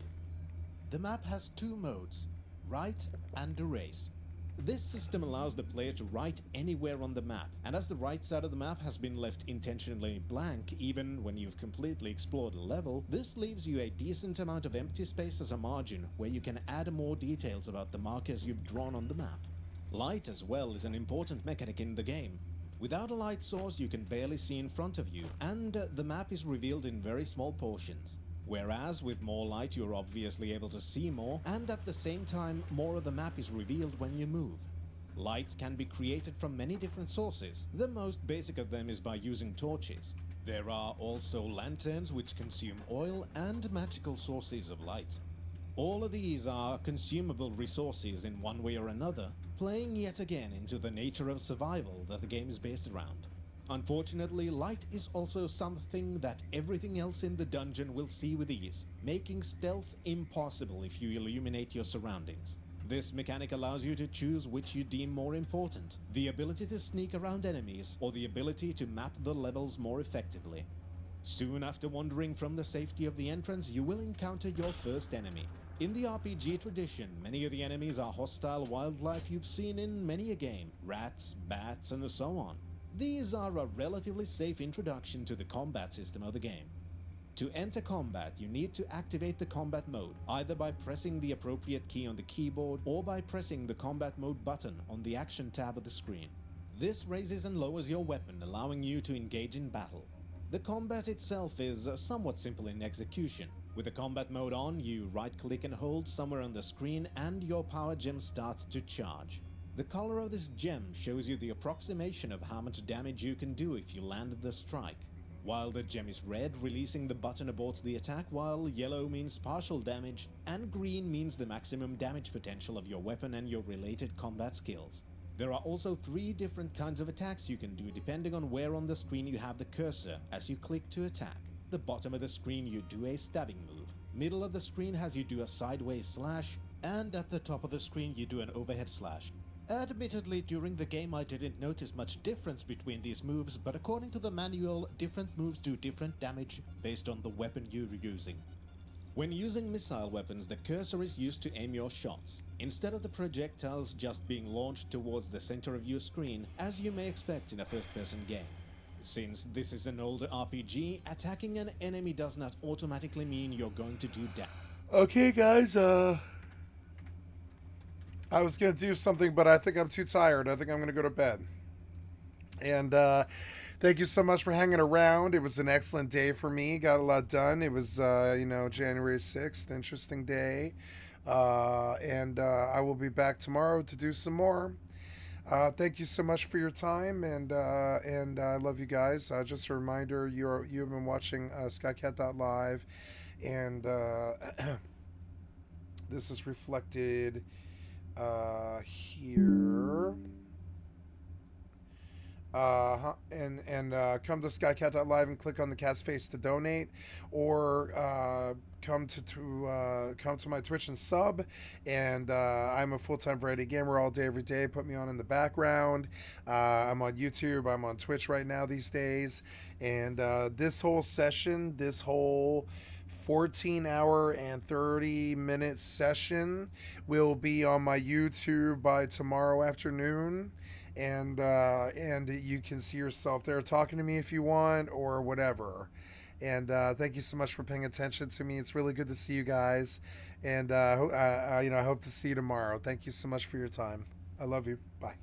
The map has 2 modes, write and erase. This system allows the player to write anywhere on the map, and as the right side of the map has been left intentionally blank even when you've completely explored a level, this leaves you a decent amount of empty space as a margin where you can add more details about the markers you've drawn on the map. Light as well is an important mechanic in the game. Without a light source you can barely see in front of you, and the map is revealed in very small portions. Whereas with more light you're obviously able to see more, and at the same time more of the map is revealed when you move. Light can be created from many different sources. The most basic of them is by using torches. There are also lanterns which consume oil and magical sources of light. All of these are consumable resources in one way or another, playing yet again into the nature of survival that the game is based around. Unfortunately, light is also something that everything else in the dungeon will see with ease, making stealth impossible if you illuminate your surroundings. This mechanic allows you to choose which you deem more important, the ability to sneak around enemies or the ability to map the levels more effectively. Soon after wandering from the safety of the entrance, you will encounter your first enemy. In the RPG tradition, many of the enemies are hostile wildlife you've seen in many a game, rats, bats, and so on. These are a relatively safe introduction to the combat system of the game. To enter combat, you need to activate the combat mode, either by pressing the appropriate key on the keyboard or by pressing the combat mode button on the action tab of the screen. This raises and lowers your weapon, allowing you to engage in battle. The combat itself is somewhat simple in execution. With the combat mode on, you right-click and hold somewhere on the screen and your power gem starts to charge. The color of this gem shows you the approximation of how much damage you can do if you land the strike. While the gem is red, releasing the button aborts the attack, while yellow means partial damage, and green means the maximum damage potential of your weapon and your related combat skills. There are also 3 different kinds of attacks you can do depending on where on the screen you have the cursor as you click to attack. The bottom of the screen you do a stabbing move, middle of the screen has you do a sideways slash, and at the top of the screen you do an overhead slash. Admittedly, during the game I didn't notice much difference between these moves, but according to the manual, different moves do different damage based on the weapon you're using. When using missile weapons, the cursor is used to aim your shots, instead of the projectiles just being launched towards the center of your screen, as you may expect in a first-person game. Since this is an older RPG, attacking an enemy does not automatically mean you're going to do damage. Okay, guys, I was going to do something, but I think I'm too tired. I think I'm going to go to bed. And thank you so much for hanging around. It was an excellent day for me. Got a lot done. It was, January 6th. Interesting day. And I will be back tomorrow to do some more. Thank you so much for your time, and I love you guys. Just a reminder, you have been watching skycat.live, and this is reflected here. Come to skycat.live and click on the cat's face to donate, or come to my Twitch and sub. And I'm a full-time variety gamer all day, every day. Put me on in the background. I'm on YouTube. I'm on Twitch right now these days. And this whole session, this whole 14-hour and 30-minute session will be on my YouTube by tomorrow afternoon. And you can see yourself there talking to me if you want, or whatever. And thank you so much for paying attention to me. It's really good to see you guys. And I hope to see you tomorrow. Thank you so much for your time. I love you. Bye.